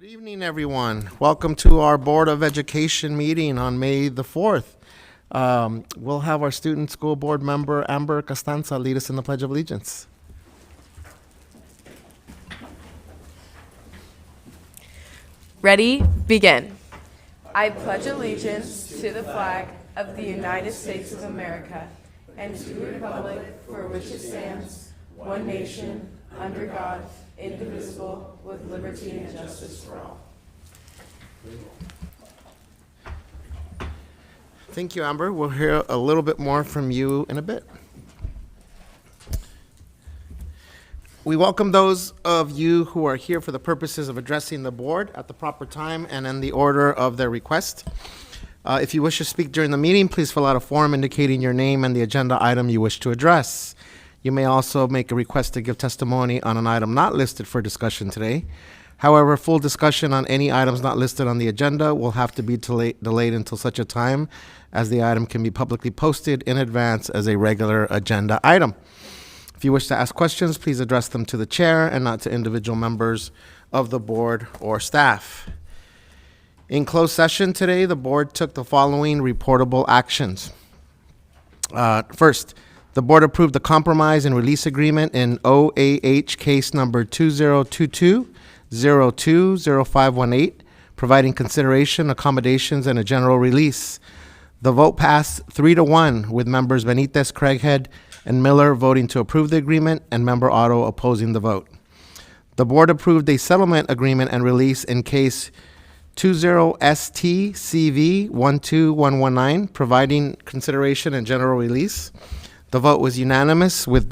Good evening, everyone. Welcome to our Board of Education meeting on May the 4th. We'll have our student school board member, Amber Costanza, lead us in the Pledge of Allegiance. Ready, begin. I pledge allegiance to the flag of the United States of America and to the republic for which it stands, one nation, under God, indivisible, with liberty and justice for all. Thank you, Amber. We'll hear a little bit more from you in a bit. We welcome those of you who are here for the purposes of addressing the board at the proper time and in the order of their request. If you wish to speak during the meeting, please fill out a form indicating your name and the agenda item you wish to address. You may also make a request to give testimony on an item not listed for discussion today. However, full discussion on any items not listed on the agenda will have to be delayed until such a time as the item can be publicly posted in advance as a regular agenda item. If you wish to ask questions, please address them to the chair and not to individual members of the board or staff. In closed session today, the board took the following reportable actions. First, the board approved the compromise and release agreement in OAH case number 2022-020518, providing consideration, accommodations, and a general release. The vote passed 3-1, with members Benitez, Craighead, and Miller voting to approve the agreement and member Otto opposing the vote. The board approved a settlement agreement and release in case 20STCV12119, providing consideration and general release. The vote was unanimous, with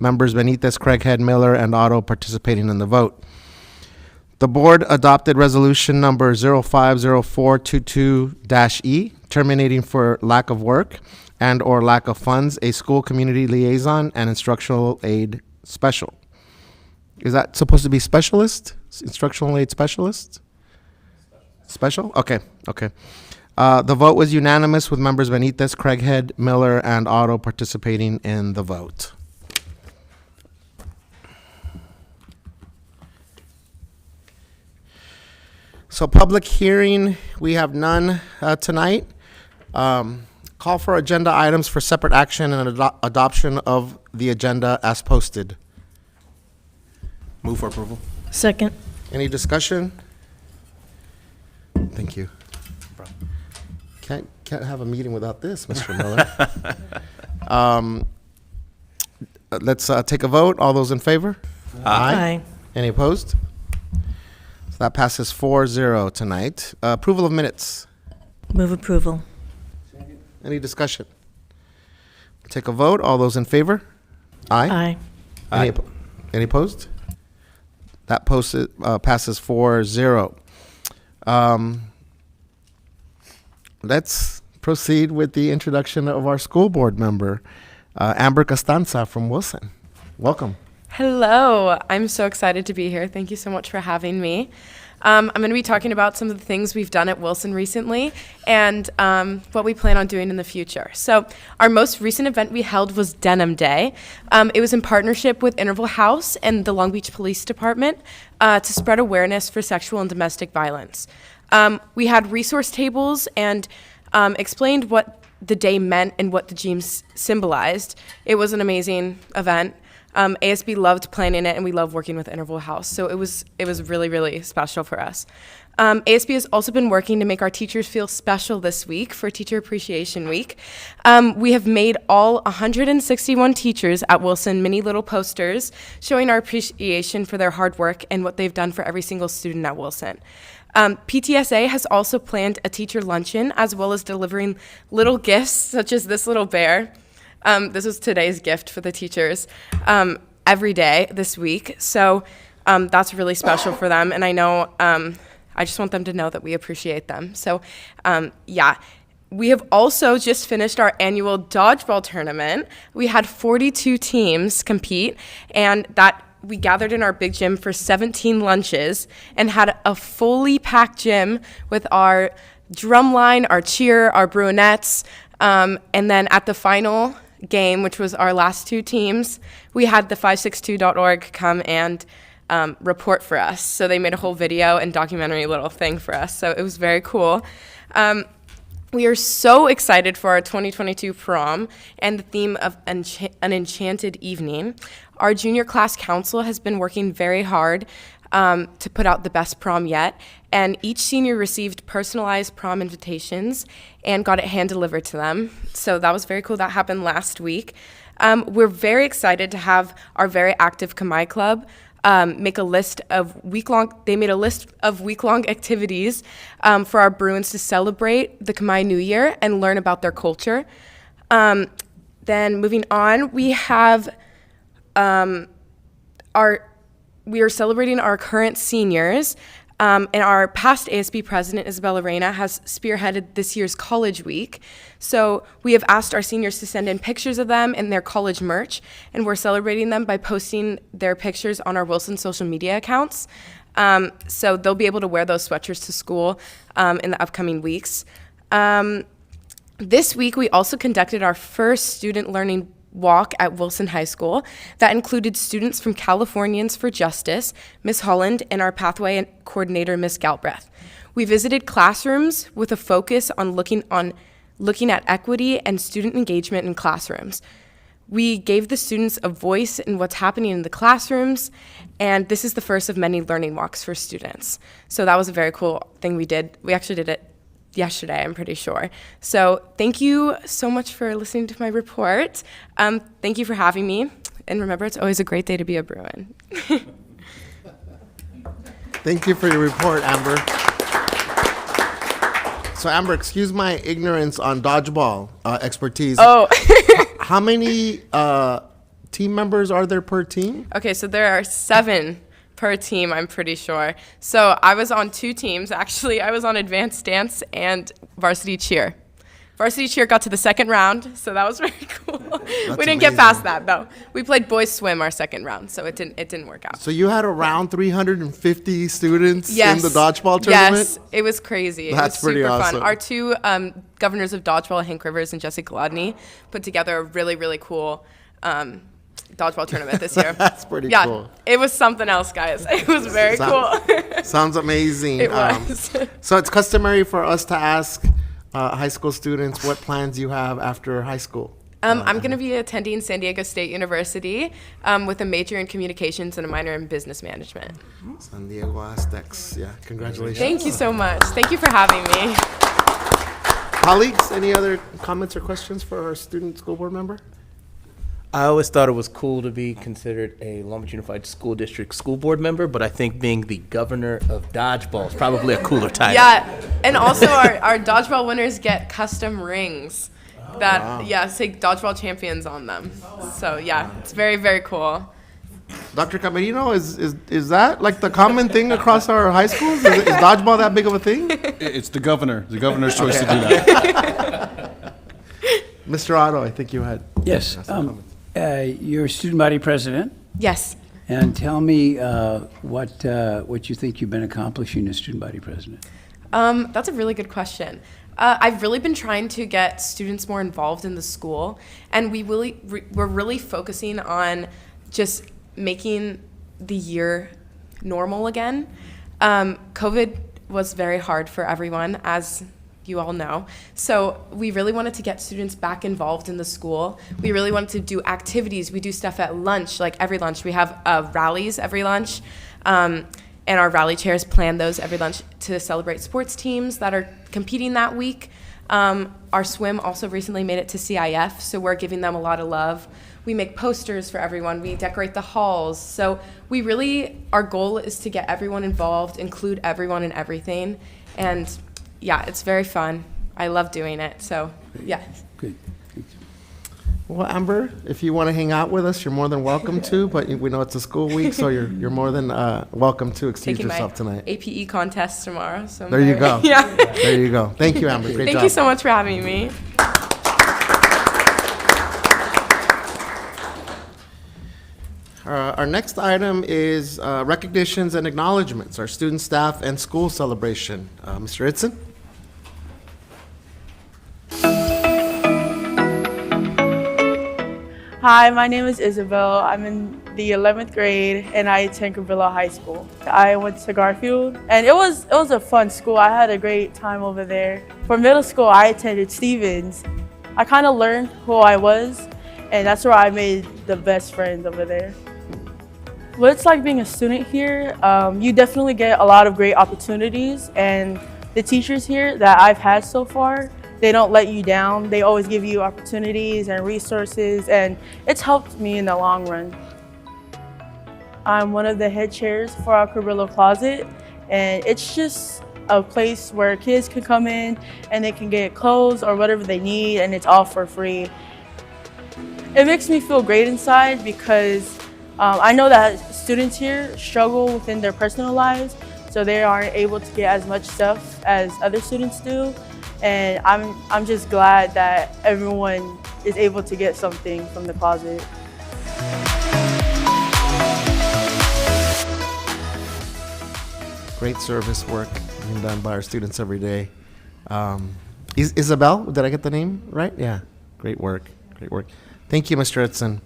members Benitez, Craighead, Miller, and Otto participating in the vote. The board adopted resolution number 050422-E, terminating for lack of work and or lack of funds a school community liaison and instructional aid special. Is that supposed to be specialist? Instructional aid specialist? Special? Okay. The vote was unanimous, with members Benitez, Craighead, Miller, and Otto participating in the vote. So public hearing, we have none tonight. Call for agenda items for separate action and adoption of the agenda as posted. Move for approval. Second. Any discussion? Thank you. Can't have a meeting without this, Mr. Miller. Let's take a vote. All those in favor? Aye. Any opposed? So that passes 4-0 tonight. Approval of minutes. Move approval. Any discussion? Take a vote. All those in favor? Aye. Aye. Any opposed? That passes 4-0. Let's proceed with the introduction of our school board member, Amber Costanza from Wilson. Welcome. Hello, I'm so excited to be here. Thank you so much for having me. I'm going to be talking about some of the things we've done at Wilson recently and what we plan on doing in the future. So our most recent event we held was Denim Day. It was in partnership with Interval House and the Long Beach Police Department to spread awareness for sexual and domestic violence. We had resource tables and explained what the day meant and what the jeans symbolized. It was an amazing event. ASB loved planning it, and we love working with Interval House, so it was really, really special for us. ASB has also been working to make our teachers feel special this week for Teacher Appreciation Week. We have made all 161 teachers at Wilson mini little posters showing our appreciation for their hard work and what they've done for every single student at Wilson. PTSA has also planned a teacher luncheon, as well as delivering little gifts such as this little bear. This is today's gift for the teachers every day this week. So that's really special for them. And I know I just want them to know that we appreciate them. So we have also just finished our annual dodgeball tournament. We had 42 teams compete, and that we gathered in our big gym for 17 lunches and had a fully packed gym with our drum line, our cheer, our brunettes, and then at the final game, which was our last two teams, we had the 562.org come and report for us. So they made a whole video and documentary little thing for us. So it was very cool. We are so excited for our 2022 prom and the theme of an enchanted evening. Our junior class council has been working very hard to put out the best prom yet, and each senior received personalized prom invitations and got it hand-delivered to them. So that was very cool. That happened last week. We're very excited to have our very active Kamai Club make a list of week-long activities for our Bruins to celebrate the Kamai New Year and learn about their culture. Then moving on, we have we are celebrating our current seniors, and our past ASB president, Isabella Reyna, has spearheaded this year's College Week. So we have asked our seniors to send in pictures of them and their college merch, and we're celebrating them by posting their pictures on our Wilson social media accounts. So they'll be able to wear those sweatshirts to school in the upcoming weeks. This week, we also conducted our first student learning walk at Wilson High School that included students from Californians for Justice, Ms. Holland, and our pathway coordinator, Ms. Galbraith. We visited classrooms with a focus on looking at equity and student engagement in classrooms. We gave the students a voice in what's happening in the classrooms, and this is the first of many learning walks for students. So that was a very cool thing we did. We actually did it yesterday, I'm pretty sure. So thank you so much for listening to my report. Thank you for having me. And remember, it's always a great day to be a Bruin. Thank you for your report, Amber. So, Amber, excuse my ignorance on dodgeball expertise. Oh. How many team members are there per team? Okay, so there are 7 per team, I'm pretty sure. So I was on 2 teams, actually. I was on advanced dance and varsity cheer. Varsity cheer got to the second round, so that was very cool. We didn't get past that, though. We played boys swim our second round, so it didn't work out. So you had around 350 students in the dodgeball tournament? Yes, it was crazy. That's it was pretty super awesome. fun. Our 2 governors of dodgeball, Hank Rivers and Jesse Gladney, put together a really, really cool dodgeball tournament this year. That's pretty cool. Yeah, it was something else, guys. It was very cool. Sounds amazing. It was. So it's customary for us to ask high school students what plans you have after high school. I'm going to be attending San Diego State University with a major in communications and a minor in business management. San Diego Aztecs. Yeah, congratulations. Thank you so much. Thank you for having me. Colleagues, any other comments or questions for our student school board member? I always thought it was cool to be considered a Long Beach Unified School District school board member, but I think being the governor of dodgeball is probably a cooler title. Yeah, and also our dodgeball winners get custom rings that, say dodgeball champions on them. So yeah, it's very, very cool. Dr. Camerino, is that like the common thing across our high schools? Is dodgeball that big of a thing? It's the governor's choice to do that. Mr. Otto, I think you had. Yes. You're student body president, Yes. and tell me what you think you've been accomplishing as student body president. That's a really good question. I've really been trying to get students more involved in the school, and we're really focusing on just making the year normal again. COVID was very hard for everyone, as you all know. So we really wanted to get students back involved in the school. We really wanted to do activities. We do stuff at lunch, like every lunch. We have rallies every lunch, and our rally chairs plan those every lunch to celebrate sports teams that are competing that week. Our swim also recently made it to CIF, so we're giving them a lot of love. We make posters for everyone. We decorate the halls. So our goal is to get everyone involved, include everyone in everything. And yeah, it's very fun. I love doing it. So yeah. Good. Thanks. Well, Amber, if you want to hang out with us, you're more than welcome to, but we know it's a school week, so you're more than welcome to excuse Taking yourself my tonight. APE contest tomorrow. So There you go. Yeah. There you go. Thank you, Amber. Great job. Thank you so much for having me. Our next item is recognitions and acknowledgements, our student, staff, and school celebration. Mr. Itzen? Hi, my name is Isabel. I'm in the 11th grade and I attend Cabrillo High School. I went to Garfield and it was a fun school. I had a great time over there. For middle school, I attended Stevens. I kind of learned who I was, and that's where I made the best friends over there. What it's like being a student here, you definitely get a lot of great opportunities, and the teachers here that I've had so far, they don't let you down. They always give you opportunities and resources, and it's helped me in the long run. I'm one of the head chairs for our Cabrillo Closet, and it's just a place where kids can come in and they can get clothes or whatever they need, and it's all for free. It makes me feel great inside because I know that students here struggle within their personal lives, so they aren't able to get as much stuff as other students do. And I'm just glad that everyone is able to get something from the closet. Great service work being done by our students every day. Isabel, did I get the name right? Yeah, great work, great work. Thank you, Mr. Edson.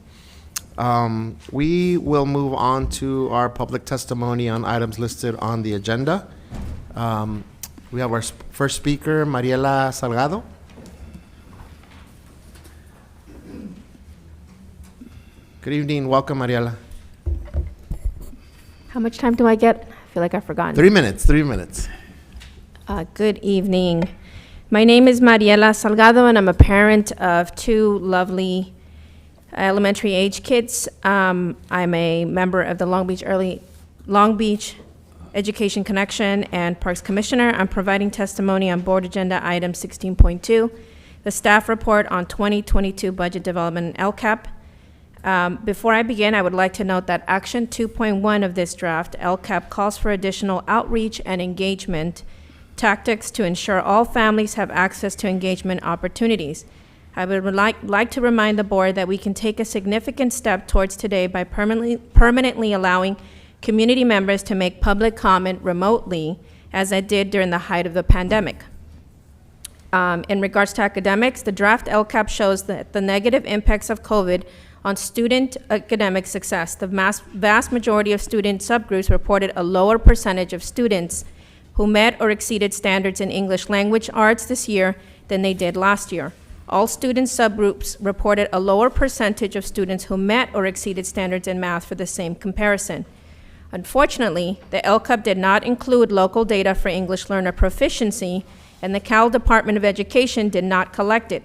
We will move on to our public testimony on items listed on the agenda. We have our first speaker, Mariela Salgado. Good evening, welcome, Mariela. How much time do I get? I feel like I've forgotten. 3 minutes, 3 minutes. Good evening. My name is Mariela Salgado, and I'm a parent of two lovely elementary age kids. I'm a member of the Long Beach Education Connection and Parks Commissioner. I'm providing testimony on board agenda item 16.2, the staff report on 2022 budget development and LCAP. Before I begin, I would like to note that action 2.1 of this draft, LCAP, calls for additional outreach and engagement tactics to ensure all families have access to engagement opportunities. I would like to remind the board that we can take a significant step towards today by permanently allowing community members to make public comment remotely, as I did during the height of the pandemic. In regards to academics, the draft LCAP shows that the negative impacts of COVID on student academic success. The vast majority of student subgroups reported a lower percentage of students who met or exceeded standards in English language arts this year than they did last year. All student subgroups reported a lower percentage of students who met or exceeded standards in math for the same comparison. Unfortunately, the LCAP did not include local data for English learner proficiency, and the Cal Department of Education did not collect it.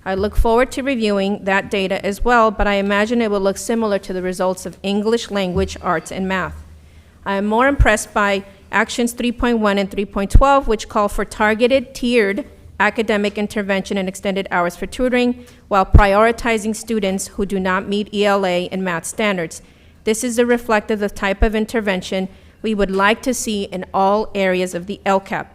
I look forward to reviewing that data as well, but I imagine it will look similar to the results of English language arts and math. I am more impressed by actions 3.1 and 3.12, which call for targeted, tiered academic intervention and extended hours for tutoring, while prioritizing students who do not meet ELA and math standards. This is a reflective of the type of intervention we would like to see in all areas of the LCAP.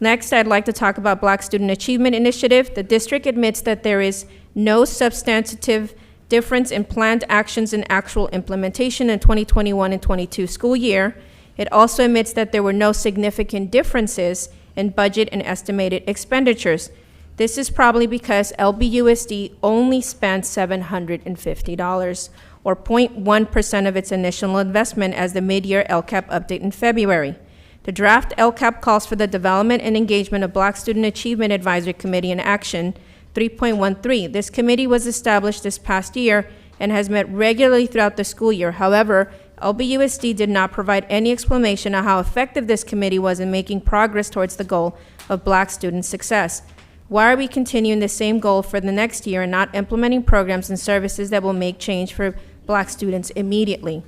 Next, I'd like to talk about Black Student Achievement Initiative. The district admits that there is no substantive difference in planned actions and actual implementation in 2021 and 22 school year. It also admits that there were no significant differences in budget and estimated expenditures. This is probably because LBUSD only spent $750, or 0.1% of its initial investment as the mid-year LCAP update in February. The draft LCAP calls for the development and engagement of Black Student Achievement Advisory Committee in Action 3.13. This committee was established this past year and has met regularly throughout the school year. However, LBUSD did not provide any explanation of how effective this committee was in making progress towards the goal of Black student success. Why are we continuing the same goal for the next year and not implementing programs and services that will make change for Black students immediately?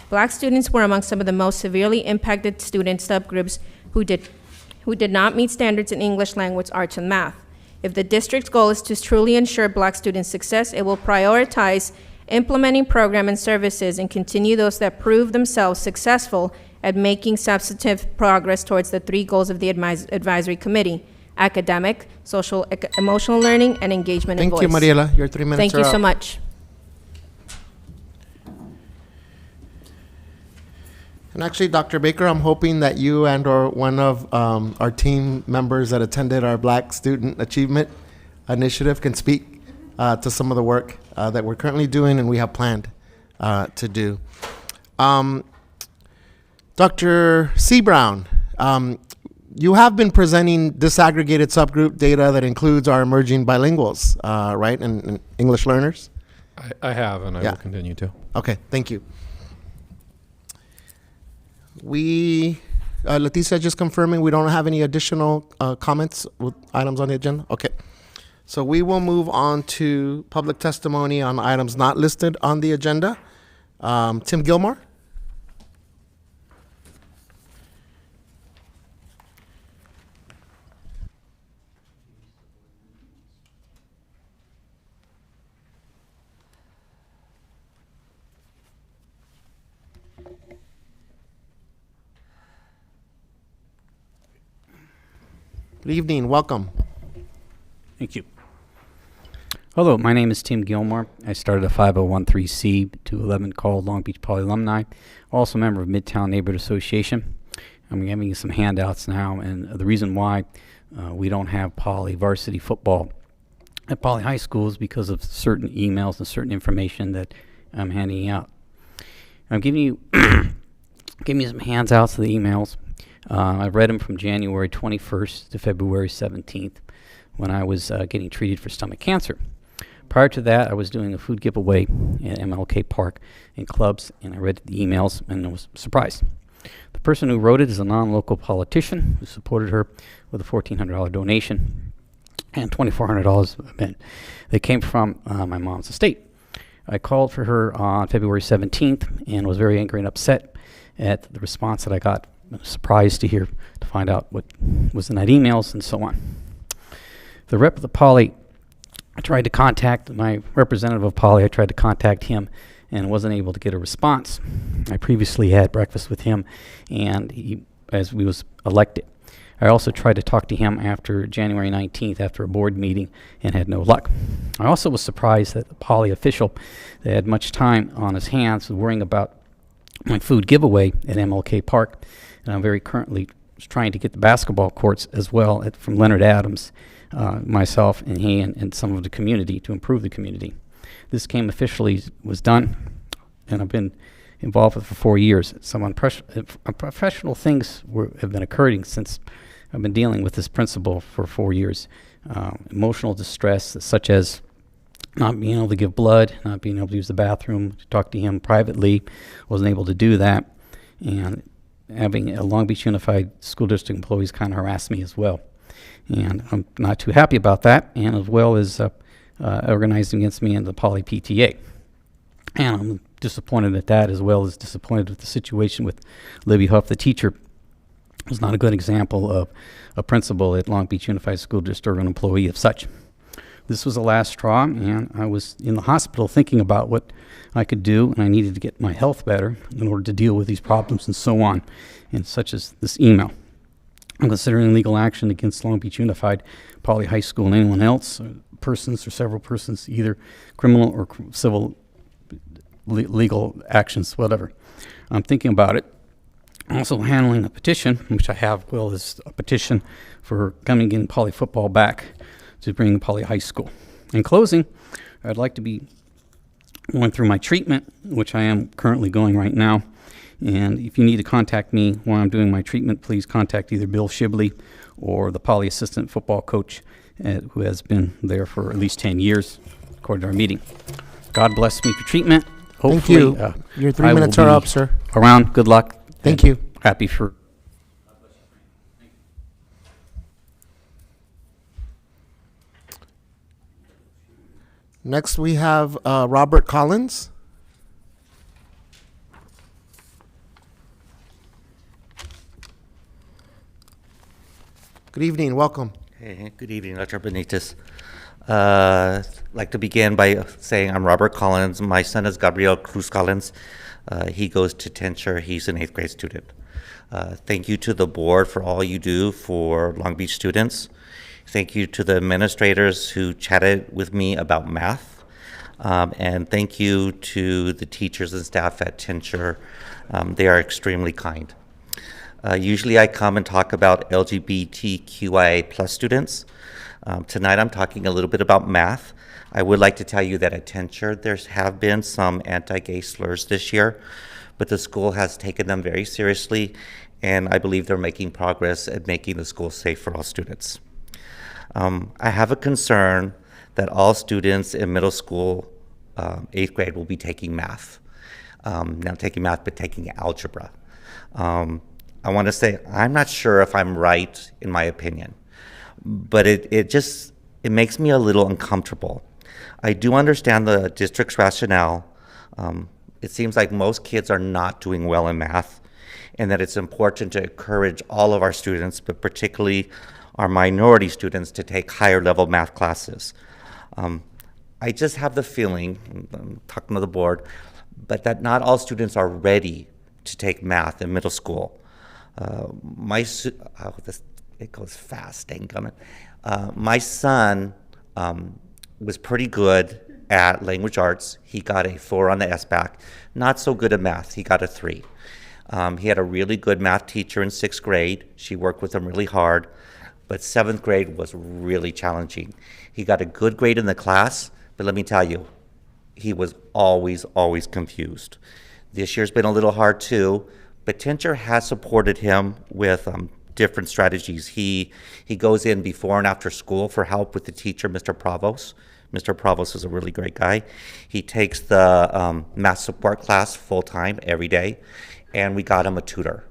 Black students were among some of the most severely impacted student subgroups who did not meet standards in English language, arts, and math. If the district's goal is to truly ensure Black student success, it will prioritize implementing program and services and continue those that prove themselves successful at making substantive progress towards the three goals of the advisory committee: academic, social, emotional learning, and engagement and voice. Thank you, Mariela. Your 3 minutes Thank are you up. so much. And actually, Dr. Baker, I'm hoping that you and or one of our team members that attended our Black Student Achievement Initiative can speak to some of the work that we're currently doing and we have planned to do. Dr. C. Brown, you have been presenting disaggregated subgroup data that includes our emerging bilinguals, right, and English learners? I have, and I will continue to. Okay, thank you. Leticia, just confirming we don't have any additional comments with items on the agenda? Okay. So we will move on to public testimony on items not listed on the agenda. Tim Gilmore? Good evening, welcome. Thank you. Hello, my name is Tim Gilmore. I started a 5013C 211 called Long Beach Poly Alumni, also a member of Midtown Neighborhood Association. I'm giving you some handouts now, and the reason why we don't have Poly varsity football at Poly High School is because of certain emails and certain information that I'm handing out. I'm giving you some handouts of the emails. I've read them from January 21st to February 17th when I was getting treated for stomach cancer. Prior to that, I was doing a food giveaway at MLK Park in clubs, and I read the emails and I was surprised. The person who wrote it is a non-local politician who supported her with a $1,400 donation and $2,400 event that came from my mom's estate. I called for her on February 17th and was very angry and upset at the response that I got. I was surprised to find out what was in that emails and so on. The rep of the Poly, I tried to contact my representative of Poly. I tried to contact him and wasn't able to get a response. I previously had breakfast with him, and as we was elected. I also tried to talk to him after January 19th, after a board meeting, and had no luck. I also was surprised that the Poly official that had much time on his hands was worrying about my food giveaway at MLK Park, and I'm very currently trying to get the basketball courts as well from Leonard Adams, myself and he and some of the community to improve the community. This was done, and I've been involved with it for 4 years. Some professional things have been occurring since I've been dealing with this principal for 4 years. Emotional distress, such as not being able to give blood, not being able to use the bathroom, to talk to him privately, wasn't able to do that, and having a Long Beach Unified School District employees kind of harass me as well. And I'm not too happy about that, and as well as organizing against me in the Poly PTA. And I'm disappointed at that, as well as disappointed with the situation with Libby Huff, the teacher. It was not a good example of a principal at Long Beach Unified School District or an employee of such. This was the last straw, and I was in the hospital thinking about what I could do, and I needed to get my health better in order to deal with these problems and so on, and such as this email. I'm considering legal action against Long Beach Unified, Poly High School, and anyone else, persons or several persons, either criminal or civil legal actions, whatever. I'm thinking about it. I'm also handling a petition, which I have, is a petition for coming in Poly football back to bring Poly High School. In closing, I'd like to be going through my treatment, which I am currently going right now. And if you need to contact me while I'm doing my treatment, please contact either Bill Shibley or the Poly assistant football coach who has been there for at least 10 years, according to our meeting. God bless me for treatment. Thank you. Your 3 minutes are up, sir. Around. Good luck. Thank you. Happy for... Next, we have Robert Collins. Good evening. Welcome. Hey, good evening, Dr. Benitez. I'd like to begin by saying I'm Robert Collins. My son is Gabriel Cruz Collins. He goes to Tenture. He's an 8th grade student. Thank you to the board for all you do for Long Beach students. Thank you to the administrators who chatted with me about math. And thank you to the teachers and staff at Tenture. They are extremely kind. Usually I come and talk about LGBTQIA+ students, Tonight I'm talking a little bit about math. I would like to tell you that at Tencher there have been some anti-gay slurs this year, but the school has taken them very seriously, and I believe they're making progress at making the school safe for all students. I have a concern that all students in middle school, 8th grade, will be taking math. Not taking math, but taking algebra. I want to say I'm not sure if I'm right in my opinion, but it makes me a little uncomfortable. I do understand the district's rationale. It seems like most kids are not doing well in math, and that it's important to encourage all of our students, but particularly our minority students, to take higher level math classes. I just have the feeling, I'm talking to the board, but that not all students are ready to take math in middle school. It goes fast, dang gummit. My son was pretty good at language arts. He got a 4 on the SBAC. Not so good at math. He got a 3. He had a really good math teacher in 6th grade. She worked with him really hard, but 7th grade was really challenging. He got a good grade in the class, but let me tell you, he was always confused. This year's been a little hard too, but Tencher has supported him with different strategies. He goes in before and after school for help with the teacher, Mr. Provost. Mr. Provost is a really great guy. He takes the math support class full-time every day, and we got him a tutor.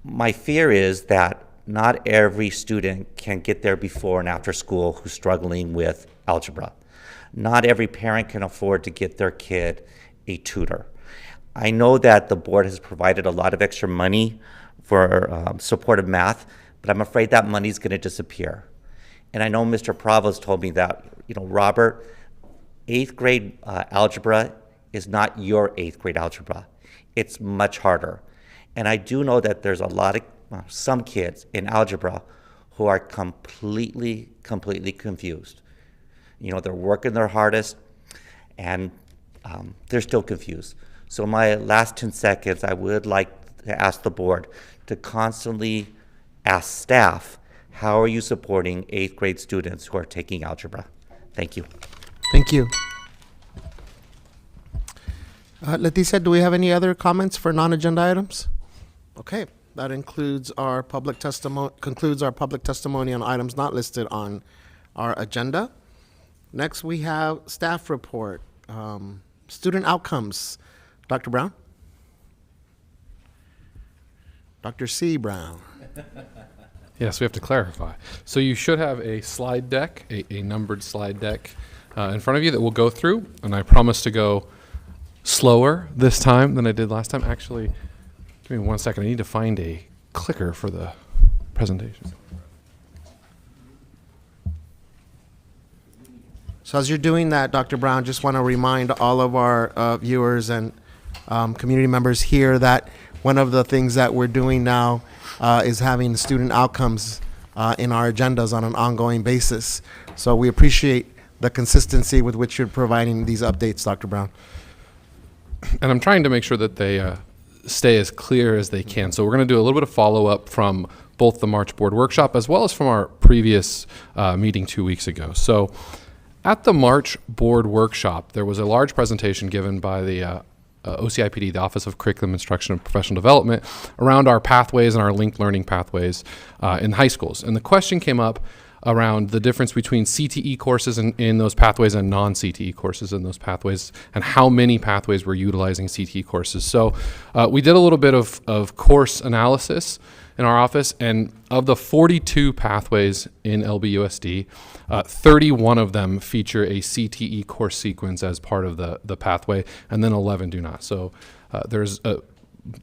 My fear is that not every student can get there before and after school who's struggling with algebra. Not every parent can afford to get their kid a tutor. I know that the board has provided a lot of extra money for supportive math, but I'm afraid that money's going to disappear. And I know Mr. Provost told me that, Robert, 8th grade algebra is not your 8th grade algebra. It's much harder. And I do know that there's some kids in algebra who are completely confused. They're working their hardest, and they're still confused. So my last 10 seconds, I would like to ask the board to constantly ask staff, how are you supporting 8th grade students who are taking algebra? Thank you. Thank you. Leticia, do we have any other comments for non-agenda items? Okay, that concludes our public testimony on items not listed on our agenda. Next, we have staff report, student outcomes. Dr. Brown? Dr. C. Brown. Yes, we have to clarify. So you should have a slide deck, a numbered slide deck in front of you that we'll go through, and I promise to go slower this time than I did last time. Actually, give me 1 second. I need to find a clicker for the presentation. So as you're doing that, Dr. Brown, just want to remind all of our viewers and community members here that one of the things that we're doing now is having student outcomes in our agendas on an ongoing basis. So we appreciate the consistency with which you're providing these updates, Dr. Brown. And I'm trying to make sure that they stay as clear as they can. So we're going to do a little bit of follow-up from both the March board workshop as well as from our previous meeting 2 weeks ago. So at the March board workshop, there was a large presentation given by the OCIPD, the Office of Curriculum Instruction and Professional Development, around our pathways and our linked learning pathways in high schools. And the question came up around the difference between CTE courses in those pathways and non-CTE courses in those pathways, and how many pathways were utilizing CTE courses. So we did a little bit of course analysis in our office, and of the 42 pathways in LBUSD, 31 of them feature a CTE course sequence as part of the pathway, and then 11 do not. So the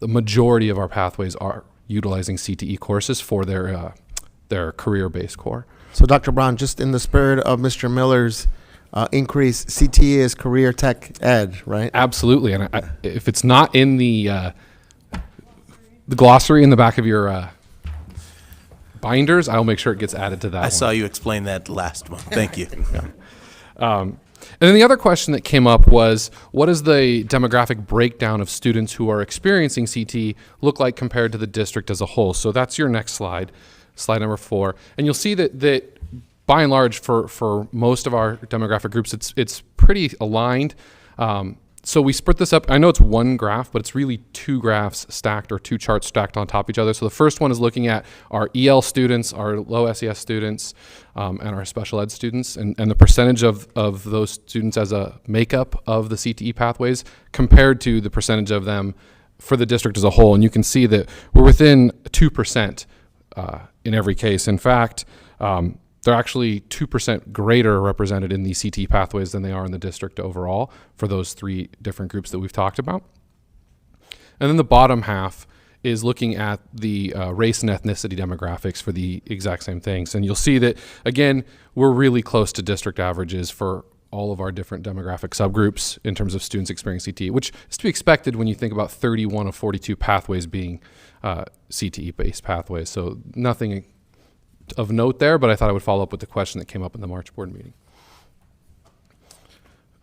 majority of our pathways are utilizing CTE courses for their career-based core. So Dr. Brown, just in the spirit of Mr. Miller's increase, CTE is career tech ed, right? Absolutely, and if it's not in the glossary in the back of your binders, I'll make sure it gets added to that. I saw you explain that last month. Thank you. And then the other question that came up was, what does the demographic breakdown of students who are experiencing CTE look like compared to the district as a whole? So that's your next slide, slide number 4. And you'll see that by and large, for most of our demographic groups, it's pretty aligned. So we split this up. I know it's one graph, but it's really two graphs stacked, or two charts stacked on top of each other. So the first one is looking at our EL students, our low SES students, and our special ed students, and the percentage of those students as a makeup of the CTE pathways compared to the percentage of them for the district as a whole. And you can see that we're within 2% in every case. In fact, they're actually 2% greater represented in the CTE pathways than they are in the district overall for those three different groups that we've talked about. And then the bottom half is looking at the race and ethnicity demographics for the exact same things. And you'll see that, again, we're really close to district averages for all of our different demographic subgroups in terms of students experiencing CTE, which is to be expected when you think about 31 of 42 pathways being CTE-based pathways. So nothing of note there, but I thought I would follow up with the question that came up in the March board meeting.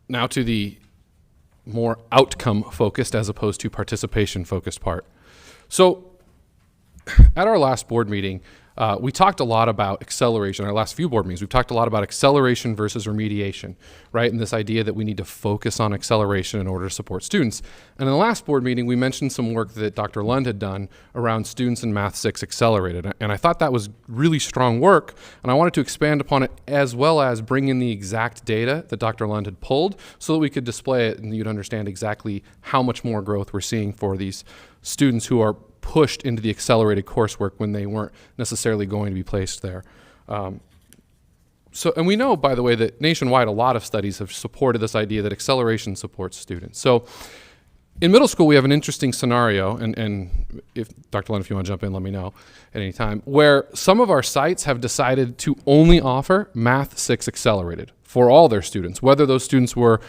Now to the more outcome focused as opposed to participation focused part. So at our last board meeting, we talked a lot about acceleration. Our last few board meetings, we've talked a lot about acceleration versus remediation, right? And this idea that we need to focus on acceleration in order to support students. And in the last board meeting, we mentioned some work that Dr. Lund had done around students in Math 6 Accelerated. And I thought that was really strong work, and I wanted to expand upon it as well as bring in the exact data that Dr. Lund had pulled so that we could display it and you'd understand exactly how much more growth we're seeing for these students who are pushed into the accelerated coursework when they weren't necessarily going to be placed there. And we know, by the way, that nationwide a lot of studies have supported this idea that acceleration supports students. So in middle school, we have an interesting scenario, and if Dr. Lund, if you want to jump in, let me know at any time, where some of our sites have decided to only offer Math 6 Accelerated for all their students, whether those students were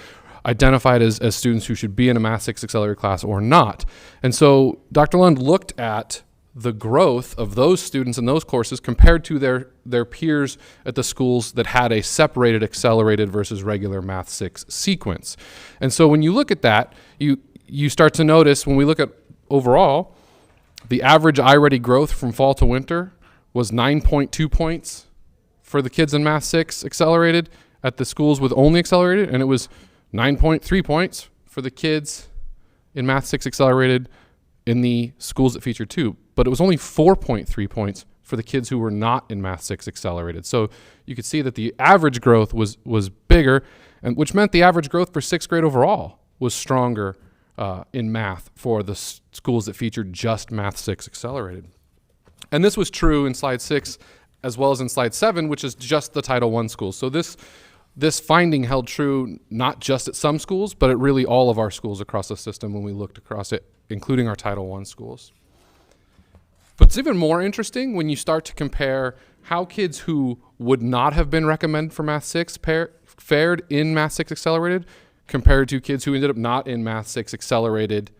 identified as students who should be in a Math 6 Accelerated class or not. And so Dr. Lund looked at the growth of those students in those courses compared to their peers at the schools that had a separated accelerated versus regular Math 6 sequence. And so when you look at that, you start to notice, when we look at overall, the average iReady growth from fall to winter was 9.2 points for the kids in Math 6 Accelerated at the schools with only accelerated, and it was 9.3 points for the kids in Math 6 Accelerated in the schools that featured 2, but it was only 4.3 points for the kids who were not in Math 6 Accelerated. So you could see that the average growth was bigger, and which meant the average growth for 6th grade overall was stronger in math for the schools that featured just Math 6 Accelerated. And this was true in slide 6 as well as in slide 7, which is just the Title I schools. So this finding held true not just at some schools, but at really all of our schools across the system when we looked across it, including our Title I schools. But it's even more interesting when you start to compare how kids who would not have been recommended for Math 6 fared in Math 6 Accelerated compared to kids who ended up not in Math 6 Accelerated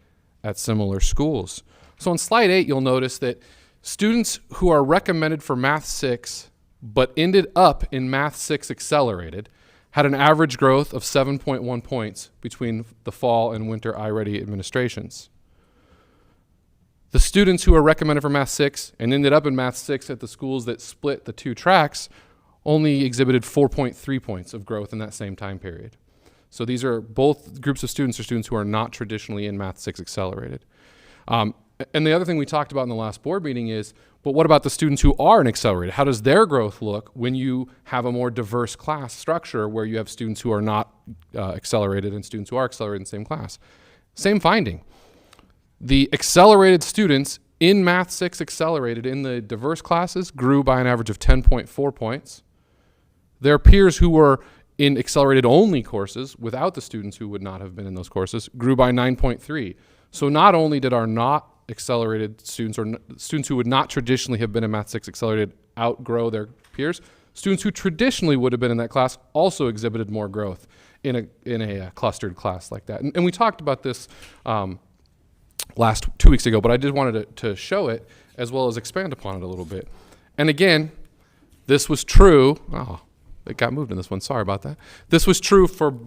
at similar schools. So on slide 8, you'll notice that students who are recommended for Math 6 but ended up in Math 6 Accelerated had an average growth of 7.1 points between the fall and winter iReady administrations. The students who are recommended for Math 6 and ended up in Math 6 at the schools that split the two tracks only exhibited 4.3 points of growth in that same time period. So these are both groups of students or students who are not traditionally in Math 6 Accelerated. And the other thing we talked about in the last board meeting is, but what about the students who are in Accelerated? How does their growth look when you have a more diverse class structure where you have students who are not accelerated and students who are accelerated in the same class? Same finding. The accelerated students in Math 6 Accelerated in the diverse classes grew by an average of 10.4 points. Their peers who were in accelerated only courses without the students who would not have been in those courses grew by 9.3. So not only did our not accelerated students or students who would not traditionally have been in Math 6 Accelerated outgrow their peers, students who traditionally would have been in that class also exhibited more growth in a clustered class like that. And we talked about this 2 weeks ago, but I did wanted to show it as well as expand upon it a little bit. And again, this was true. Oh, it got moved in this one. Sorry about that. This was true for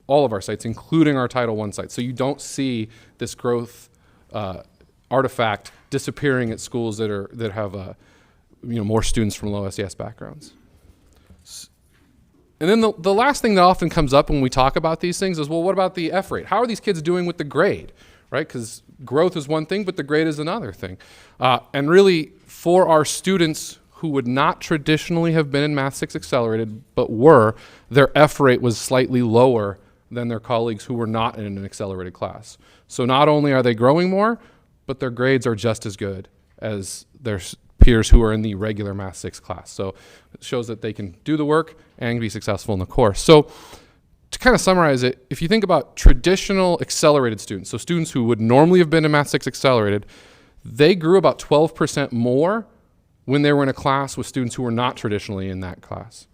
all of our sites, including our Title I sites. So you don't see this growth artifact disappearing at schools that have more students from low SES backgrounds. And then the last thing that often comes up when we talk about these things is, well, what about the F rate? How are these kids doing with the grade, right? Because growth is one thing, but the grade is another thing. And really, for our students who would not traditionally have been in Math 6 Accelerated, but were, their F rate was slightly lower than their colleagues who were not in an accelerated class. So not only are they growing more, but their grades are just as good as their peers who are in the regular Math 6 class. So it shows that they can do the work and be successful in the course. So to kind of summarize it, if you think about traditional accelerated students, so students who would normally have been in Math 6 Accelerated, they grew about 12% more when they were in a class with students who were not traditionally in that class.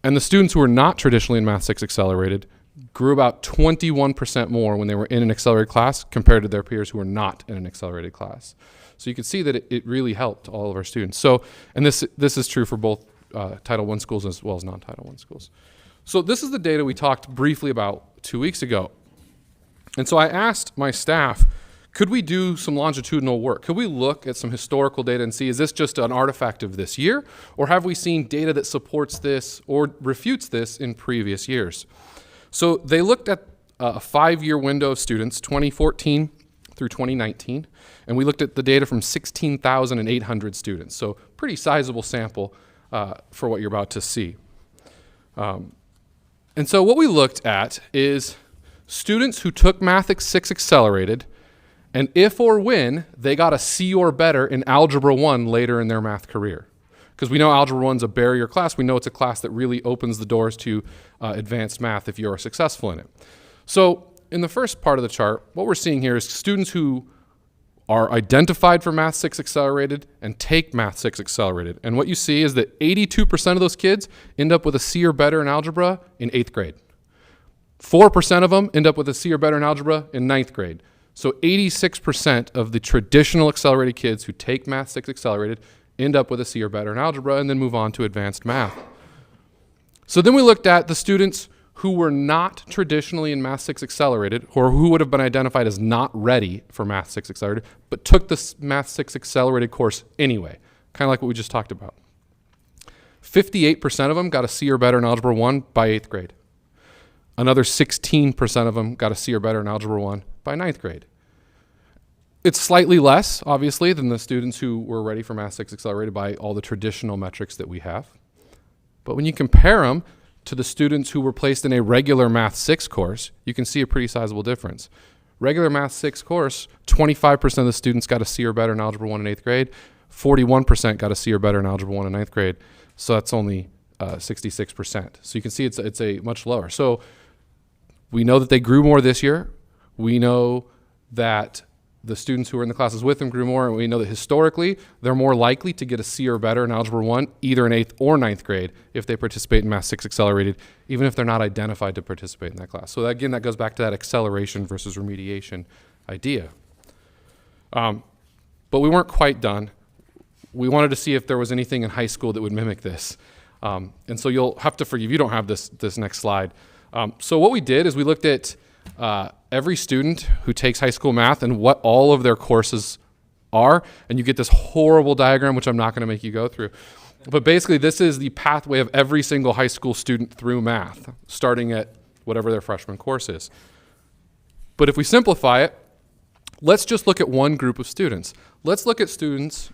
And the students who were not traditionally in Math 6 Accelerated grew about 21% more when they were in an accelerated class compared to their peers who were not in an accelerated class. So you can see that it really helped all of our students. So, and this is true for both Title I schools as well as non-Title I schools. So this is the data we talked briefly about 2 weeks ago. And so I asked my staff, could we do some longitudinal work? Could we look at some historical data and see, is this just an artifact of this year? Or have we seen data that supports this or refutes this in previous years? So they looked at a 5-year window of students, 2014 through 2019, and we looked at the data from 16,800 students. So pretty sizable sample for what you're about to see. And so what we looked at is students who took Math 6 Accelerated, and if or when they got a C or better in Algebra 1 later in their math career. Because we know Algebra 1's a barrier class. We know it's a class that really opens the doors to advanced math if you are successful in it. So in the first part of the chart, what we're seeing here is students who are identified for Math 6 Accelerated and take Math 6 Accelerated. And what you see is that 82% of those kids end up with a C or better in algebra in 8th grade. 4% of them end up with a C or better in algebra in 9th grade. So 86% of the traditional accelerated kids who take Math 6 Accelerated end up with a C or better in algebra and then move on to advanced math. So then we looked at the students who were not traditionally in Math 6 Accelerated, or who would have been identified as not ready for Math 6 Accelerated, but took the Math 6 Accelerated course anyway, kind of like what we just talked about. 58% of them got a C or better in Algebra 1 by 8th grade. Another 16% of them got a C or better in Algebra 1 by 9th grade. It's slightly less, obviously, than the students who were ready for Math 6 Accelerated by all the traditional metrics that we have. But when you compare them to the students who were placed in a regular Math 6 course, you can see a pretty sizable difference. Regular Math 6 course, 25% of the students got a C or better in Algebra 1 in 8th grade, 41% got a C or better in Algebra 1 in 9th grade, so that's only 66%. So you can see it's a much lower. So we know that they grew more this year. We know that the students who were in the classes with them grew more, and we know that historically they're more likely to get a C or better in Algebra 1, either in 8th or 9th grade, if they participate in Math 6 Accelerated, even if they're not identified to participate in that class. So again, that goes back to that acceleration versus remediation idea. But we weren't quite done. We wanted to see if there was anything in high school that would mimic this. And so you'll have to forgive, you don't have this next slide. So what we did is we looked at every student who takes high school math and what all of their courses are, and you get this horrible diagram, which I'm not going to make you go through. But basically, this is the pathway of every single high school student through math, starting at whatever their freshman course is. But if we simplify it, let's just look at one group of students. Let's look at students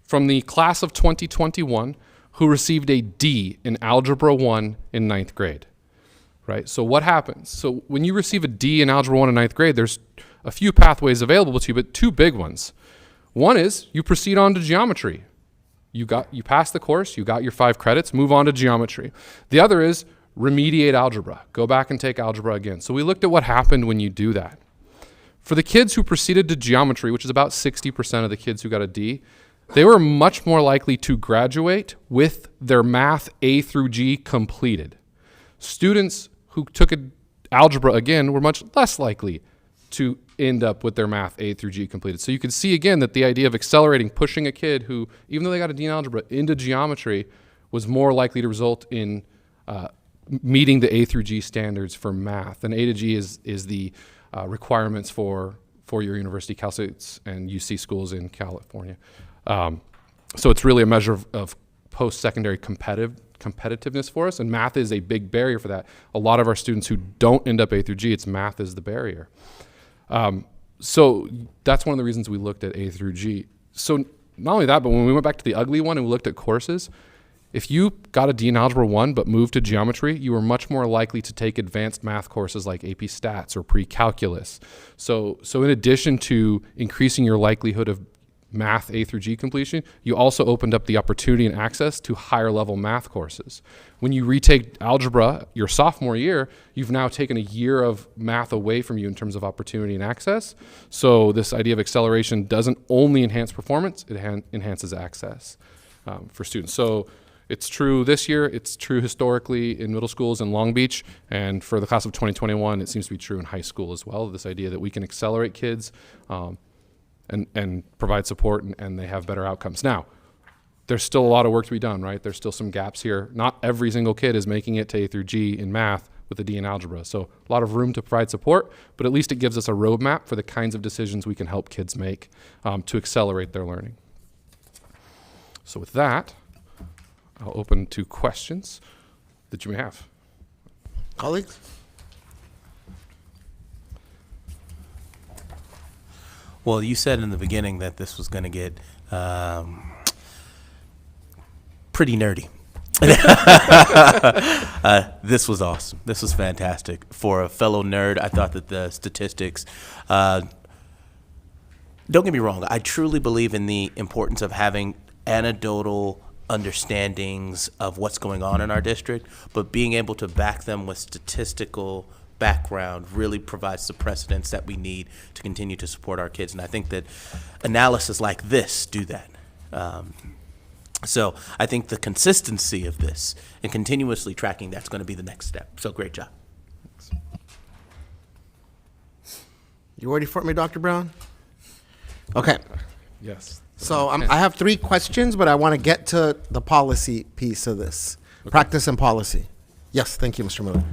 from the class of 2021 who received a D in Algebra 1 in 9th grade. Right? So what happens? So when you receive a D in Algebra 1 in 9th grade, there's a few pathways available to you, but two big ones. One is you proceed on to geometry. You pass the course, you got your 5 credits, move on to geometry. The other is remediate algebra. Go back and take algebra again. So we looked at what happened when you do that. For the kids who proceeded to geometry, which is about 60% of the kids who got a D, they were much more likely to graduate with their math A through G completed. Students who took algebra again were much less likely to end up with their math A through G completed. So you can see again that the idea of accelerating, pushing a kid who, even though they got a D in algebra, into geometry was more likely to result in meeting the A through G standards for math. And A to G is the requirements for your university, Cal States and UC schools in California. So it's really a measure of post-secondary competitiveness for us, and math is a big barrier for that. A lot of our students who don't end up A through G, it's math is the barrier. So that's one of the reasons we looked at A through G. So not only that, but when we went back to the ugly one and we looked at courses, if you got a D in Algebra 1 but moved to geometry, you were much more likely to take advanced math courses like AP Stats or pre-calculus. So in addition to increasing your likelihood of math A through G completion, you also opened up the opportunity and access to higher level math courses. When you retake algebra your sophomore year, you've now taken a year of math away from you in terms of opportunity and access. So this idea of acceleration doesn't only enhance performance, it enhances access for students. So it's true this year, it's true historically in middle schools in Long Beach, and for the class of 2021, it seems to be true in high school as well, this idea that we can accelerate kids and provide support and they have better outcomes. Now, there's still a lot of work to be done, right? There's still some gaps here. Not every single kid is making it to A through G in math with a D in algebra. So a lot of room to provide support, but at least it gives us a roadmap for the kinds of decisions we can help kids make to accelerate their learning. So with that, I'll open to questions that you may have. Colleagues? Well, you said in the beginning that this was going to get pretty nerdy. This was awesome. This was fantastic. For a fellow nerd, I thought that the statistics, don't get me wrong, I truly believe in the importance of having anecdotal understandings of what's going on in our district, but being able to back them with statistical background really provides the precedence that we need to continue to support our kids. And I think that analysis like this do that. So I think the consistency of this and continuously tracking that's going to be the next step. So great job. You ready for me, Dr. Brown? Okay. Yes. So I have 3 questions, but I want to get to the policy piece of this. Okay. Practice and policy. Yes, thank you, Mr. Miller.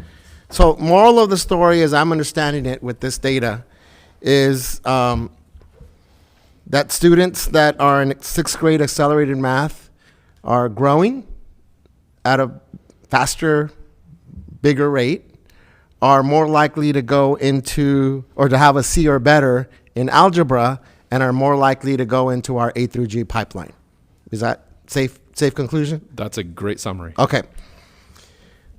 So moral of the story, as I'm understanding it with this data, is that students that are in 6th grade accelerated math are growing at a faster, bigger rate, are more likely to go into or to have a C or better in algebra, and are more likely to go into our A through G pipeline. Is that safe conclusion? That's a great summary. Okay.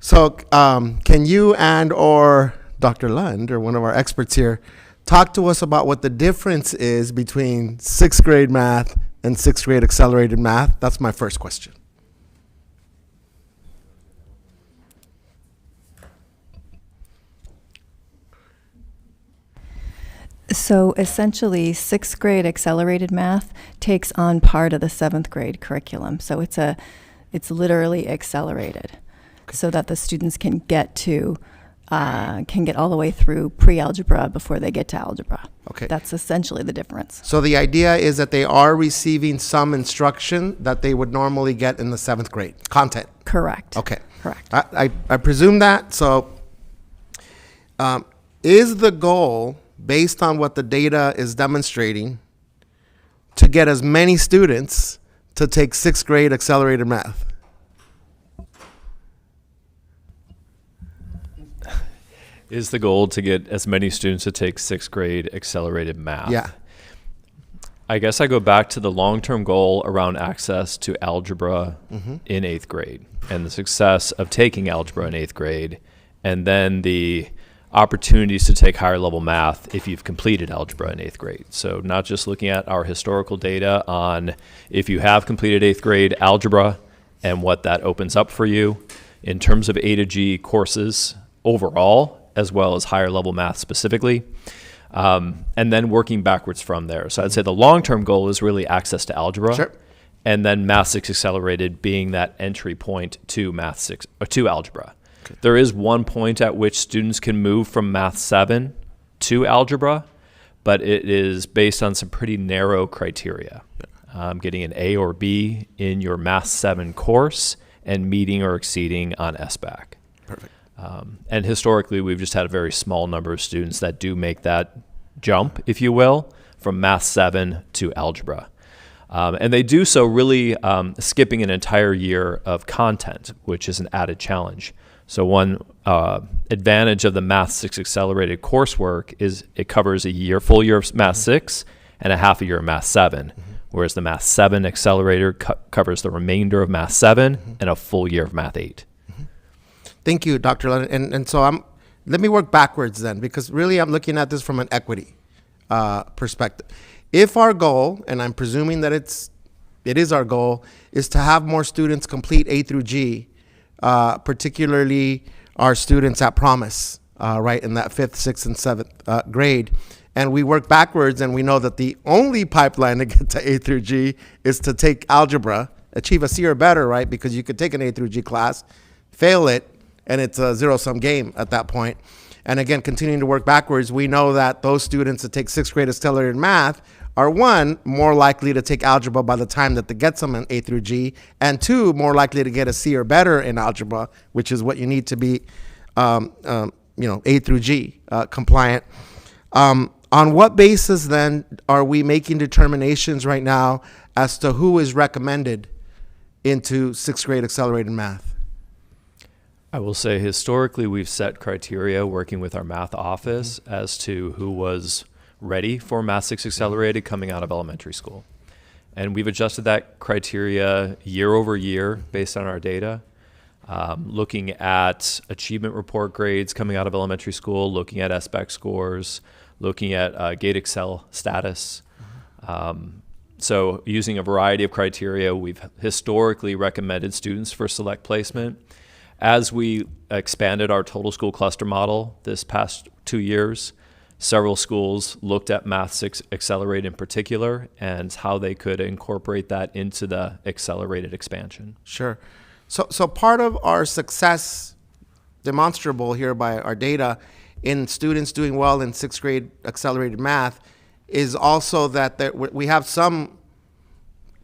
So can you and or Dr. Lund, or one of our experts here, talk to us about what the difference is between 6th grade math and 6th grade accelerated math? That's my first question. So essentially, 6th grade accelerated math takes on part of the 7th grade curriculum. So it's literally accelerated, so that the students can get all the way through pre-algebra before they get to algebra. Okay. That's essentially the difference. So the idea is that they are receiving some instruction that they would normally get in the 7th grade content. Correct. Okay. Correct. I presume that. So is the goal, based on what the data is demonstrating, to get as many students to take 6th grade accelerated math? Is the goal to get as many students to take 6th grade accelerated math? Yeah. I guess I go back to the long-term goal around access to algebra in 8th grade and the success of taking algebra in 8th grade, and then the opportunities to take higher level math if you've completed algebra in 8th grade. So not just looking at our historical data on if you have completed 8th grade algebra and what that opens up for you in terms of A to G courses overall, as well as higher level math specifically, and then working backwards from there. So I'd say the long-term goal is really access to algebra, Sure. and then Math 6 Accelerated being that entry point to Math 6 or to algebra. Okay. There is one point at which students can move from Math 7 to algebra, but it is based on some pretty narrow criteria. Getting an A or B in your Math 7 course and meeting or exceeding on SBAC. Perfect. And historically, we've just had a very small number of students that do make that jump, if you will, from Math 7 to algebra. And they do so really skipping an entire year of content, which is an added challenge. So one advantage of the Math 6 accelerated coursework is it covers full year of Math 6 and a half a year of Math 7, whereas the Math 7 accelerator covers the remainder of Math 7 and a full year of Math 8. Thank you, Dr. Lennon. And so let me work backwards then, because really I'm looking at this from an equity perspective. If our goal, and I'm presuming that it is our goal, is to have more students complete A through G, particularly our students at Promise, right, in that 5th, 6th, and 7th grade, and we work backwards and we know that the only pipeline to get to A through G is to take algebra, achieve a C or better, right, because you could take an A through G class, fail it, and it's a zero-sum game at that point. And again, continuing to work backwards, we know that those students that take 6th grade accelerated math are, one, more likely to take algebra by the time that they get some in A through G, and two, more likely to get a C or better in algebra, which is what you need to be, A through G compliant. On what basis then are we making determinations right now as to who is recommended into 6th grade accelerated math? I will say historically we've set criteria working with our math office as to who was ready for Math 6 accelerated coming out of elementary school. And we've adjusted that criteria year over year based on our data, looking at achievement report grades coming out of elementary school, looking at SBAC scores, looking at Gate Excel status. So using a variety of criteria, we've historically recommended students for select placement. As we expanded our total school cluster model this past 2 years, several schools looked at Math 6 Accelerate in particular and how they could incorporate that into the accelerated expansion. Sure. So part of our success demonstrable here by our data in students doing well in 6th grade accelerated math is also that we have some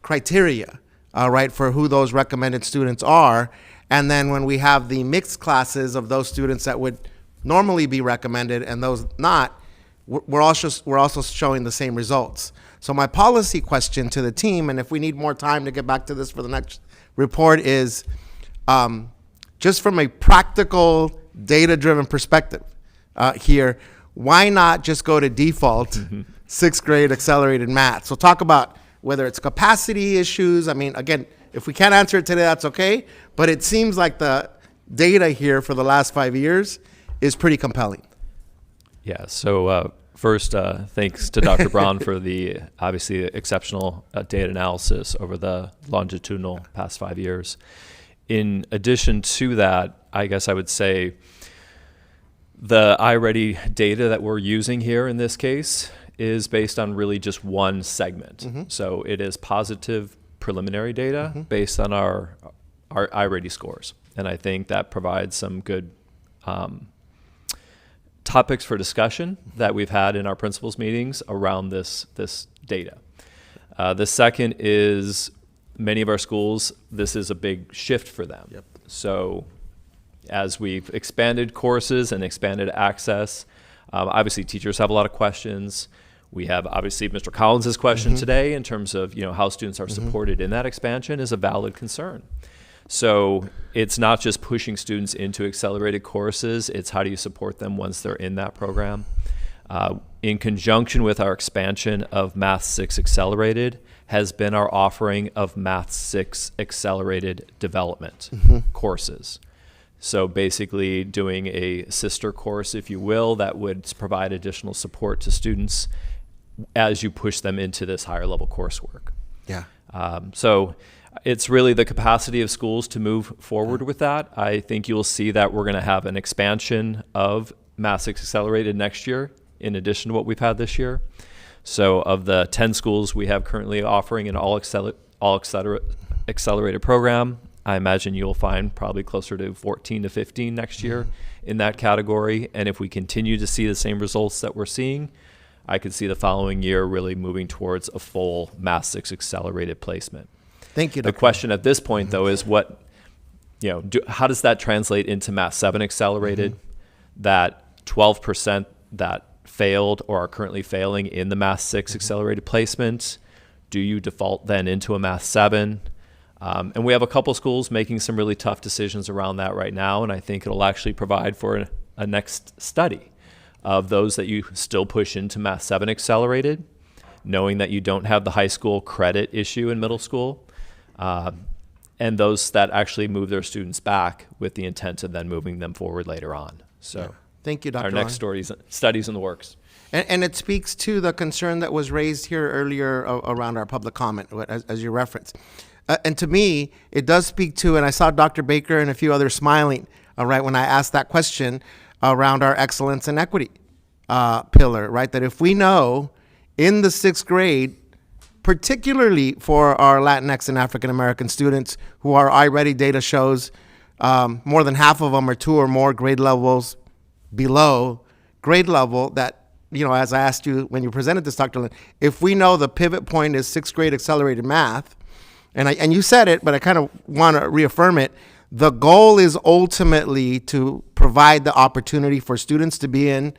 criteria, right, for who those recommended students are. And then when we have the mixed classes of those students that would normally be recommended and those not, we're also showing the same results. So my policy question to the team, and if we need more time to get back to this for the next report, is just from a practical, data-driven perspective here, why not just go to default 6th grade accelerated math? So talk about whether it's capacity issues. I mean, again, if we can't answer it today, that's okay. But it seems like the data here for the last 5 years is pretty compelling. Yeah, so first, thanks to Dr. Braun for the obviously exceptional data analysis over the longitudinal past 5 years. In addition to that, I guess I would say the iReady data that we're using here in this case is based on really just one segment. So it is positive preliminary data based on our iReady scores. And I think that provides some good topics for discussion that we've had in our principals meetings around this data. The second is many of our schools, this is a big shift for them. Yep. So as we've expanded courses and expanded access, obviously teachers have a lot of questions. We have obviously Mr. Collins' question today in terms of how students are supported in that expansion is a valid concern. So it's not just pushing students into accelerated courses, it's how do you support them once they're in that program. In conjunction with our expansion of Math 6 Accelerated has been our offering of Math 6 Accelerated Development courses. So basically doing a sister course, if you will, that would provide additional support to students as you push them into this higher level coursework. Yeah. So it's really the capacity of schools to move forward with that. I think you'll see that we're going to have an expansion of Math 6 Accelerated next year in addition to what we've had this year. So of the 10 schools we have currently offering an all accelerated program, I imagine you'll find probably closer to 14 to 15 next year in that category. And if we continue to see the same results that we're seeing, I could see the following year really moving towards a full Math 6 accelerated placement. Thank you, The Dr. question at this point, though, is how does that translate into Math 7 accelerated? That 12% that failed or are currently failing in the Math 6 accelerated placement, Do you default then into a Math 7? And we have a couple schools making some really tough decisions around that right now, and I think it'll actually provide for a next study of those that you still push into Math 7 accelerated, knowing that you don't have the high school credit issue in middle school, and those that actually move their students back with the intent of then moving them forward later on. So Yeah. Thank you, Dr. our next study's in the works. And it speaks to the concern that was raised here earlier around our public comment, as you referenced. And to me, it does speak to, and I saw Dr. Baker and a few others smiling, all right, when I asked that question around our excellence and equity pillar, right? That if we know in the 6th grade, particularly for our Latinx and African American students who our iReady data shows more than half of them are 2 or more grade levels below grade level, that, you know, as I asked you when you presented this, Dr. Lin, if we know the pivot point is 6th grade accelerated math, and you said it, but I kind of want to reaffirm it, the goal is ultimately to provide the opportunity for students to be in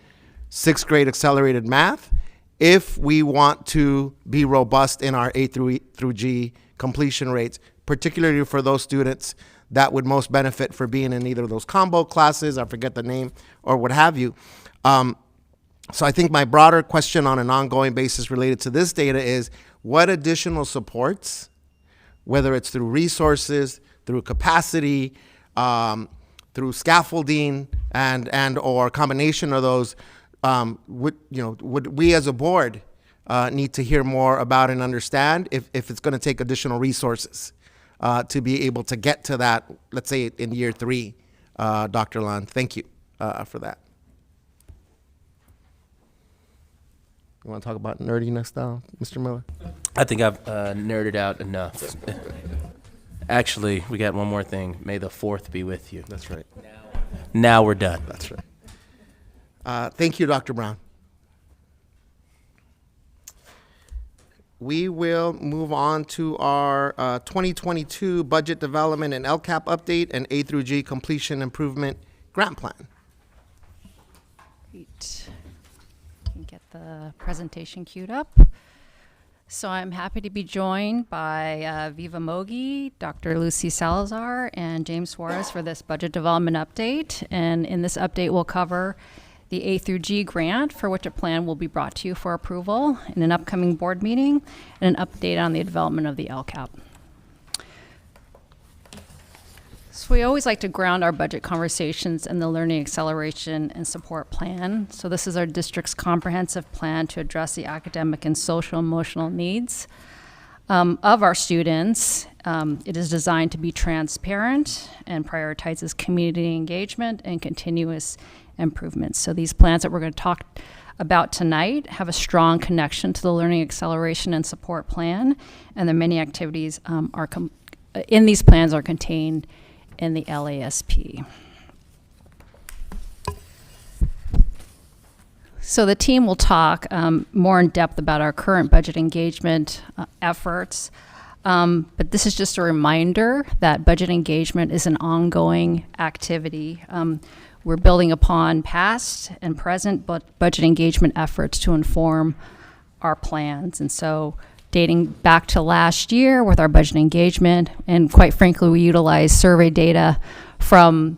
6th grade accelerated math if we want to be robust in our A through G completion rates, particularly for those students that would most benefit for being in either of those combo classes, I forget the name, or what have you. So I think my broader question on an ongoing basis related to this data is, what additional supports, whether it's through resources, through capacity, through scaffolding, and or combination of those, would we as a board need to hear more about and understand if it's going to take additional resources to be able to get to that, let's say in year 3, Dr. Lund. Thank you for that. You want to talk about nerdiness now, Mr. Miller? I think I've nerded out enough. Actually, we got one more thing. May the 4th be with you. That's right. Now we're done. That's right. Thank you, Dr. Brown. We will move on to our 2022 budget development and LCAP update and A through G completion improvement grant plan. Great. Can get the presentation queued up. So I'm happy to be joined by Viva Mogi, Dr. Lucy Salazar, and James Suarez for this budget development update. And in this update, we'll cover the A through G grant, for which a plan will be brought to you for approval in an upcoming board meeting, and an update on the development of the LCAP. So we always like to ground our budget conversations in the Learning Acceleration and Support Plan. So this is our district's comprehensive plan to address the academic and social emotional needs of our students. It is designed to be transparent and prioritizes community engagement and continuous improvements. So these plans that we're going to talk about tonight have a strong connection to the Learning Acceleration and Support Plan, and the many activities in these plans are contained in the LASP. So the team will talk more in depth about our current budget engagement efforts, but this is just a reminder that budget engagement is an ongoing activity. We're building upon past and present budget engagement efforts to inform our plans. And so dating back to last year with our budget engagement, and quite frankly, we utilized survey data from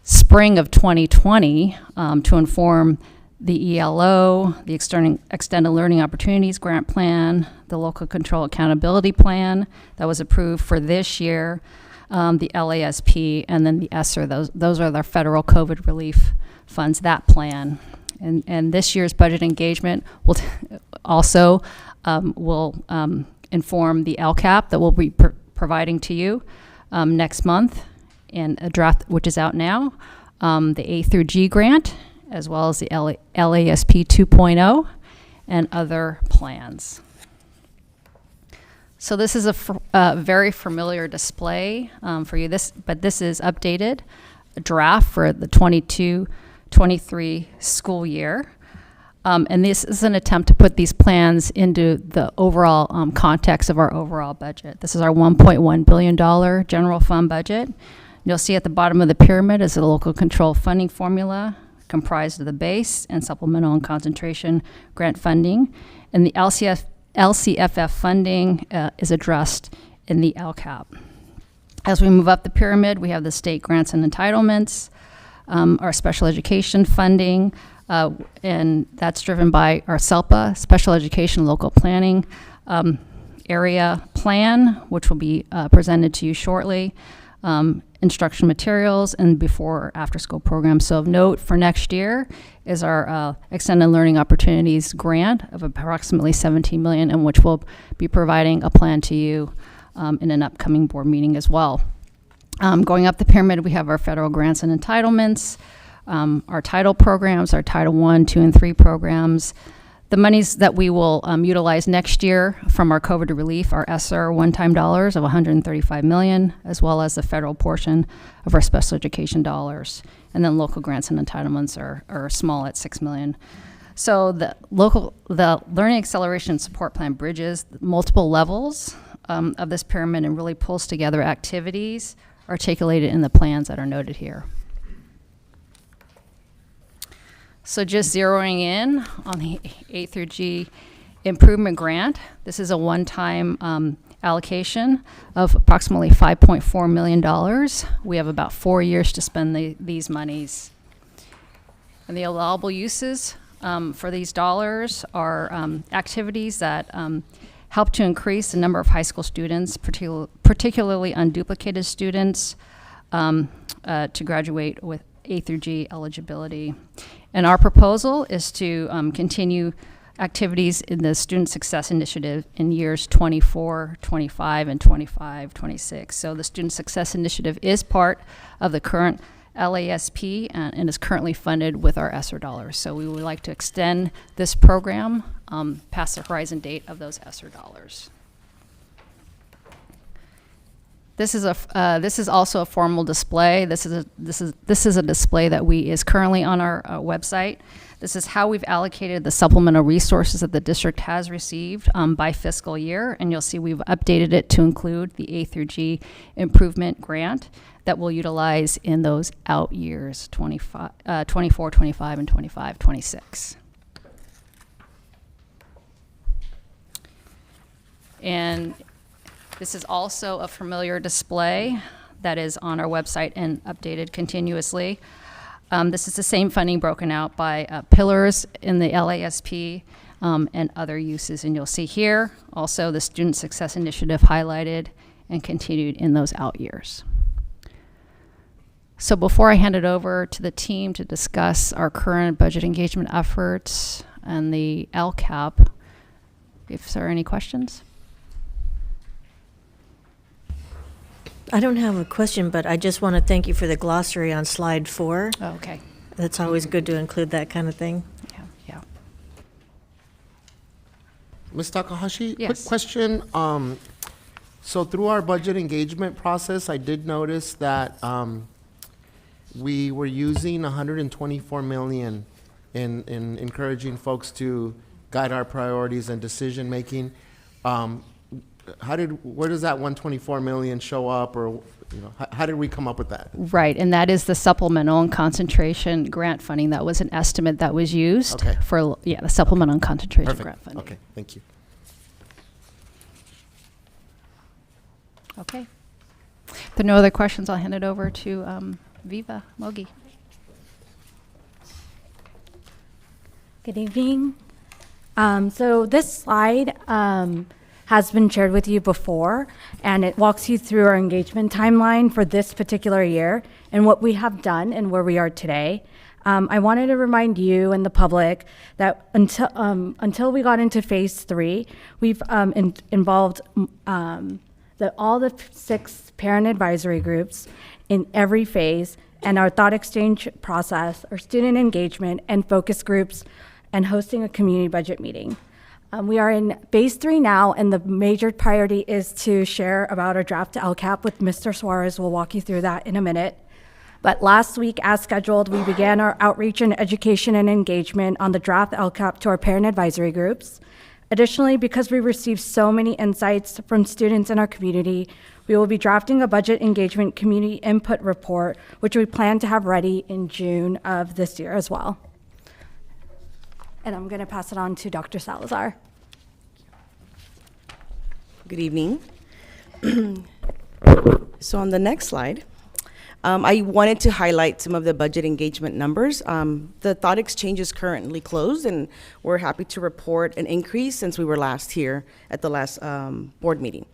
spring of 2020 to inform the ELO, the Extended Learning Opportunities Grant Plan, the Local Control Accountability Plan that was approved for this year, the LASP, and then the ESSER. Those are the federal COVID relief funds, that plan. And this year's budget engagement will also inform the LCAP that we'll be providing to you next month, in a draft which is out now, the A through G grant, as well as the LASP 2.0 and other plans. So this is a very familiar display for you. But this is updated, a draft for the 22-23 school year. And this is an attempt to put these plans into the overall context of our overall budget. This is our $1.1 billion general fund budget. You'll see at the bottom of the pyramid is the local control funding formula, comprised of the base and supplemental and concentration grant funding. And the LCS LCFF funding is addressed in the LCAP. As we move up the pyramid, we have the state grants and entitlements, our special education funding, and that's driven by our SELPA, Special Education Local Planning Area Plan, which will be presented to you shortly, instruction materials, and before or after school programs. So of note for next year is our Extended Learning Opportunities grant of approximately $17 million, in which we'll be providing a plan to you in an upcoming board meeting as well. Going up the pyramid, we have our federal grants and entitlements, our title programs, our Title I, II, and III programs. The monies that we will utilize next year from our COVID relief are ESSER one-time dollars of $135 million, as well as the federal portion of our special education dollars. And then local grants and entitlements are small at $6 million. So the Learning Acceleration Support Plan bridges multiple levels of this pyramid and really pulls together activities articulated in the plans that are noted here. So just zeroing in on the A through G improvement grant, this is a one-time allocation of approximately $5.4 million. We have about 4 years to spend these monies. And the allowable uses for these dollars are activities that help to increase the number of high school students, particularly unduplicated students, to graduate with A through G eligibility. And our proposal is to continue activities in the Student Success Initiative in years 24, 25, and 25, 26. So the Student Success Initiative is part of the current LASP and is currently funded with our ESSER dollars. So we would like to extend this program past the horizon date of those ESSER dollars. This is also a formal display. This is a display that is currently on our website. This is how we've allocated the supplemental resources that the district has received by fiscal year, and you'll see we've updated it to include the A through G improvement grant that we'll utilize in those out years, 24, 25, and 25, 26. And this is also a familiar display that is on our website and updated continuously. This is the same funding broken out by pillars in the LASP and other uses. And you'll see here also the Student Success Initiative highlighted and continued in those out years. So before I hand it over to the team to discuss our current budget engagement efforts and the LCAP, if there are any questions? I don't have a question, but I just want to thank you for the glossary on slide 4. Oh, okay. That's always good to include that kind of thing. Yeah. Ms. Takahashi, Yes. quick question. So through our budget engagement process, I did notice that we were using $124 million in encouraging folks to guide our priorities and decision making. Where does that $124 million show up, or how did we come up with that? Right, and that is the supplemental and concentration grant funding. That was an estimate that was used for the supplemental and concentration grant funding. Okay, thank you. Okay. If there are no other questions, I'll hand it over to Viva Mogi. Good evening. So this slide has been shared with you before, and it walks you through our engagement timeline for this particular year and what we have done and where we are today. I wanted to remind you and the public that until we got into phase 3, we've involved all the 6 parent advisory groups in every phase, and our thought exchange process, our student engagement and focus groups, and hosting a community budget meeting. We are in phase 3 now, and the major priority is to share about our draft LCAP with Mr. Suarez. We'll walk you through that in a minute. But last week, as scheduled, we began our outreach and education and engagement on the draft LCAP to our parent advisory groups. Additionally, because we received so many insights from students in our community, we will be drafting a budget engagement community input report, which we plan to have ready in June of this year as well. And I'm going to pass it on to Dr. Salazar. Good evening. So on the next slide, I wanted to highlight some of the budget engagement numbers. The thought exchange is currently closed, and we're happy to report an increase since we were last here at the last board meeting.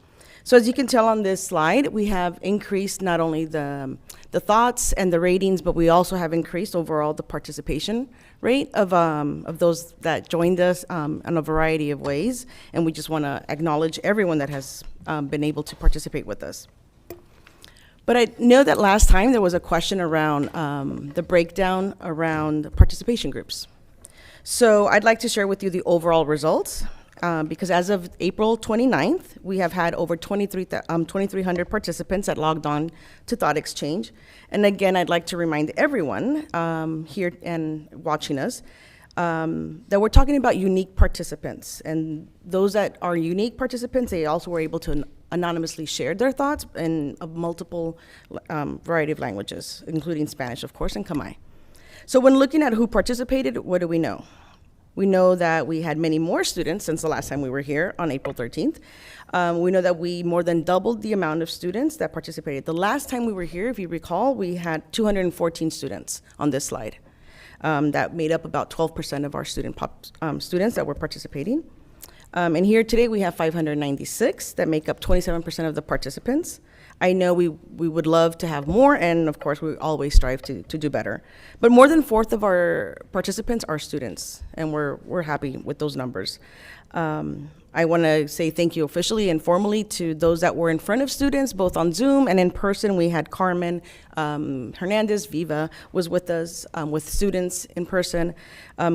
So as you can tell on this slide, we have increased not only the thoughts and the ratings, but we also have increased overall the participation rate of those that joined us in a variety of ways. And we just want to acknowledge everyone that has been able to participate with us. But I know that last time there was a question around the breakdown around participation groups. So I'd like to share with you the overall results. Because as of April 29th, we have had over 2,300 participants that logged on to Thought Exchange. And again, I'd like to remind everyone here and watching us that we're talking about unique participants. And those that are unique participants, they also were able to anonymously share their thoughts in a multiple variety of languages, including Spanish, of course, and Khmer. So when looking at who participated, what do we know? We know that we had many more students since the last time we were here on April 13th. We know that we more than doubled the amount of students that participated. The last time we were here, if you recall, we had 214 students on this slide. That made up about 12% of our students that were participating. And here today we have 596 that make up 27% of the participants. I know we would love to have more, and of course we always strive to do better. But more than 1/4 of our participants are students, and we're happy with those numbers. I want to say thank you officially and formally to those that were in front of students, both on Zoom and in person. We had Carmen Hernandez, Viva, was with us with students in person.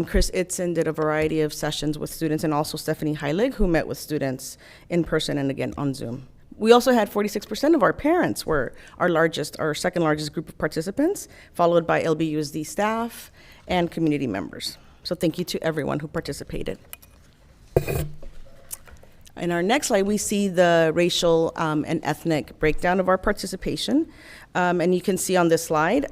Chris Itzen did a variety of sessions with students, and also Stephanie Heilig, who met with students in person and again on Zoom. We also had 46% of our parents were our second largest group of participants, followed by LBUSD staff and community members. So thank you to everyone who participated. In our next slide, we see the racial and ethnic breakdown of our participation. And you can see on this slide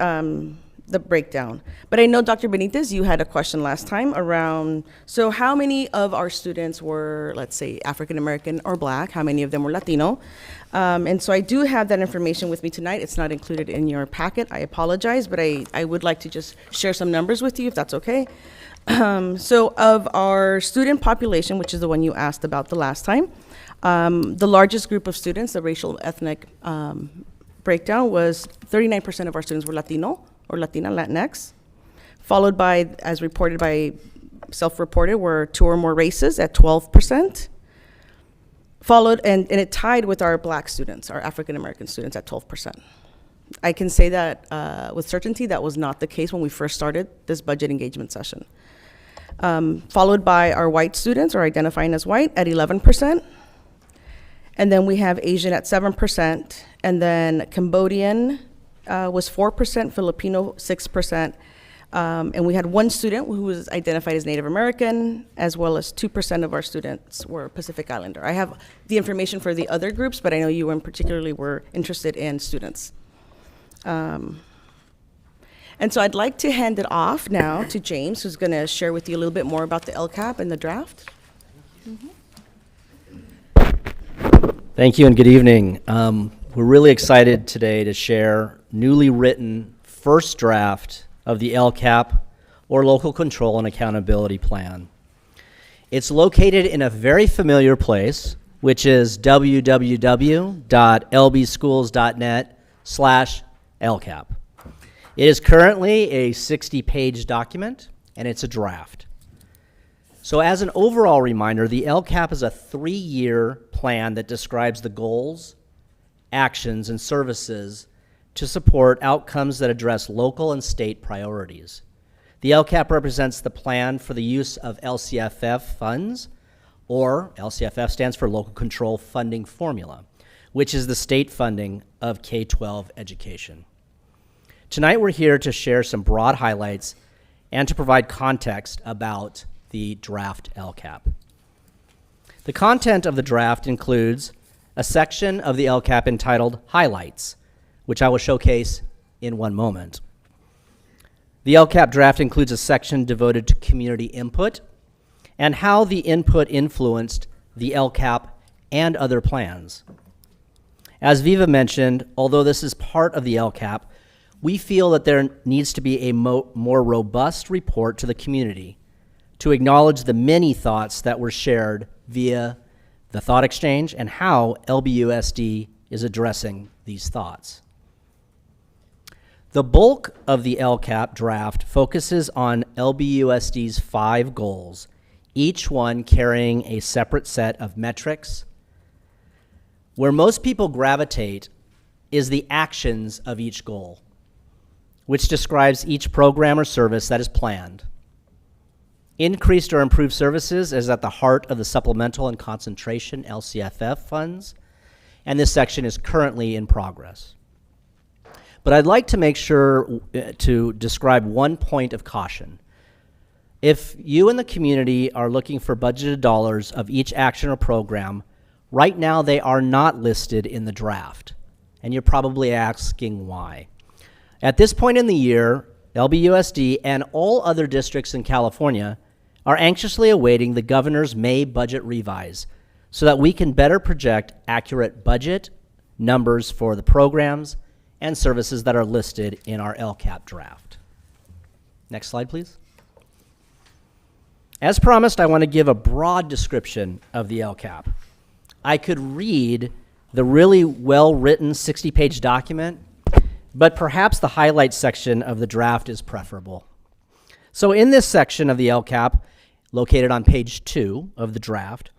the breakdown. But I know, Dr. Benitez, you had a question last time around, so how many of our students were, let's say, African American or Black? How many of them were Latino? And so I do have that information with me tonight. It's not included in your packet. I apologize, but I would like to just share some numbers with you, if that's okay. So of our student population, which is the one you asked about the last time, the largest group of students, the racial ethnic breakdown, was 39% of our students were Latino or Latina, Latinx, followed by, as reported by, self-reported, were 2 or more races at 12%, followed, and it tied with our Black students, our African American students at 12%. I can say that with certainty that was not the case when we first started this budget engagement session. Followed by our white students, or identifying as white, at 11%. And then we have Asian at 7%, and then Cambodian was 4%, Filipino 6%, and we had one student who was identified as Native American, as well as 2% of our students were Pacific Islander. I have the information for the other groups, but I know you in particularly were interested in students. And so I'd like to hand it off now to James, who's going to share with you a little bit more about the LCAP and the draft. Thank you and good evening. We're really excited today to share newly written first draft of the LCAP, or Local Control and Accountability Plan. It's located in a very familiar place, which is www.lbschools.net/LCAP. It is currently a 60-page document, and it's a draft. So as an overall reminder, the LCAP is a 3-year plan that describes the goals, actions, and services to support outcomes that address local and state priorities. The LCAP represents the plan for the use of LCFF funds, or LCFF stands for Local Control Funding Formula, which is the state funding of K-12 education. Tonight we're here to share some broad highlights and to provide context about the draft LCAP. The content of the draft includes a section of the LCAP entitled Highlights, which I will showcase in one moment. The LCAP draft includes a section devoted to community input and how the input influenced the LCAP and other plans. As Viva mentioned, although this is part of the LCAP, we feel that there needs to be a more robust report to the community to acknowledge the many thoughts that were shared via the thought exchange and how LBUSD is addressing these thoughts. The bulk of the LCAP draft focuses on LBUSD's 5 goals, each one carrying a separate set of metrics. Where most people gravitate is the actions of each goal, which describes each program or service that is planned. Increased or improved services is at the heart of the supplemental and concentration LCFF funds, and this section is currently in progress. But I'd like to make sure to describe one point of caution. If you in the community are looking for budgeted dollars of each action or program, right now they are not listed in the draft, and you're probably asking why. At this point in the year, LBUSD and all other districts in California are anxiously awaiting the governor's May budget revise so that we can better project accurate budget numbers for the programs and services that are listed in our LCAP draft. Next slide, please. As promised, I want to give a broad description of the LCAP. I could read the really well-written 60-page document, but perhaps the highlight section of the draft is preferable. So in this section of the LCAP, located on page 2 of the draft,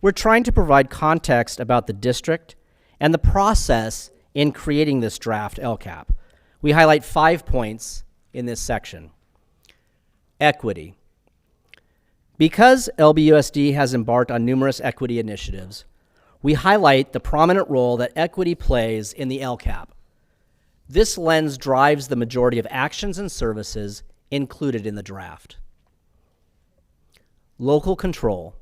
we're trying to provide context about the district and the process in creating this draft LCAP. We highlight 5 points in this section. Equity. Because LBUSD has embarked on numerous equity initiatives, we highlight the prominent role that equity plays in the LCAP. This lens drives the majority of actions and services included in the draft. Local control.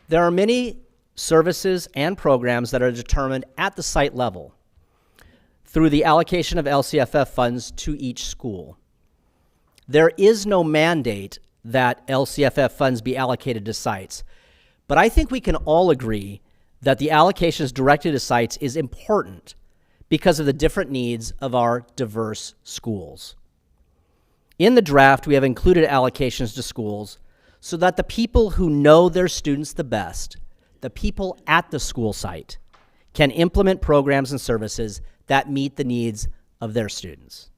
There are many services and programs that are determined at the site level through the allocation of LCFF funds to each school. There is no mandate that LCFF funds be allocated to sites, but I think we can all agree that the allocations directed to sites is important because of the different needs of our diverse schools. In the draft, we have included allocations to schools so that the people who know their students the best, the people at the school site, can implement programs and services that meet the needs of their students.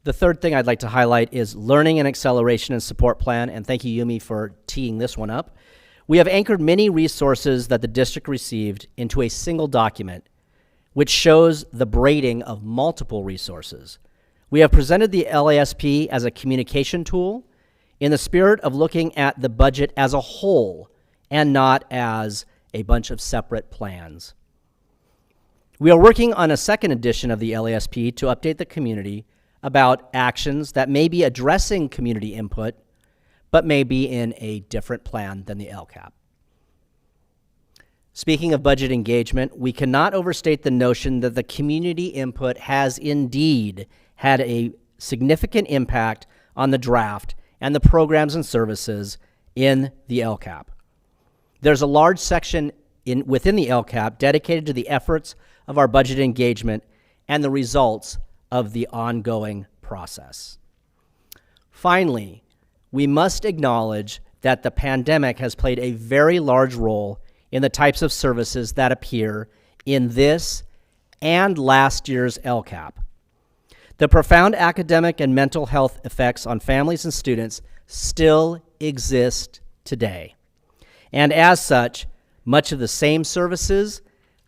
The third thing I'd like to highlight is Learning and Acceleration and Support Plan, and thank you, Yumi, for teeing this one up. We have anchored many resources that the district received into a single document, which shows the braiding of multiple resources. We have presented the LASP as a communication tool in the spirit of looking at the budget as a whole and not as a bunch of separate plans. We are working on a second edition of the LASP to update the community about actions that may be addressing community input, but may be in a different plan than the LCAP. Speaking of budget engagement, we cannot overstate the notion that the community input has indeed had a significant impact on the draft and the programs and services in the LCAP. There's a large section within the LCAP dedicated to the efforts of our budget engagement and the results of the ongoing process. Finally, we must acknowledge that the pandemic has played a very large role in the types of services that appear in this and last year's LCAP. The profound academic and mental health effects on families and students still exist today. And as such, much of the same services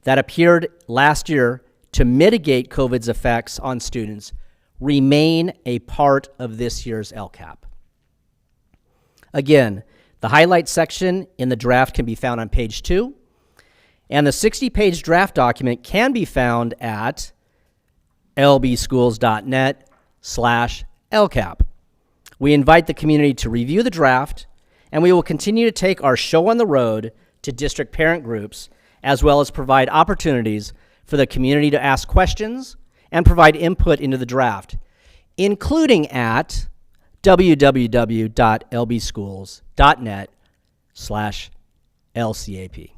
that appeared last year to mitigate COVID's effects on students remain a part of this year's LCAP. Again, the highlight section in the draft can be found on page 2, and the 60-page draft document can be found at lbschools.net/LCAP. We invite the community to review the draft, and we will continue to take our show on the road to district parent groups, as well as provide opportunities for the community to ask questions and provide input into the draft, including at www.lbschools.net/LCAP. LCAP.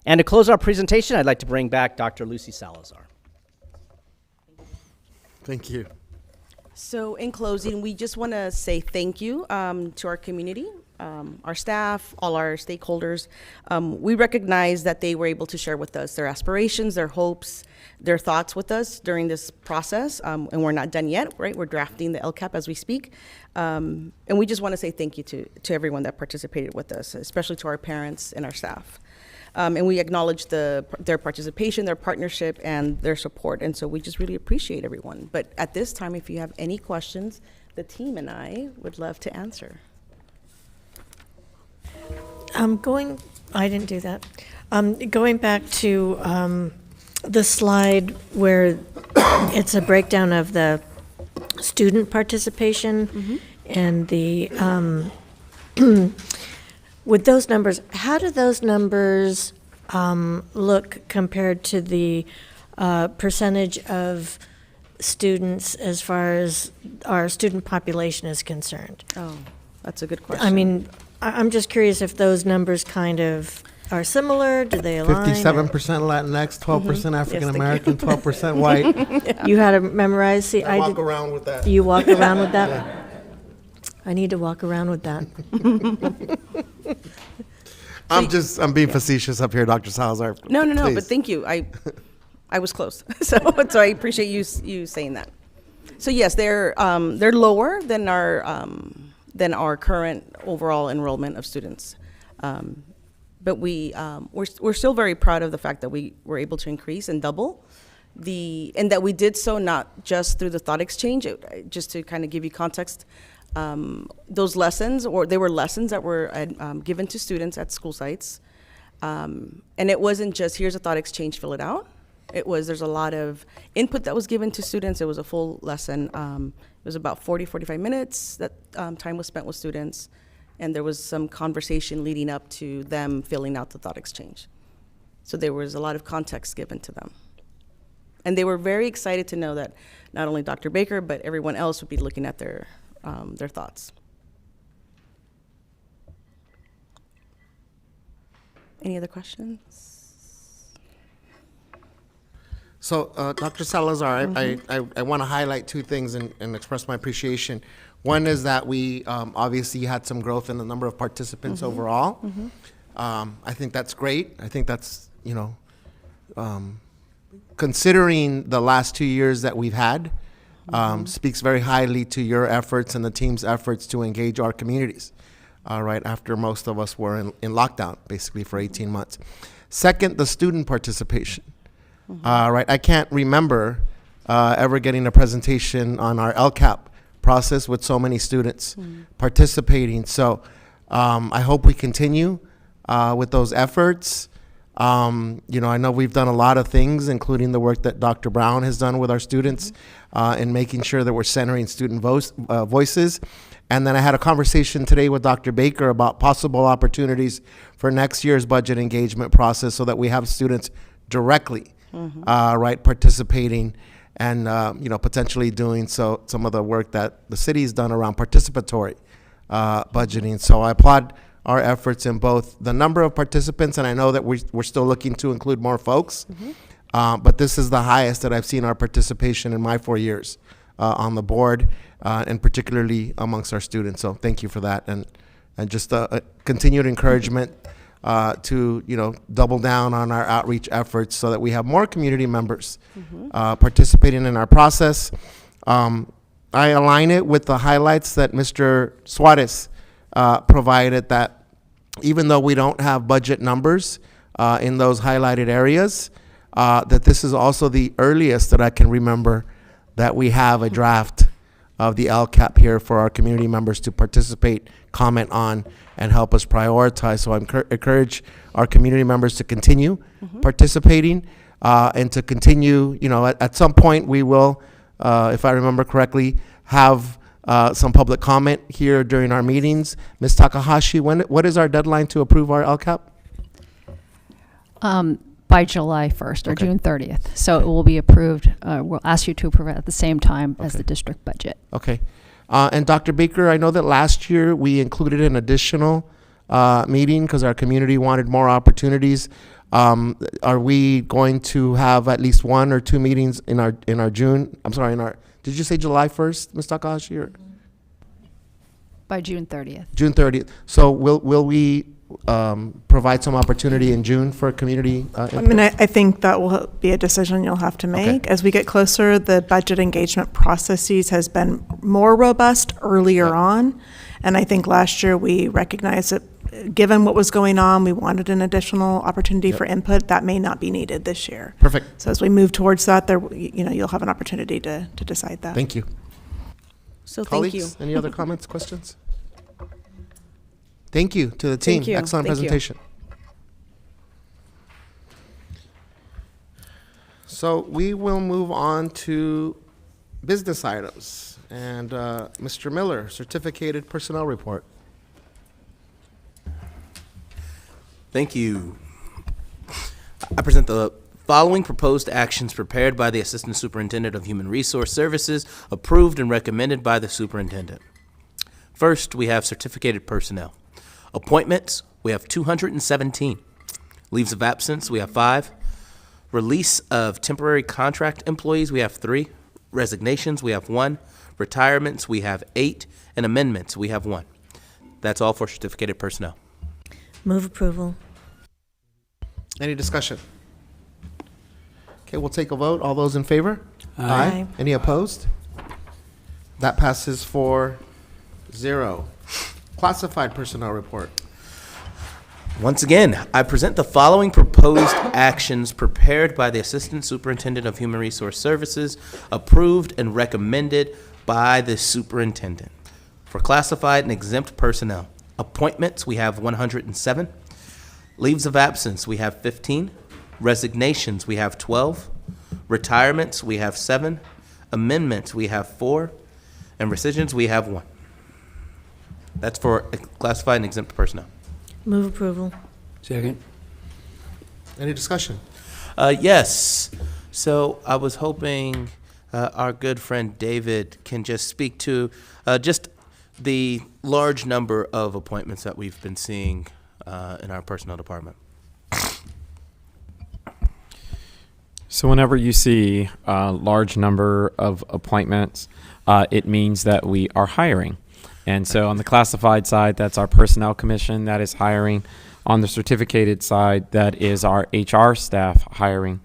And to close our presentation, I'd like to bring back Dr. Lucy Salazar. Thank you. So in closing, we just want to say thank you to our community, our staff, all our stakeholders. We recognize that they were able to share with us their aspirations, their hopes, their thoughts with us during this process. And we're not done yet, right? We're drafting the LCAP as we speak. And we just want to say thank you to everyone that participated with us, especially to our parents and our staff. And we acknowledge their participation, their partnership, and their support. And so we just really appreciate everyone. But at this time, if you have any questions, the team and I would love to answer. I didn't do that. Going back to the slide where it's a breakdown of the student participation and the with those numbers, how do those numbers look compared to the percentage of students as far as our student population is concerned? Oh, that's a good question. I mean, I'm just curious if those numbers kind of are similar. Do they align? 57% Latinx, 12% African American, 12% white. You had to memorize. See, I walk around with that. You walk around with that? Yeah. I need to walk around with that. I'm being facetious up here, Dr. Salazar. No, Please. but thank you. I was close, so I appreciate you saying that. So yes, they're lower than our current overall enrollment of students, but we're still very proud of the fact that we were able to increase and double and that we did so not just through the thought exchange. Just to kind of give you context. Those lessons, or they were lessons that were given to students at school sites. And it wasn't just, here's a thought exchange, fill it out. There's a lot of input that was given to students. It was a full lesson. It was about 45 minutes that time was spent with students. And there was some conversation leading up to them filling out the thought exchange. So there was a lot of context given to them. And they were very excited to know that not only Dr. Baker, but everyone else would be looking at their thoughts. Any other questions? So, Dr. Salazar, I want to highlight two things and express my appreciation. One is that we obviously had some growth in the number of participants overall. I think that's great. I think that's, considering the last 2 years that we've had, speaks very highly to your efforts and the team's efforts to engage our communities, right after most of us were in lockdown, basically for 18 months. Second, the student participation, right? I can't remember ever getting a presentation on our LCAP process with so many students participating. So I hope we continue with those efforts. I know we've done a lot of things, including the work that Dr. Brown has done with our students in making sure that we're centering student voices. And then I had a conversation today with Dr. Baker about possible opportunities for next year's budget engagement process so that we have students directly, right, participating and, potentially doing some of the work that the city's done around participatory budgeting. So I applaud our efforts in both the number of participants, and I know that we're still looking to include more folks, but this is the highest that I've seen our participation in my 4 years on the board, and particularly amongst our students. So thank you for that, and just a continued encouragement to double down on our outreach efforts so that we have more community members participating in our process. I align it with the highlights that Mr. Suarez provided, that even though we don't have budget numbers in those highlighted areas, that this is also the earliest that I can remember that we have a draft of the LCAP here for our community members to participate, comment on, and help us prioritize. So I encourage our community members to continue participating and to continue, at some point we will, if I remember correctly, have some public comment here during our meetings. Ms. Takahashi, what is our deadline to approve our LCAP? By July 1st or June 30th. So it will be approved. We'll ask you to approve it at the same time as the district budget. Okay. And Dr. Baker, I know that last year we included an additional meeting because our community wanted more opportunities. Are we going to have at least 1 or 2 meetings in our June? I'm sorry, did you say July 1st, Ms. Takahashi? Or? By June 30th. June 30th. So will we provide some opportunity in June for community input? I mean, I think that will be a decision you'll have to make. Okay. As we get closer, the budget engagement processes has been more robust earlier on. And I think last year we recognized that given what was going on, we wanted an additional opportunity for input. That may not be needed this year. Perfect. So as we move towards that, you'll have an opportunity to decide that. Thank you. So Colleagues, thank you. any other comments, questions? Thank you to the team. Thank you. Excellent Thank you. presentation. So we will move on to business items. And Mr. Miller, certificated personnel report. Thank you. I present the following proposed actions prepared by the Assistant Superintendent of Human Resource Services, approved and recommended by the Superintendent. First, we have certificated personnel. Appointments, we have 217. Leaves of absence, we have 5. Release of temporary contract employees, we have 3. Resignations, we have 1. Retirements, we have 8. And amendments, we have 1. That's all for certificated personnel. Move approval. Any discussion? Okay, we'll take a vote. All those in favor? Aye. Any opposed? That passes 4-0. Classified personnel report. Once again, I present the following proposed actions prepared by the Assistant Superintendent of Human Resource Services, approved and recommended by the Superintendent. For classified and exempt personnel, appointments, we have 107. Leaves of absence, we have 15. Resignations, we have 12. Retirements, we have 7. Amendments, we have 4. And rescissions, we have 1. That's for classified and exempt personnel. Move approval. Second. Any discussion? Yes. So I was hoping our good friend David can just speak to just the large number of appointments that we've been seeing in our personnel department. So whenever you see a large number of appointments, it means that we are hiring. And so on the classified side, that's our personnel commission that is hiring. On the certificated side, that is our HR staff hiring.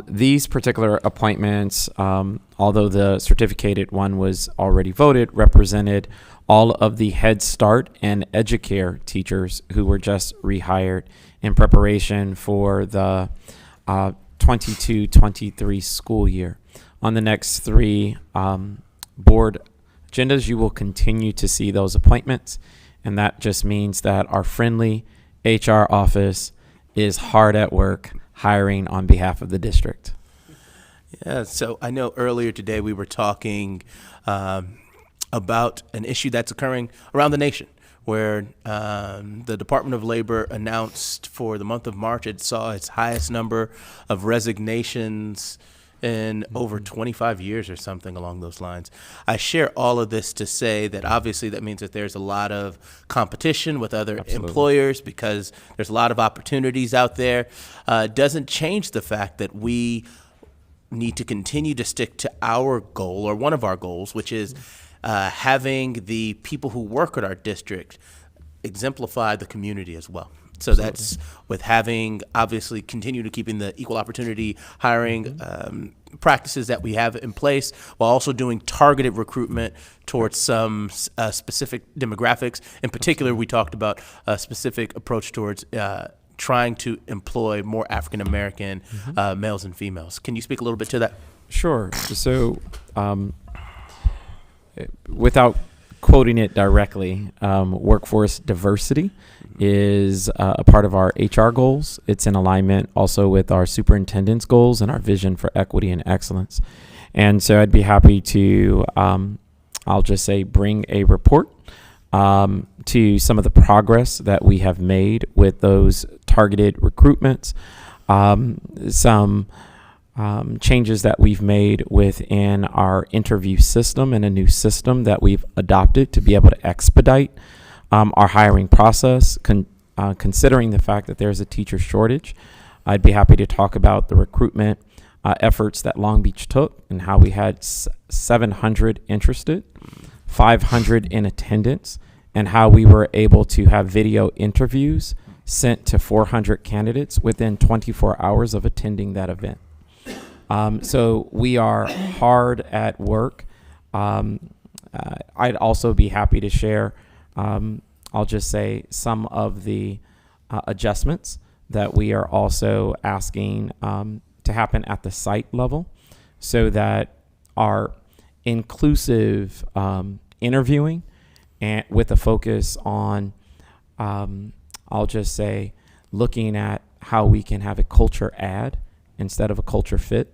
These particular appointments, although the certificated one was already voted, represented all of the Head Start and Educare teachers who were just rehired in preparation for the 22-23 school year. On the next 3 board agendas, you will continue to see those appointments, and that just means that our friendly HR office is hard at work hiring on behalf of the district. Yeah, so I know earlier today we were talking about an issue that's occurring around the nation, where the Department of Labor announced for the month of March it saw its highest number of resignations in over 25 years or something along those lines. I share all of this to say that obviously that means that there's a lot of competition with other employers because there's a lot of opportunities out there. Doesn't change the fact that we need to continue to stick to our goal, or one of our goals, which is having the people who work at our district exemplify the community as well. So that's with having, obviously, continue to keeping the equal opportunity hiring practices that we have in place, while also doing targeted recruitment towards some specific demographics. In particular, we talked about a specific approach towards trying to employ more African American males and females. Can you speak a little bit to that? Sure. So without quoting it directly, workforce diversity is a part of our HR goals. It's in alignment also with our superintendent's goals and our vision for equity and excellence. And so I'd be happy to, I'll just say, bring a report to some of the progress that we have made with those targeted recruitments, some changes that we've made within our interview system and a new system that we've adopted to be able to expedite our hiring process, considering the fact that there's a teacher shortage. I'd be happy to talk about the recruitment efforts that Long Beach took and how we had 700 interested, 500 in attendance, and how we were able to have video interviews sent to 400 candidates within 24 hours of attending that event. So we are hard at work. I'd also be happy to share, I'll just say, some of the adjustments that we are also asking to happen at the site level, so that our inclusive interviewing and with a focus on, I'll just say, looking at how we can have a culture add instead of a culture fit.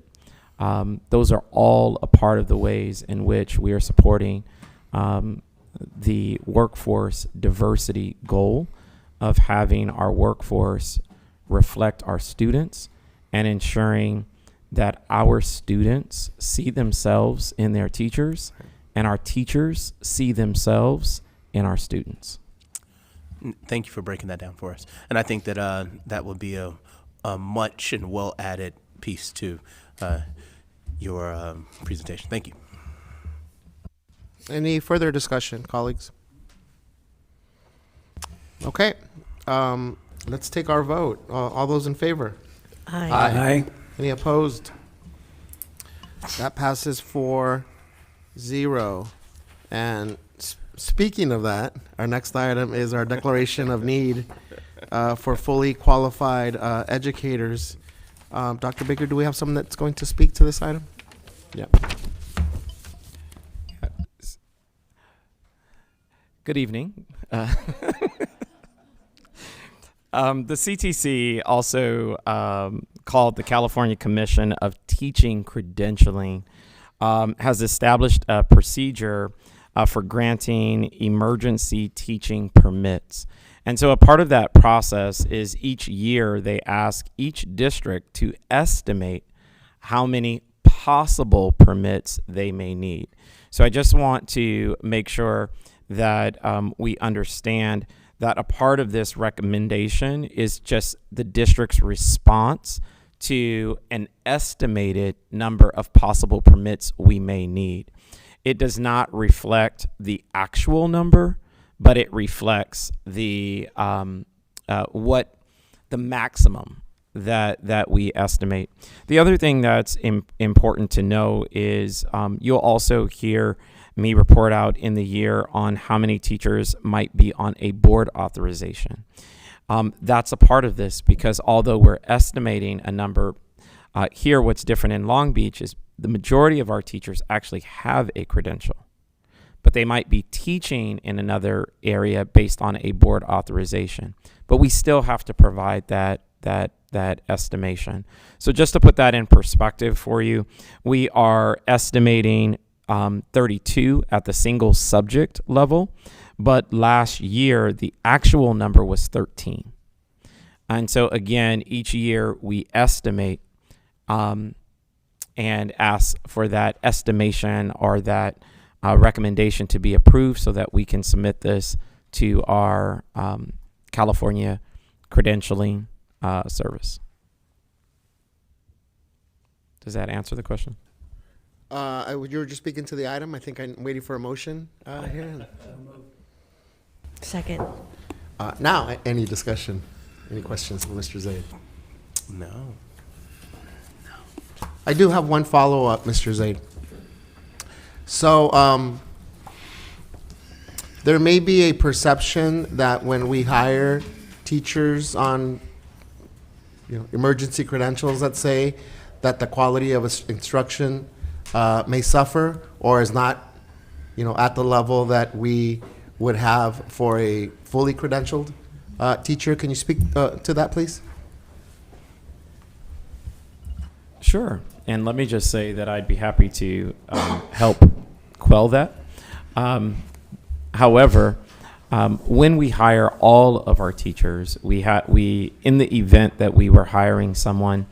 Those are all a part of the ways in which we are supporting the workforce diversity goal of having our workforce reflect our students and ensuring that our students see themselves in their teachers and our teachers see themselves in our students. Thank you for breaking that down for us. And I think that that will be a much and well added piece to your presentation. Thank you. Any further discussion, colleagues? Okay, let's take our vote. All those in favor? Aye. Aye. Any opposed? That passes 4-0. And speaking of that, our next item is our declaration of need for fully qualified educators. Dr. Baker, do we have someone that's going to speak to this item? Yeah. Good evening. The CTC, also called the California Commission of Teaching Credentialing, has established a procedure for granting emergency teaching permits. And so a part of that process is each year they ask each district to estimate how many possible permits they may need. So I just want to make sure that we understand that a part of this recommendation is just the district's response to an estimated number of possible permits we may need. It does not reflect the actual number, but it reflects the what the maximum that we estimate. The other thing that's important to know is you'll also hear me report out in the year on how many teachers might be on a board authorization. That's a part of this, because although we're estimating a number, here what's different in Long Beach is the majority of our teachers actually have a credential, but they might be teaching in another area based on a board authorization. But we still have to provide that estimation. So just to put that in perspective for you, we are estimating 32 at the single subject level, but last year the actual number was 13. And so again, each year we estimate and ask for that estimation or that recommendation to be approved so that we can submit this to our California credentialing service. Does that answer the question? You were just speaking to the item. I think I'm waiting for a motion here. Second. Now, any discussion? Any questions for Mr. Zaid? No. I do have one follow-up, Mr. Zaid. So there may be a perception that when we hire teachers on emergency credentials, let's say, that the quality of instruction may suffer or is not at the level that we would have for a fully credentialed teacher. Can you speak to that, please? Sure. And let me just say that I'd be happy to help quell that. However, when we hire all of our teachers, we in the event that we were hiring someone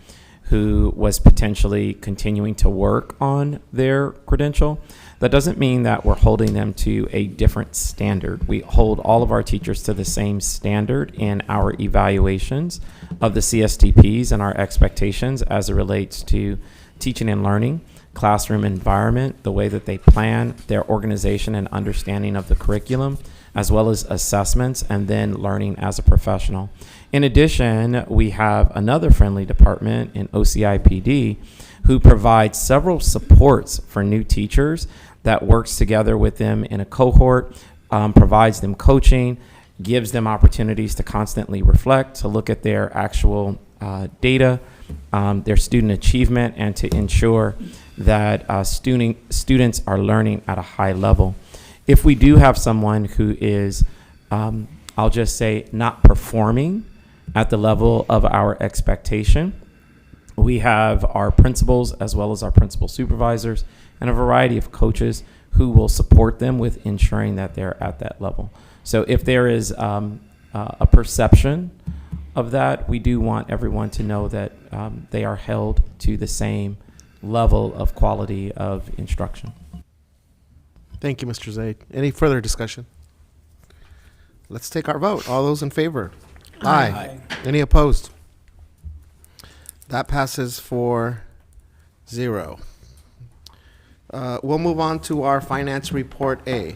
who was potentially continuing to work on their credential. That doesn't mean that we're holding them to a different standard. We hold all of our teachers to the same standard in our evaluations of the CSTPs and our expectations as it relates to teaching and learning, classroom environment, the way that they plan their organization and understanding of the curriculum, as well as assessments, and then learning as a professional. In addition, we have another friendly department in OCIPD who provides several supports for new teachers that works together with them in a cohort, provides them coaching, gives them opportunities to constantly reflect, to look at their actual data, their student achievement, and to ensure that students are learning at a high level. If we do have someone who is, I'll just say, not performing at the level of our expectation, we have our principals as well as our principal supervisors and a variety of coaches who will support them with ensuring that they're at that level. So if there is a perception of that, we do want everyone to know that they are held to the same level of quality of instruction. Thank you, Mr. Zaid. Any further discussion? Let's take our vote. All those in favor? Aye. Any opposed? That passes 4-0. We'll move on to our Finance Report A.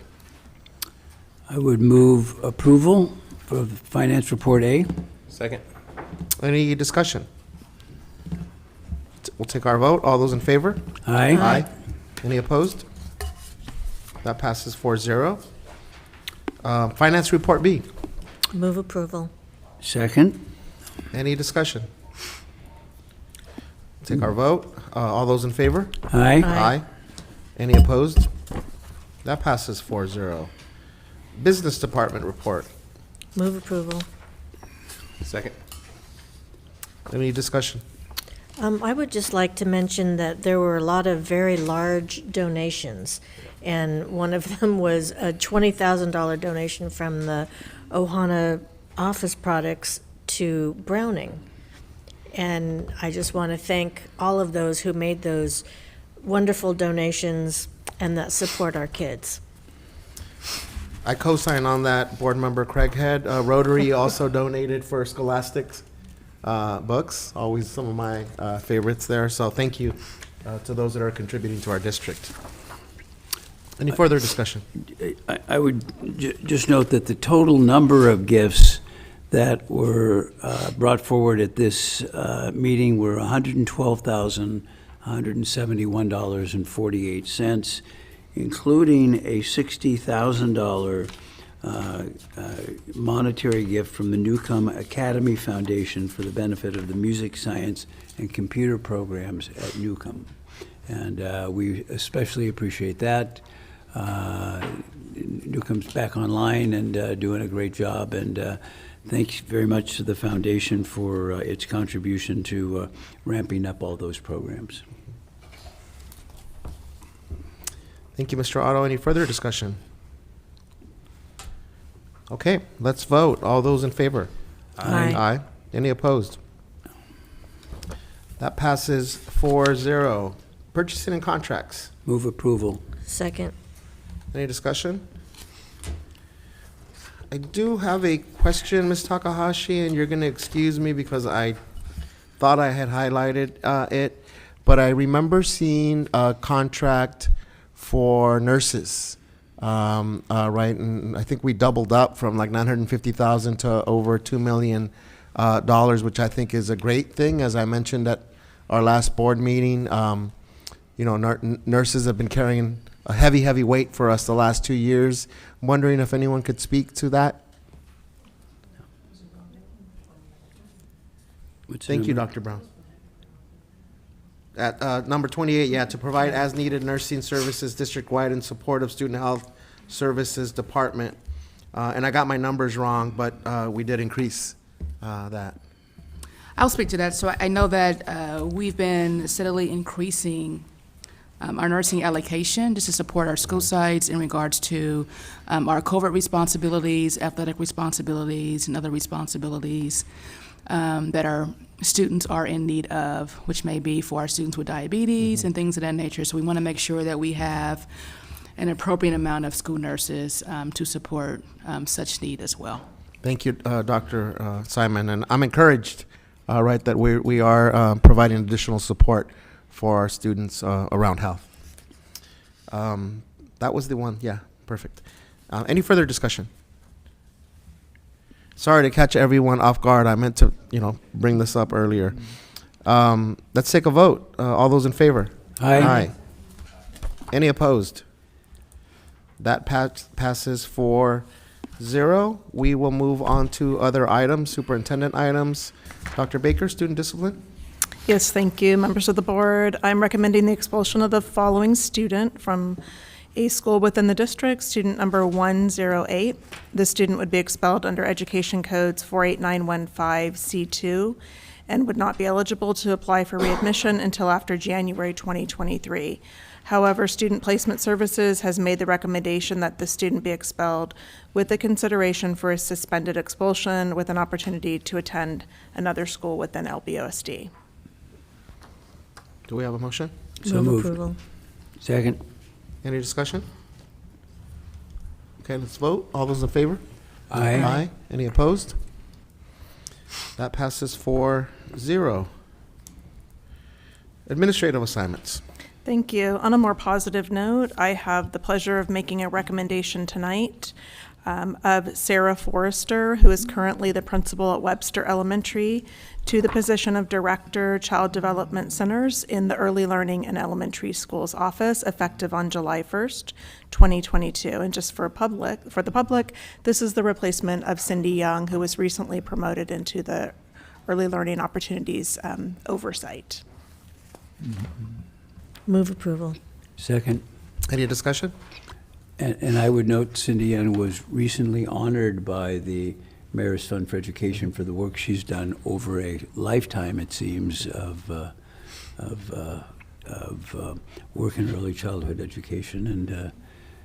I would move approval for the Finance Report A. Second. Any discussion? We'll take our vote. All those in favor? Aye. Aye. Any opposed? That passes 4-0. Finance Report B. Move approval. Second. Any discussion? Take our vote. All those in favor? Aye. Aye. Any opposed? That passes 4-0. Business Department Report. Move approval. Second. Any discussion? I would just like to mention that there were a lot of very large donations, and one of them was a $20,000 donation from the Ohana Office Products to Browning. And I just want to thank all of those who made those wonderful donations and that support our kids. I co-sign on that. Board Member Craighead. Rotary also donated for Scholastics books. Always some of my favorites there. So thank you to those that are contributing to our district. Any further discussion? I would just note that the total number of gifts that were brought forward at this meeting were $112,171.48, including a $60,000 monetary gift from the Newcomb Academy Foundation for the benefit of the music, science, and computer programs at Newcomb. And we especially appreciate that. Newcomb's back online and doing a great job, and thanks very much to the foundation for its contribution to ramping up all those programs. Thank you, Mr. Otto. Any further discussion? Okay, let's vote. All those in favor? Aye. Aye. Any opposed? That passes 4-0. Purchasing and contracts. Move approval. Second. Any discussion? I do have a question, Ms. Takahashi, and you're going to excuse me because I thought I had highlighted it, but I remember seeing a contract for nurses, right? And I think we doubled up from like $950,000 to over $2 million, which I think is a great thing. As I mentioned at our last board meeting, you know, nurses have been carrying a heavy weight for us the last 2 years. I'm wondering if anyone could speak to that. Thank you, Dr. Brown. At number 28, yeah, to provide as-needed nursing services district-wide in support of Student Health Services Department. And I got my numbers wrong, but we did increase that. I'll speak to that. So I know that we've been steadily increasing our nursing allocation just to support our school sites in regards to our covert responsibilities, athletic responsibilities, and other responsibilities. that our students are in need of, which may be for our students with diabetes and things of that nature. So we want to make sure that we have an appropriate amount of school nurses to support such need as well. Thank you, Dr. Simon. And I'm encouraged, right, that we are providing additional support for our students around health. That was the one. Yeah, perfect. Any further discussion? Sorry to catch everyone off guard. I meant to, bring this up earlier. Let's take a vote. All those in favor? Aye. Any opposed? That passes 4-0. We will move on to other items, superintendent items. Dr. Baker, student discipline. Yes, thank you, members of the board. I'm recommending the expulsion of the following student from a school within the district, student number 108. This student would be expelled under Education Codes 48915C2 and would not be eligible to apply for readmission until after January 2023. However, Student Placement Services has made the recommendation that the student be expelled with the consideration for a suspended expulsion with an opportunity to attend another school within LBUSD. Do we have a motion? So moved. Approval. Second. Any discussion? Okay, let's vote. All those in favor? Aye. Any opposed? That passes 4-0. Administrative assignments. Thank you. On a more positive note, I have the pleasure of making a recommendation tonight of Sarah Forrester, who is currently the principal at Webster Elementary, to the position of Director, Child Development Centers in the Early Learning and Elementary Schools Office, effective on July 1st, 2022. And just for the public, this is the replacement of Cindy Young, who was recently promoted into the Early Learning Opportunities Oversight. Move approval. Second. Any discussion? And I would note Cindy Young was recently honored by the Mayor's Fund for Education for the work she's done over a lifetime, it seems, of work in early childhood education. And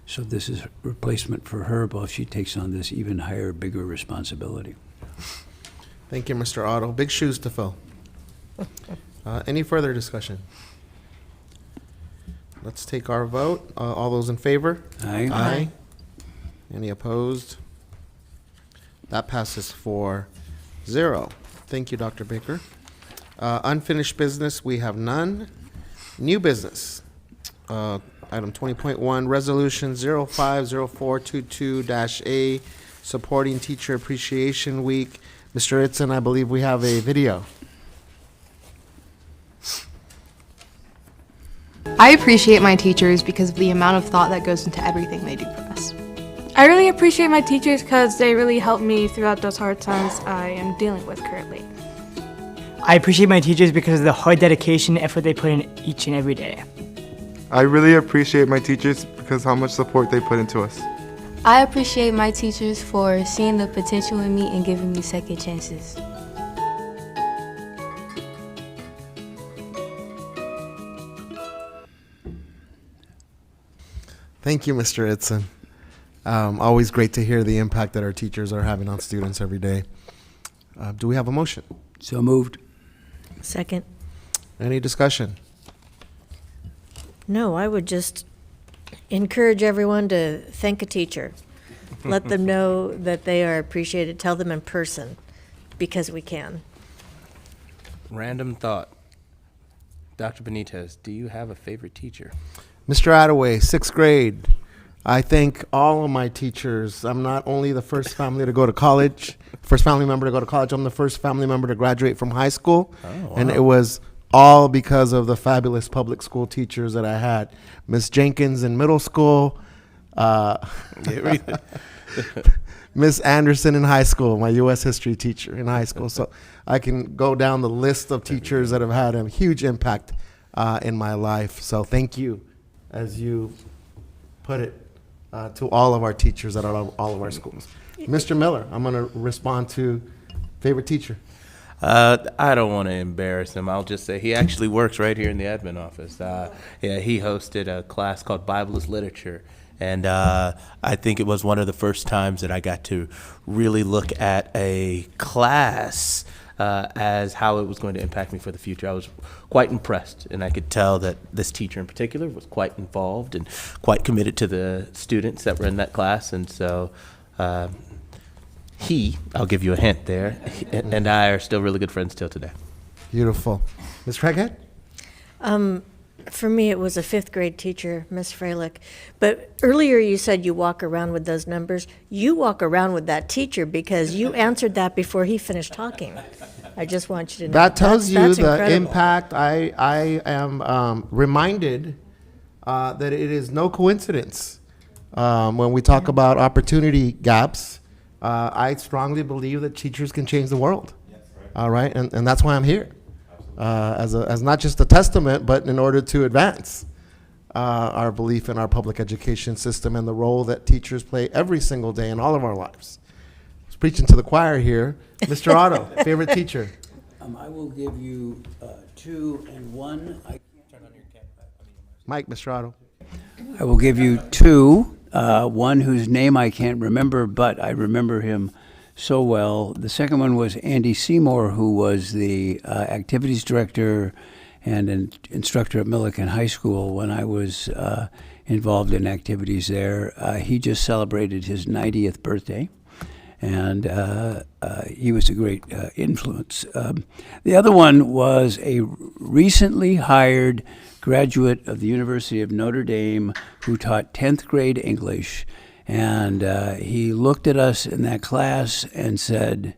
so this is a replacement for her while she takes on this even higher, bigger responsibility. Thank you, Mr. Otto. Big shoes to fill. Any further discussion? Let's take our vote. All those in favor? Aye. Any opposed? That passes 4-0. Thank you, Dr. Baker. Unfinished business, we have none. New business. Item 20.1, Resolution 050422-A, supporting Teacher Appreciation Week. Mr. Itzen, I believe we have a video. I appreciate my teachers because of the amount of thought that goes into everything they do for us. I really appreciate my teachers because they really helped me throughout those hard times I am dealing with currently. I appreciate my teachers because of the hard dedication and effort they put in each and every day. I really appreciate my teachers because how much support they put into us. I appreciate my teachers for seeing the potential in me and giving me second chances. Thank you, Mr. Itzen. Always great to hear the impact that our teachers are having on students every day. Do we have a motion? So moved. Second. Any discussion? No, I would just encourage everyone to thank a teacher. Let them know that they are appreciated. Tell them in person, because we can. Random thought. Dr. Benitez, do you have a favorite teacher? Mr. Attaway, 6th grade. I thank all of my teachers. I'm not only the first family to go to college, first family member to go to college, I'm the first family member to graduate from high school. Oh, wow. And it was all because of the fabulous public school teachers that I had. Miss Jenkins in middle school, Miss Anderson in high school, my U.S. history teacher in high school. So I can go down the list of teachers that have had a huge impact in my life. So thank you, as you put it, to all of our teachers at all of our schools. Mr. Miller, I'm going to respond to favorite teacher. I don't want to embarrass him. I'll just say he actually works right here in the admin office. He hosted a class called Bible is Literature. And I think it was one of the first times that I got to really look at a class as how it was going to impact me for the future. I was quite impressed, and I could tell that this teacher in particular was quite involved and quite committed to the students that were in that class. And so I'll give you a hint there, and I are still really good friends till today. Beautiful. Ms. Craighead? For me, it was a fifth grade teacher, Miss Freilich. But earlier you said you walk around with those numbers. You walk around with that teacher because you answered that before he finished talking. I just want you to know. That tells you that's the incredible. impact. I am reminded that it is no coincidence when we talk about opportunity gaps. I strongly believe that teachers can change the world. All right, and that's why I'm here. As not just a testament, but in order to advance our belief in our public education system and the role that teachers play every single day in all of our lives. I was preaching to the choir here. Mr. Otto, favorite teacher? I will give you 2 and 1. Mike, Mr. Otto. I will give you 2. One whose name I can't remember, but I remember him so well. The second one was Andy Seymour, who was the activities director and an instructor at Millikan High School when I was involved in activities there. He just celebrated his 90th birthday, and he was a great influence. The other one was a recently hired graduate of the University of Notre Dame who taught 10th grade English. And he looked at us in that class and said,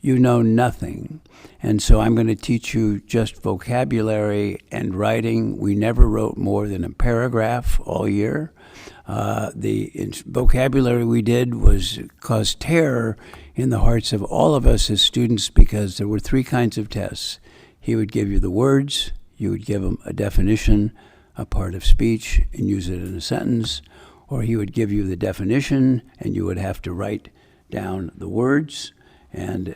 "You know nothing. And so I'm going to teach you just vocabulary and writing." We never wrote more than a paragraph all year. The vocabulary we did was cause terror in the hearts of all of us as students because there were 3 kinds of tests. He would give you the words, you would give him a definition, a part of speech, and use it in a sentence. Or he would give you the definition, and you would have to write down the words and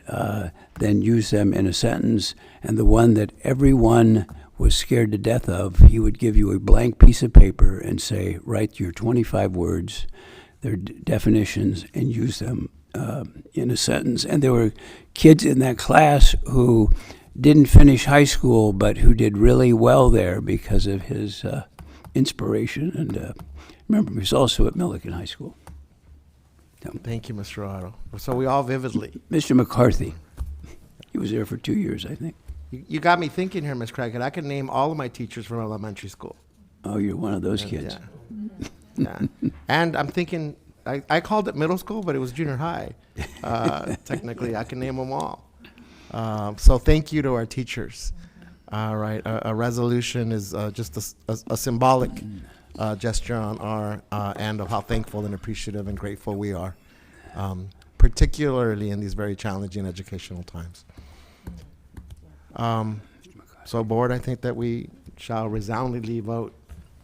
then use them in a sentence. And the one that everyone was scared to death of, he would give you a blank piece of paper and say, write your 25 words, their definitions, and use them in a sentence. And there were kids in that class who didn't finish high school, but who did really well there because of his inspiration. And remember, he was also at Millikan High School. Thank you, Mr. Otto. So we all vividly. Mr. McCarthy. He was there for 2 years, I think. You got me thinking here, Ms. Craighead. I could name all of my teachers from elementary school. Oh, you're one of those kids. Yeah. And I'm thinking, I called it middle school, but it was junior high. Technically, I can name them all. So thank you to our teachers. All right. A resolution is just a symbolic gesture on our end of how thankful and appreciative and grateful we are, particularly in these very challenging educational times. So, Board, I think that we shall resoundingly vote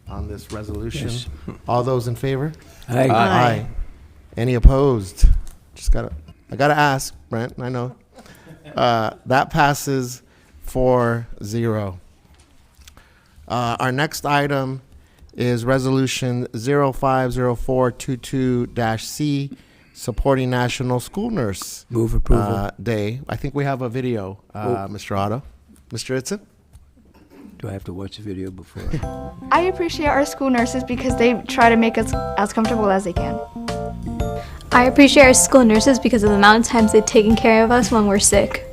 on this resolution. Yes. All those in favor? Aye. Aye. Any opposed? I gotta ask, Brent, I know. That passes 4-0. Our next item is Resolution 050422-C, supporting National School Nurse Move approval. Day. I think we have a video, Mr. Otto. Mr. Itzen? Do I have to watch the video before? I appreciate our school nurses because they try to make us as comfortable as they can. I appreciate our school nurses because of the amount of times they've taken care of us when we're sick.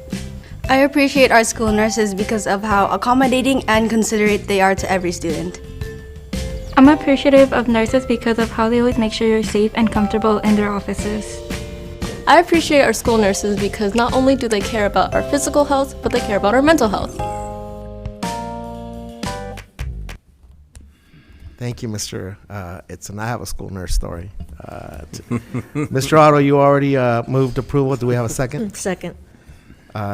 I appreciate our school nurses because of how accommodating and considerate they are to every student. I'm appreciative of nurses because of how they always make sure you're safe and comfortable in their offices. I appreciate our school nurses because not only do they care about our physical health, but they care about our mental health. Thank you, Mr. Itzen. I have a school nurse story. Mr. Otto, you already moved approval. Do we have a second? Second.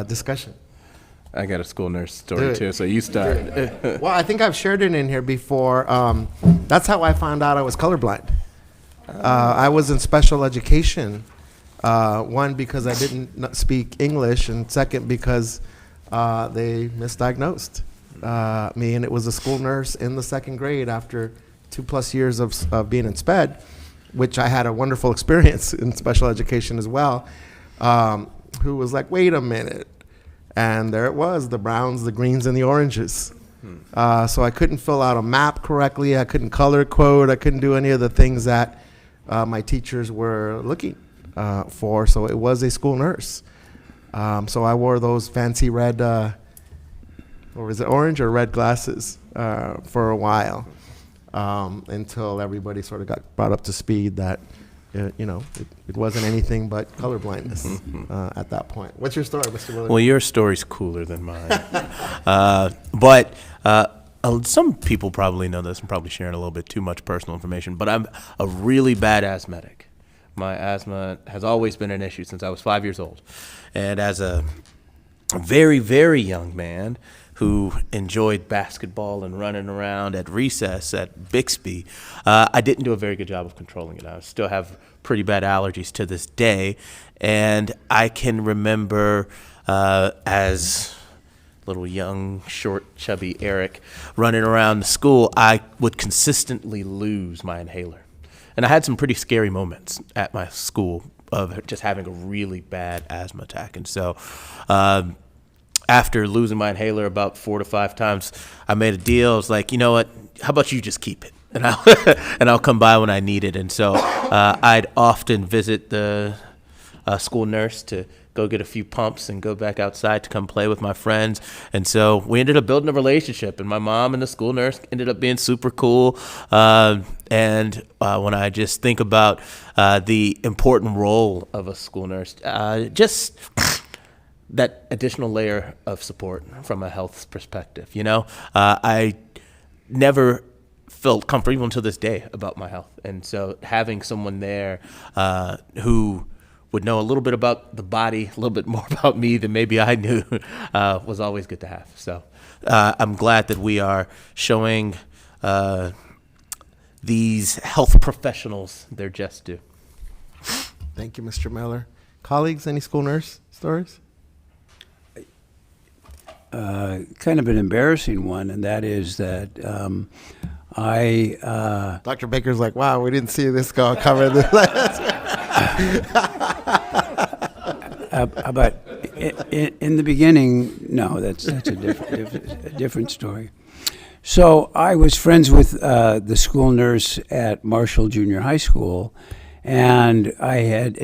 Discussion. I got a school nurse story too, so you start. Well, I think I've shared it in here before. That's how I found out I was colorblind. I was in special education, one, because I didn't speak English, and second, because they misdiagnosed me, and it was a school nurse in the second grade after 2+ years of being in SPED, which I had a wonderful experience in special education as well, who was like, wait a minute. And there it was, the browns, the greens, and the oranges. So I couldn't fill out a map correctly. I couldn't color code. I couldn't do any of the things that my teachers were looking for. So it was a school nurse. So I wore those fancy red, or was it orange or red glasses for a while until everybody sort of got brought up to speed that it wasn't anything but color blindness at that point. What's your story, Mr. Willard? Well, your story's cooler than mine. But some people probably know this. I'm probably sharing a little bit too much personal information, but I'm a really bad asthmatic. My asthma has always been an issue since I was 5 years old. And as a very, very young man who enjoyed basketball and running around at recess at Bixby, I didn't do a very good job of controlling it. I still have pretty bad allergies to this day. And I can remember as little young, short, chubby Eric running around the school, I would consistently lose my inhaler. And I had some pretty scary moments at my school of just having a really bad asthma attack. And so after losing my inhaler about 4 to 5 times, I made a deal. I was like, you know what? How about you just keep it? And I'll come by when I need it. And so I'd often visit the school nurse to go get a few pumps and go back outside to come play with my friends. And so we ended up building a relationship, and my mom and the school nurse ended up being super cool. And when I just think about the important role of a school nurse, just that additional layer of support from a health perspective, I never felt comfortable even to this day about my health. And so having someone there who would know a little bit about the body, a little bit more about me than maybe I knew, was always good to have. So I'm glad that we are showing these health professionals their just due. Thank you, Mr. Miller. Colleagues, any school nurse stories? Kind of an embarrassing one, and that is that Dr. Baker's like, wow, we didn't see this guy cover this. But in the beginning, no, that's a different story. So I was friends with the school nurse at Marshall Junior High School, and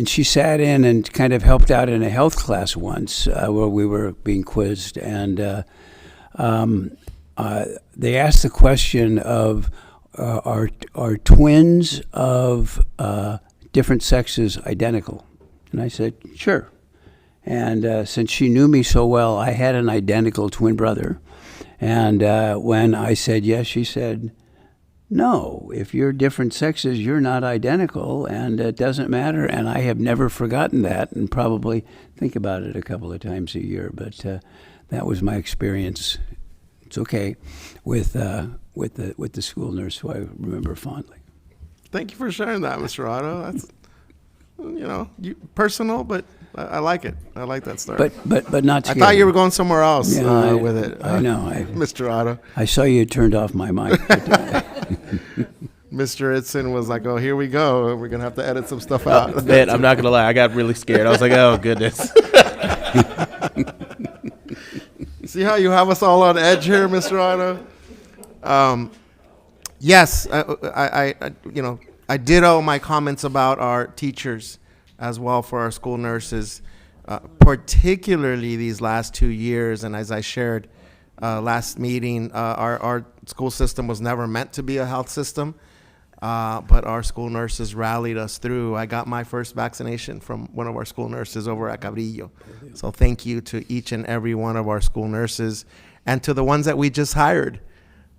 she sat in and kind of helped out in a health class once where we were being quizzed, and they asked the question of are twins of different sexes identical? And I said, sure. And since she knew me so well, I had an identical twin brother. And when I said yes, she said, no, if you're different sexes, you're not identical, and it doesn't matter. And I have never forgotten that, and probably think about it a couple of times a year. But that was my experience. It's okay with the school nurse, who I remember fondly. Thank you for sharing that, Mr. Otto. That's personal, but I like it. I like that story. But not I scary. thought you were going somewhere else Yeah, with it. I know, Mr. Otto. I saw you turned off my mic. Mr. Itzen was like, oh, here we go. We're going to have to edit some stuff out. Man, I'm not going to lie. I got really scared. I was like, oh, goodness. See how you have us all on edge here, Mr. Otto? Yes, I ditto my comments about our teachers as well for our school nurses, particularly these last 2 years. And as I shared last meeting, our school system was never meant to be a health system, but our school nurses rallied us through. I got my first vaccination from one of our school nurses over at Cabrillo. So thank you to each and every one of our school nurses, and to the ones that we just hired,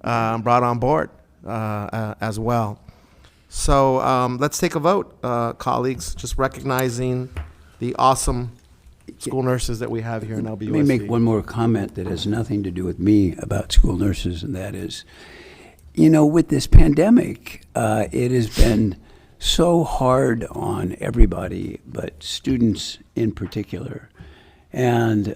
brought on board as well. So let's take a vote, colleagues, just recognizing the awesome school nurses that we have here in LBUSD. Let me make one more comment that has nothing to do with me about school nurses, and that is, with this pandemic, it has been so hard on everybody, but students in particular. And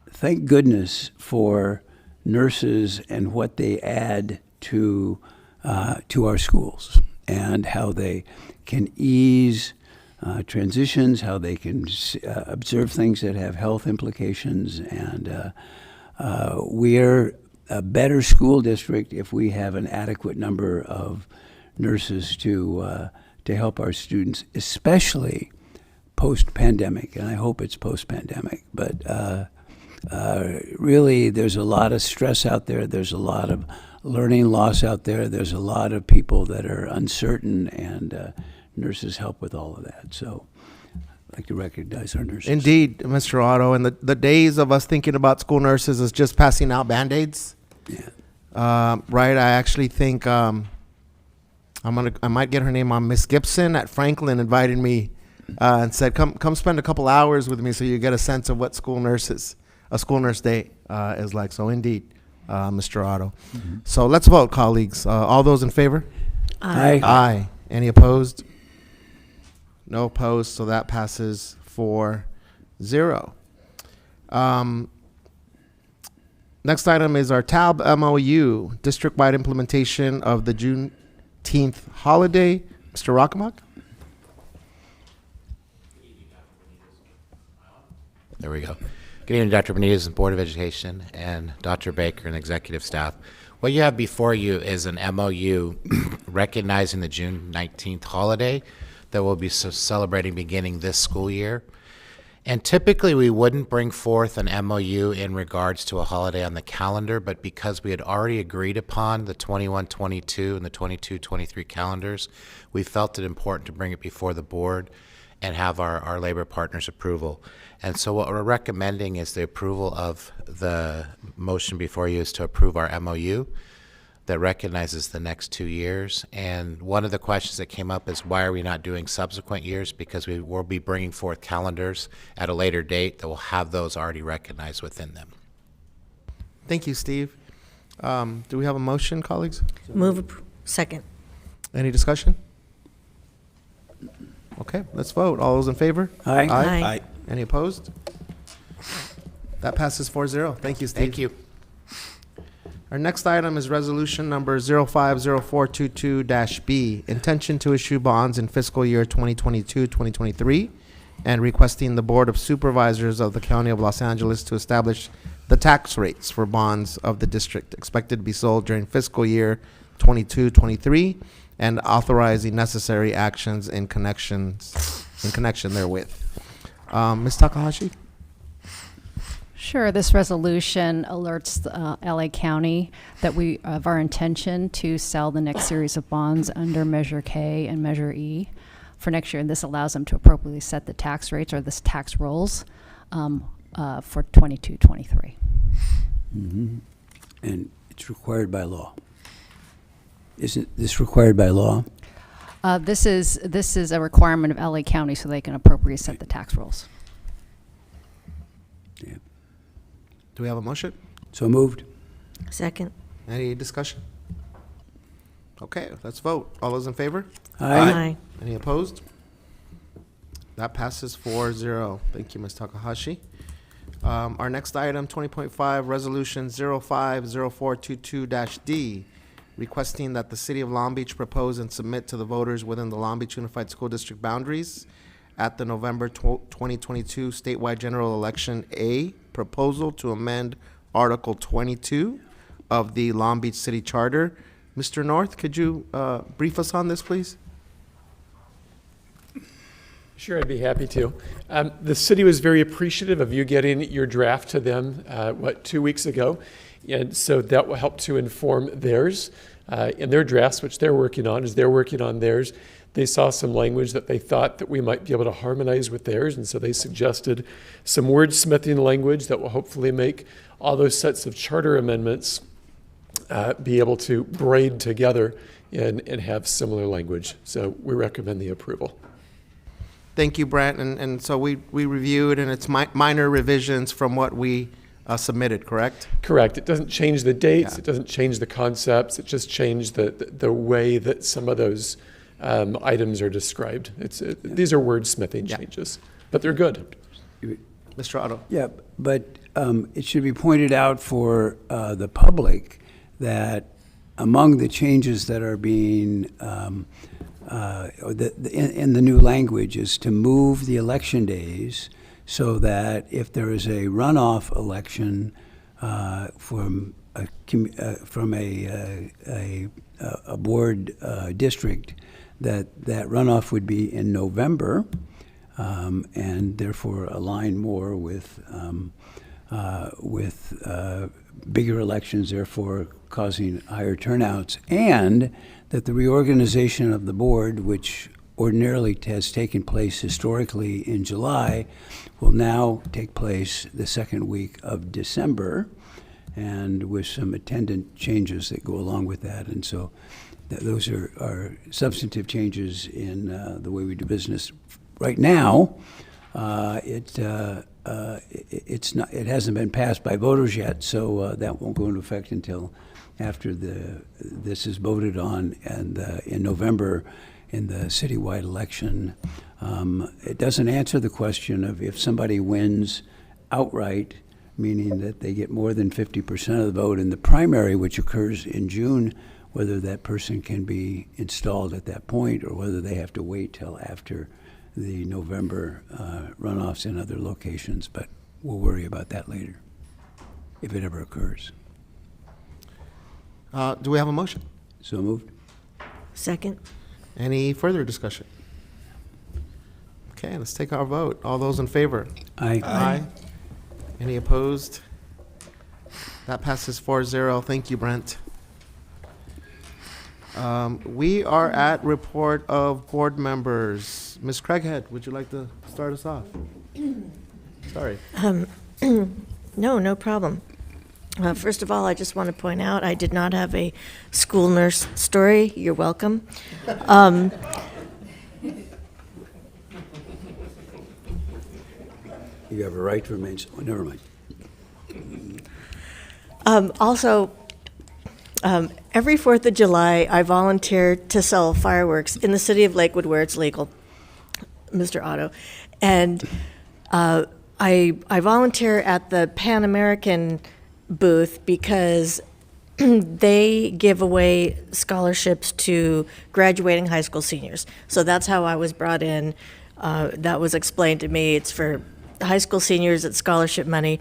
thank goodness for nurses and what they add to our schools, and how they can ease transitions, how they can observe things that have health implications, and we're a better school district if we have an adequate number of nurses to help our students, especially post-pandemic, and I hope it's post-pandemic. But really, there's a lot of stress out there. There's a lot of learning loss out there. There's a lot of people that are uncertain, and nurses help with all of that. So I'd like to recognize our nurses. Indeed, Mr. Otto. And the days of us thinking about school nurses as just passing out Band-Aids. Yeah. Right. I actually think I might get her name on. Miss Gibson at Franklin invited me and said, come spend a couple hours with me so you get a sense of what a school nurse day is like. So indeed, Mr. Otto. Mm-hmm. So let's vote, colleagues. All those in favor? Aye. Aye. Any opposed? No opposed, so that passes 4-0. Next item is our TAB MOU, district-wide implementation of the Juneteenth holiday. Mr. Rockamock? There we go. Good evening, Dr. Benitez and Board of Education, and Dr. Baker and executive staff. What you have before you is an MOU recognizing the June 19th holiday that we'll be celebrating beginning this school year. And typically we wouldn't bring forth an MOU in regards to a holiday on the calendar, but because we had already agreed upon the 21-22 and the 22-23 calendars, we felt it important to bring it before the board and have our labor partners' approval. And so what we're recommending is the approval of the motion before you is to approve our MOU that recognizes the next 2 years. And one of the questions that came up is why are we not doing subsequent years? Because we will be bringing forth calendars at a later date that will have those already recognized within them. Thank you, Steve. Do we have a motion, colleagues? Second. Any discussion? Okay, let's vote. All those in favor? Aye. Aye. Aye. Any opposed? That passes 4-0. Thank you, Steve. Thank you. Our next item is resolution number 050422-B, intention to issue bonds in fiscal year 2022-2023 and requesting the Board of Supervisors of the County of Los Angeles to establish the tax rates for bonds of the district expected to be sold during fiscal year 22-23 and authorizing necessary actions in connection therewith. Ms. Takahashi? Sure. This resolution alerts LA County that we have our intention to sell the next series of bonds under Measure K and Measure E for next year, and this allows them to appropriately set the tax rates or this tax rolls for 22-23. Mm-hmm. And it's required by law. Isn't this required by law? This is a requirement of LA County so they can appropriately set the tax rolls. Yeah. Do we have a motion? So moved. Second. Any discussion? Okay, let's vote. All those in favor? Aye. Any opposed? That passes 4-0. Thank you, Ms. Takahashi. Our next item, 20.5, Resolution 050422-D, requesting that the City of Long Beach propose and submit to the voters within the Long Beach Unified School District boundaries at the November 2022 statewide general election a proposal to amend Article 22 of the Long Beach City Charter. Mr. North, could you brief us on this, please? Sure, I'd be happy to. The city was very appreciative of you getting your draft to them, 2 weeks ago? And so that will help to inform theirs. In their drafts, which they're working on, as they're working on theirs, they saw some language that they thought that we might be able to harmonize with theirs, and so they suggested some wordsmithing language that will hopefully make all those sets of charter amendments be able to braid together and have similar language. So we recommend the approval. Thank you, Brent. And so we reviewed, and it's minor revisions from what we submitted, correct? Correct. It doesn't change the dates. Yeah. It doesn't change the concepts. It just changed the way that some of those items are described. These are wordsmithing changes, but they're good. Mr. Otto. Yeah, but it should be pointed out for the public that among the changes that are being in the new language is to move the election days so that if there is a runoff election from a board district, that runoff would be in November, and therefore align more with bigger elections, therefore causing higher turnouts, and that the reorganization of the board, which ordinarily has taken place historically in July, will now take place the second week of December, and with some attendant changes that go along with that. And so those are substantive changes in the way we do business. Right now, it hasn't been passed by voters yet, so that won't go into effect until after this is voted on and in November in the citywide election. It doesn't answer the question of if somebody wins outright, meaning that they get more than 50% of the vote in the primary, which occurs in June, whether that person can be installed at that point or whether they have to wait till after the November runoffs in other locations. But we'll worry about that later, if it ever occurs. Do we have a motion? So moved. Second. Any further discussion? Okay, let's take our vote. All those in favor? Aye. Aye. Any opposed? That passes 4-0. Thank you, Brent. We are at report of board members. Ms. Craighead, would you like to start us off? Sorry. No problem. First of all, I just want to point out I did not have a school nurse story. You're welcome. You have a right to remain. Oh, never mind. Also, every 4th of July, I volunteer to sell fireworks in the city of Lakewood where it's legal, Mr. Otto. And I volunteer at the Pan American booth because they give away scholarships to graduating high school seniors. So that's how I was brought in. That was explained to me. It's for high school seniors, it's scholarship money.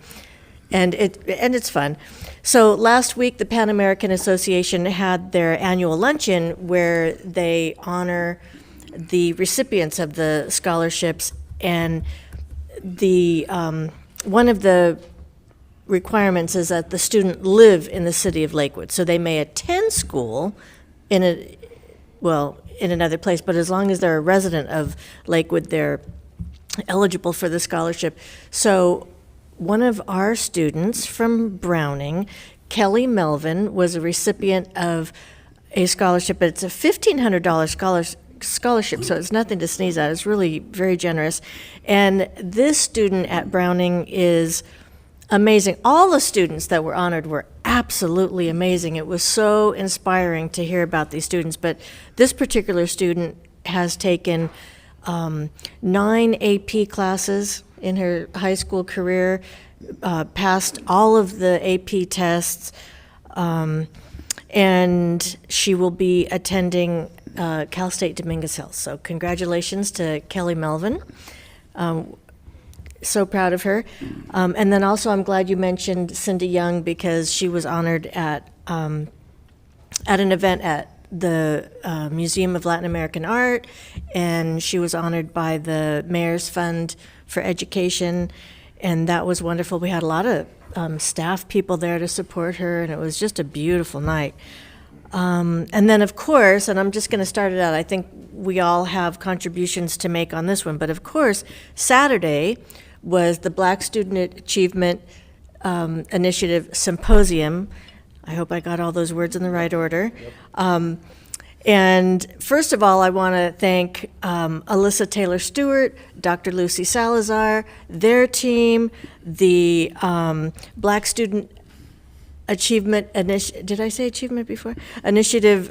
And it's fun. So last week, the Pan American Association had their annual luncheon where they honor the recipients of the scholarships. And the one of the requirements is that the student live in the city of Lakewood. So they may attend school in another place, but as long as they're a resident of Lakewood, they're eligible for the scholarship. So one of our students from Browning, Kelly Melvin, was a recipient of a scholarship. It's a $1,500 scholarship, so it's nothing to sneeze at. It's really very generous. And this student at Browning is amazing. All the students that were honored were absolutely amazing. It was so inspiring to hear about these students. But this particular student has taken 9 AP classes in her high school career, passed all of the AP tests, and she will be attending Cal State Dominguez Hills. So congratulations to Kelly Melvin. So proud of her. And then also I'm glad you mentioned Cindy Young because she was honored at an event at the Museum of Latin American Art, and she was honored by the Mayor's Fund for Education, and that was wonderful. We had a lot of staff people there to support her, and it was just a beautiful night. And then, of course, and I'm just going to start it out, I think we all have contributions to make on this one, but of course, Saturday was the Black Student Achievement Initiative Symposium. I hope I got all those words in the right order. Yep. And first of all, I want to thank Alyssa Taylor-Stewart, Dr. Lucy Salazar, their team, the Black Student Achievement Initiative, did I say achievement before? Initiative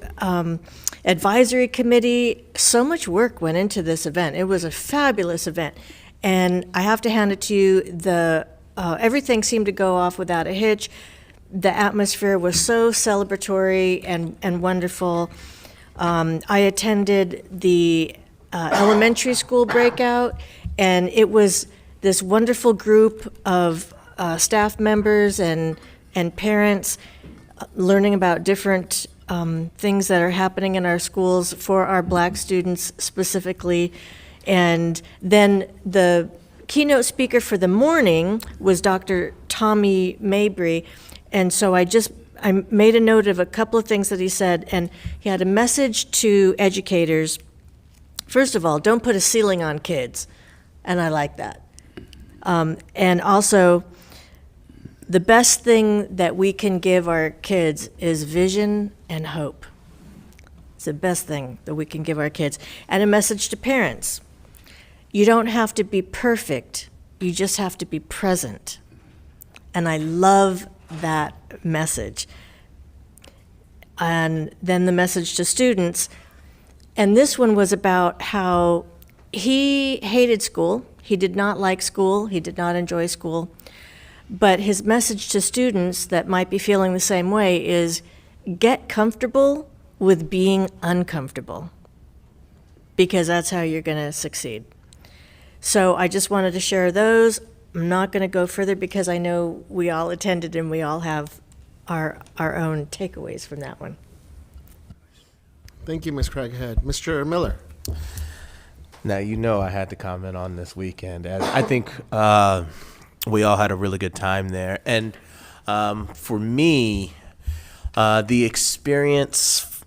Advisory Committee. So much work went into this event. It was a fabulous event. And I have to hand it to you, everything seemed to go off without a hitch. The atmosphere was so celebratory and wonderful. I attended the elementary school breakout, and it was this wonderful group of staff members and parents learning about different things that are happening in our schools for our Black students specifically. And then the keynote speaker for the morning was Dr. Tommy Mabry. And so I made a note of a couple of things that he said, and he had a message to educators. First of all, don't put a ceiling on kids, and I like that. And also, the best thing that we can give our kids is vision and hope. It's the best thing that we can give our kids. And a message to parents. You don't have to be perfect, you just have to be present. And I love that message. And then the message to students, and this one was about how he hated school. He did not like school. He did not enjoy school. But his message to students that might be feeling the same way is get comfortable with being uncomfortable, because that's how you're going to succeed. So I just wanted to share those. I'm not going to go further because I know we all attended and we all have our own takeaways from that one. Thank you, Ms. Craighead. Mr. Miller. Now, you know I had to comment on this weekend. And I think we all had a really good time there. And for me, the experience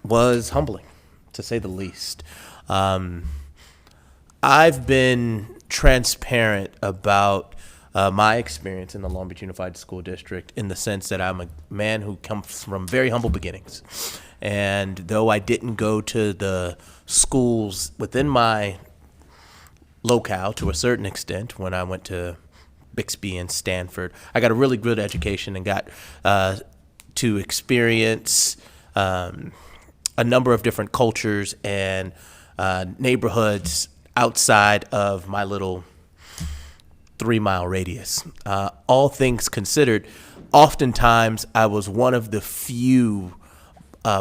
was humbling, to say the least. I've been transparent about my experience in the Long Beach Unified School District in the sense that I'm a man who comes from very humble beginnings. And though I didn't go to the schools within my locale to a certain extent, when I went to Bixby and Stanford, I got a really good education and got to experience a number of different cultures and neighborhoods outside of my little 3-mile radius. All things considered, oftentimes I was one of the few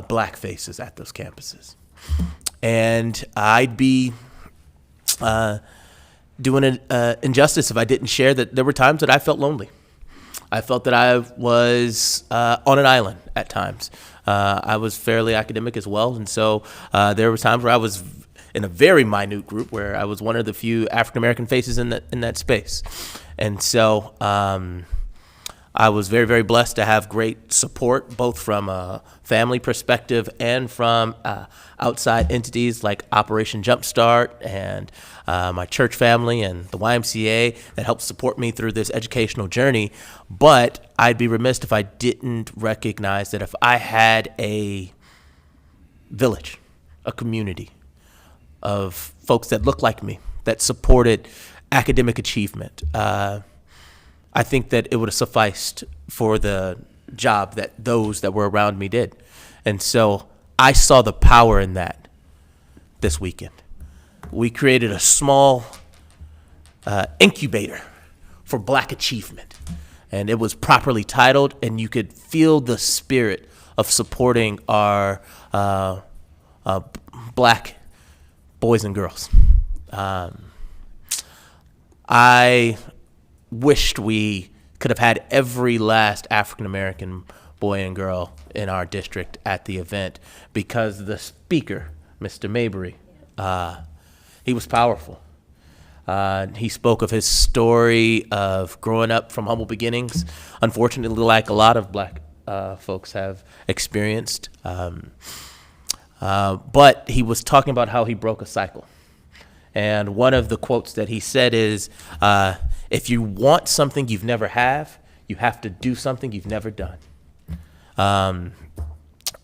Black faces at those campuses. And I'd be doing an injustice if I didn't share that there were times that I felt lonely. I felt that I was on an island at times. I was fairly academic as well, and so there were times where I was in a very minute group where I was one of the few African-American faces in that space. And so I was very, very blessed to have great support, both from a family perspective and from outside entities like Operation Jumpstart and my church family and the YMCA that helped support me through this educational journey. But I'd be remiss if I didn't recognize that if I had a village, a community of folks that looked like me, that supported academic achievement, I think that it would have sufficed for the job that those that were around me did. And so I saw the power in that this weekend. We created a small incubator for Black achievement, and it was properly titled, and you could feel the spirit of supporting our Black boys and girls. I wished we could have had every last African-American boy and girl in our district at the event, because the speaker, Mr. Mabry, he was powerful. He spoke of his story of growing up from humble beginnings, unfortunately, like a lot of Black folks have experienced. But he was talking about how he broke a cycle. And one of the quotes that he said is, if you want something you've never have, you have to do something you've never done.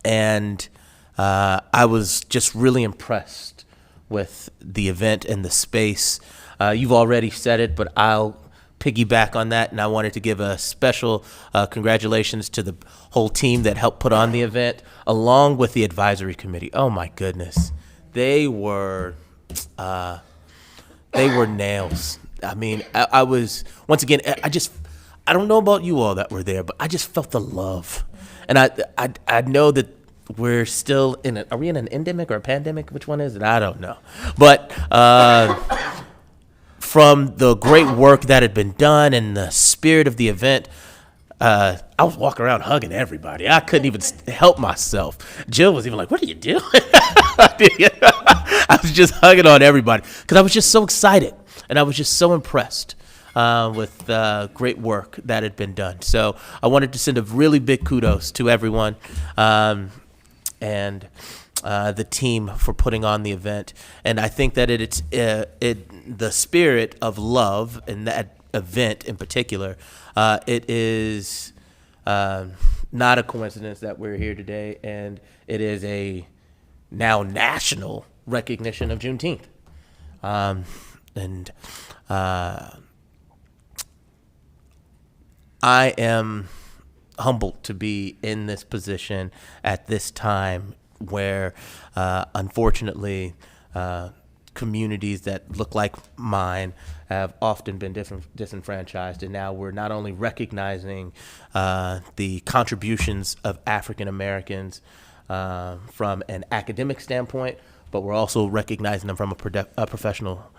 And I was just really impressed with the event and the space. You've already said it, but I'll piggyback on that, and I wanted to give a special congratulations to the whole team that helped put on the event, along with the advisory committee. Oh my goodness, they were nails. I mean, I was, once again, I don't know about you all that were there, but I just felt the love. And I know that we're still are we in an endemic or a pandemic? Which one is it? I don't know. But from the great work that had been done and the spirit of the event, I was walking around hugging everybody. I couldn't even help myself. Jill was even like, "What are you doing?" I was just hugging on everybody because I was just so excited and I was just so impressed with the great work that had been done. So I wanted to send a really big kudos to everyone and the team for putting on the event. And I think that it's the spirit of love in that event in particular. It is not a coincidence that we're here today, and it is a now national recognition of Juneteenth. I am humbled to be in this position at this time where, unfortunately, communities that look like mine have often been disenfranchised, and now we're not only recognizing the contributions of African Americans from an academic standpoint, but we're also recognizing them from a professional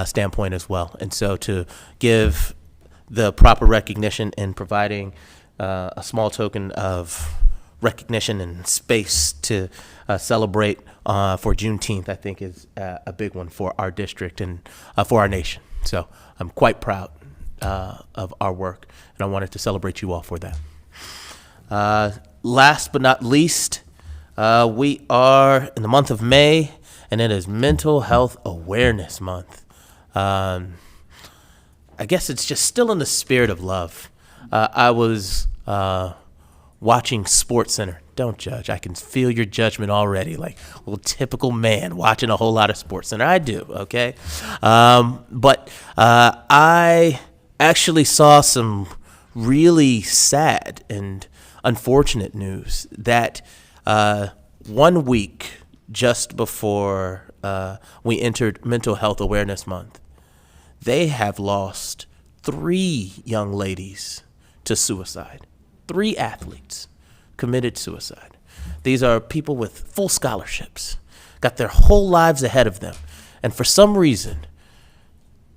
standpoint as well. And so to give the proper recognition and providing a small token of recognition and space to celebrate for Juneteenth, I think is a big one for our district and for our nation. So I'm quite proud of our work, and I wanted to celebrate you all for that. Last but not least, we are in the month of May, and it is Mental Health Awareness Month. I guess it's just still in the spirit of love. I was watching SportsCenter. Don't judge. I can feel your judgment already. Like, well, typical man watching a whole lot of SportsCenter. I do, okay? But I actually saw some really sad and unfortunate news that 1 week just before we entered Mental Health Awareness Month, they have lost 3 young ladies to suicide. 3 athletes committed suicide. These are people with full scholarships, got their whole lives ahead of them. And for some reason,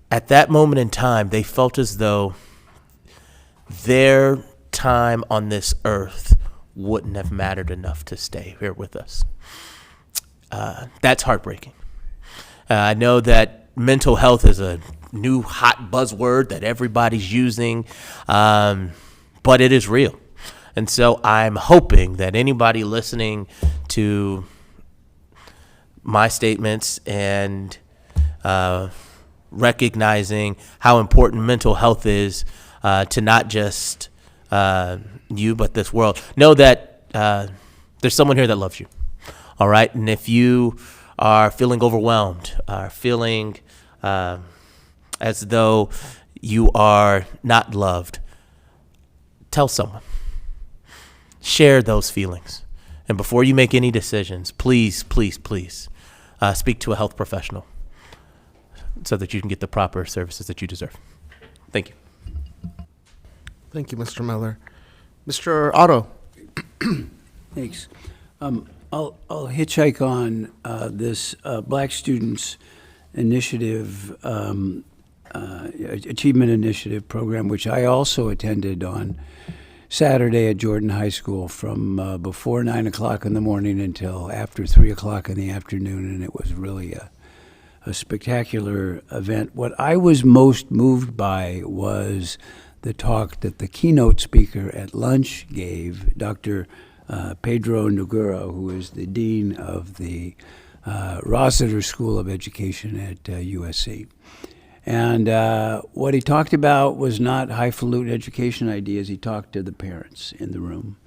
at that moment in time, they felt as though their time on this earth wouldn't have mattered enough to stay here with us. That's heartbreaking. I know that mental health is a new hot buzzword that everybody's using, but it is real. And so I'm hoping that anybody listening to my statements and recognizing how important mental health is to not just you, but this world, know that there's someone here that loves you. All right. And if you are feeling overwhelmed, are feeling as though you are not loved, tell someone. Share those feelings. And before you make any decisions, please, please, please speak to a health professional so that you can get the proper services that you deserve. Thank you. Thank you, Mr. Miller. Mr. Otto. Thanks. I'll hitchhike on this Black Students Initiative, Achievement Initiative program, which I also attended on Saturday at Jordan High School from before 9 o'clock in the morning until after 3 o'clock in the afternoon, and it was really a spectacular event. What I was most moved by was the talk that the keynote speaker at lunch gave, Dr. Pedro Noguera, who is the dean of the Rossiter School of Education at USC. And what he talked about was not highfalutin education ideas. He talked to the parents in the room.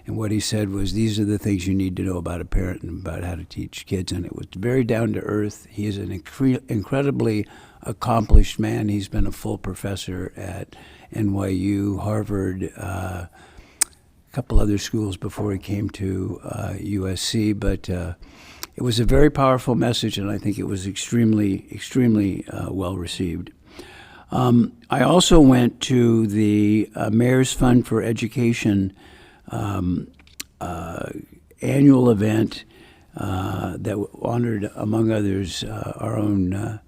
And what he said was, these are the things you need to know about a parent and about how to teach kids. And it was very down to earth. He is an incredibly accomplished man. He's been a full professor at NYU, Harvard, a couple other schools before he came to USC. But it was a very powerful message, and I think it was extremely, extremely well received. I also went to the Mayor's Fund for Education annual event that honored, among others, our own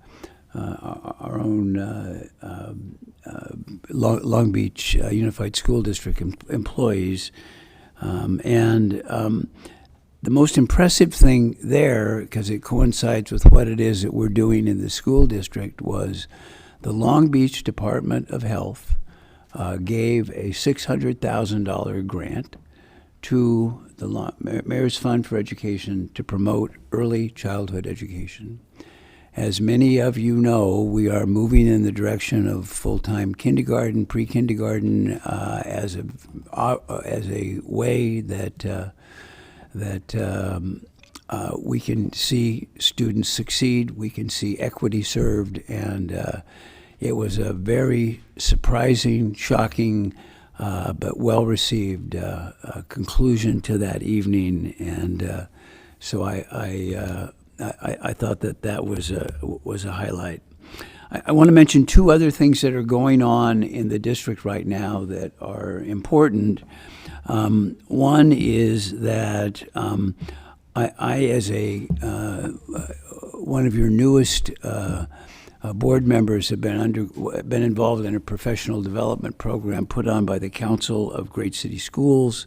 Long Beach Unified School District employees. The most impressive thing there, because it coincides with what it is that we're doing in the school district, was the Long Beach Department of Health gave a $600,000 grant to the Mayor's Fund for Education to promote early childhood education. As many of you know, we are moving in the direction of full-time kindergarten, pre-kindergarten, as a way that we can see students succeed, we can see equity served, and it was a very surprising, shocking, but well-received conclusion to that evening, and so I thought that was a highlight. I want to mention two other things that are going on in the district right now that are important. One is that I as one of your newest board members, have been involved in a professional development program put on by the Council of Great City Schools,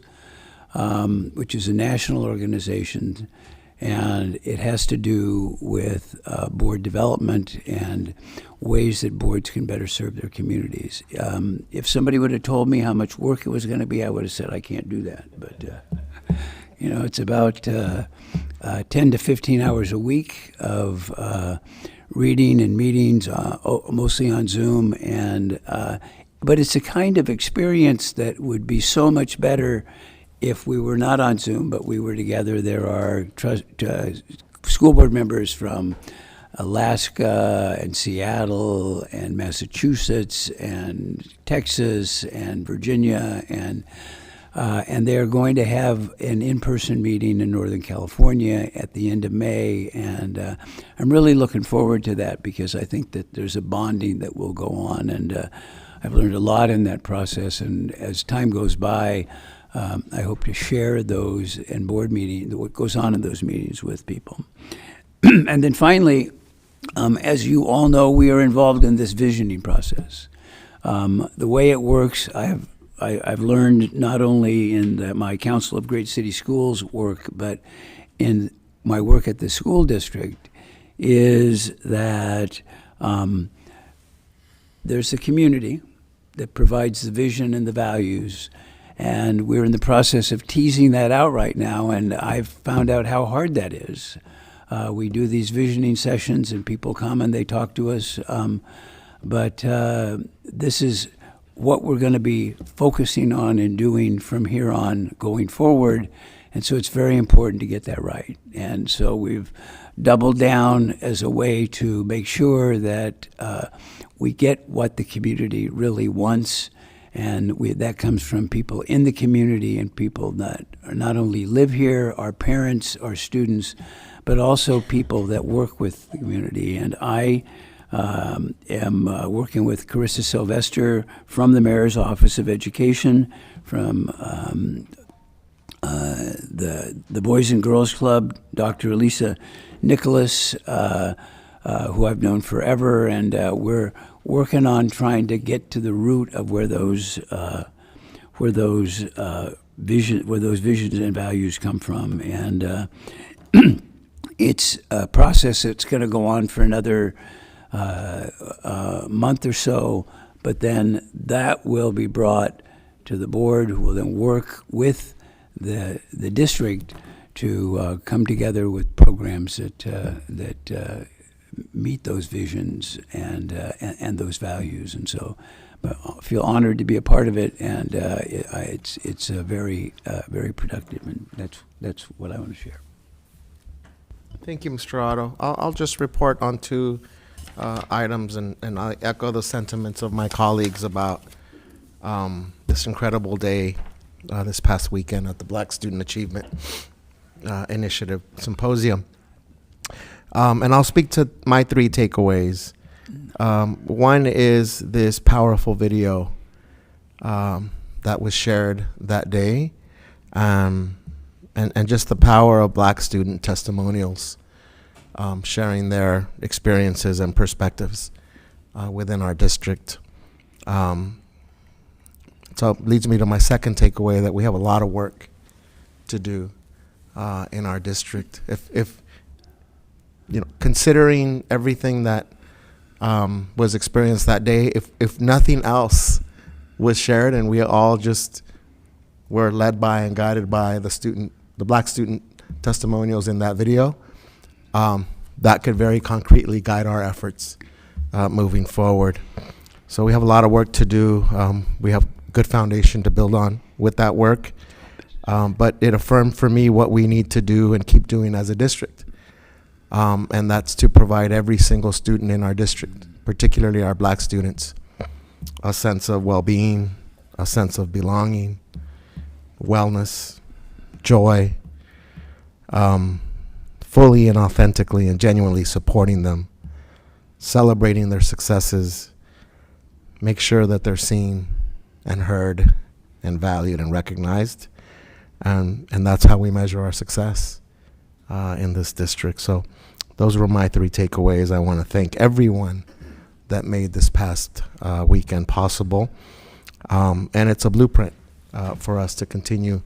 which is a national organization. And it has to do with board development and ways that boards can better serve their communities. If somebody would have told me how much work it was going to be, I would have said I can't do that. But it's about 10 to 15 hours a week of reading and meetings, mostly on Zoom. But it's a kind of experience that would be so much better if we were not on Zoom, but we were together. There are school board members from Alaska and Seattle and Massachusetts and Texas and Virginia, and they're going to have an in-person meeting in Northern California at the end of May, and I'm really looking forward to that because I think that there's a bonding that will go on, and I've learned a lot in that process, and as time goes by, I hope to share those and board meetings, what goes on in those meetings with people. And then finally, as you all know, we are involved in this visioning process. The way it works, I've learned not only in my Council of Great City Schools work, but in my work at the school district, is that there's a community that provides the vision and the values. And we're in the process of teasing that out right now, and I've found out how hard that is. We do these visioning sessions, and people come and they talk to us. But this is what we're going to be focusing on and doing from here on going forward. And so it's very important to get that right. And so we've doubled down as a way to make sure that we get what the community really wants. And that comes from people in the community and people that not only live here, our parents, our students, but also people that work with the community. And I am working with Carissa Sylvester from the Mayor's Office of Education, from the Boys and Girls Club, Dr. Elisa Nicholas, who I've known forever, and we're working on trying to get to the root of where those visions and values come from, and it's a process that's going to go on for another month or so. But then that will be brought to the board, who will then work with the district to come together with programs that meet those visions and those values. And so I feel honored to be a part of it, and it's very productive, and that's what I want to share. Thank you, Mr. Otto. I'll just report on two items, and I echo the sentiments of my colleagues about this incredible day this past weekend at the Black Student Achievement Initiative Symposium. And I'll speak to my three takeaways. One is this powerful video that was shared that day. and just the power of Black student testimonials, sharing their experiences and perspectives within our district. So it leads me to my second takeaway, that we have a lot of work to do in our district. If you know, considering everything that was experienced that day, if nothing else was shared and we all just were led by and guided by the Black student testimonials in that video, that could very concretely guide our efforts moving forward. So we have a lot of work to do. We have a good foundation to build on with that work. But it affirmed for me what we need to do and keep doing as a district. And that's to provide every single student in our district, particularly our Black students, a sense of well-being, a sense of belonging, wellness, joy, fully and authentically and genuinely supporting them, celebrating their successes, make sure that they're seen and heard and valued and recognized. And that's how we measure our success in this district. So those were my three takeaways. I want to thank everyone that made this past weekend possible. And it's a blueprint for us to continue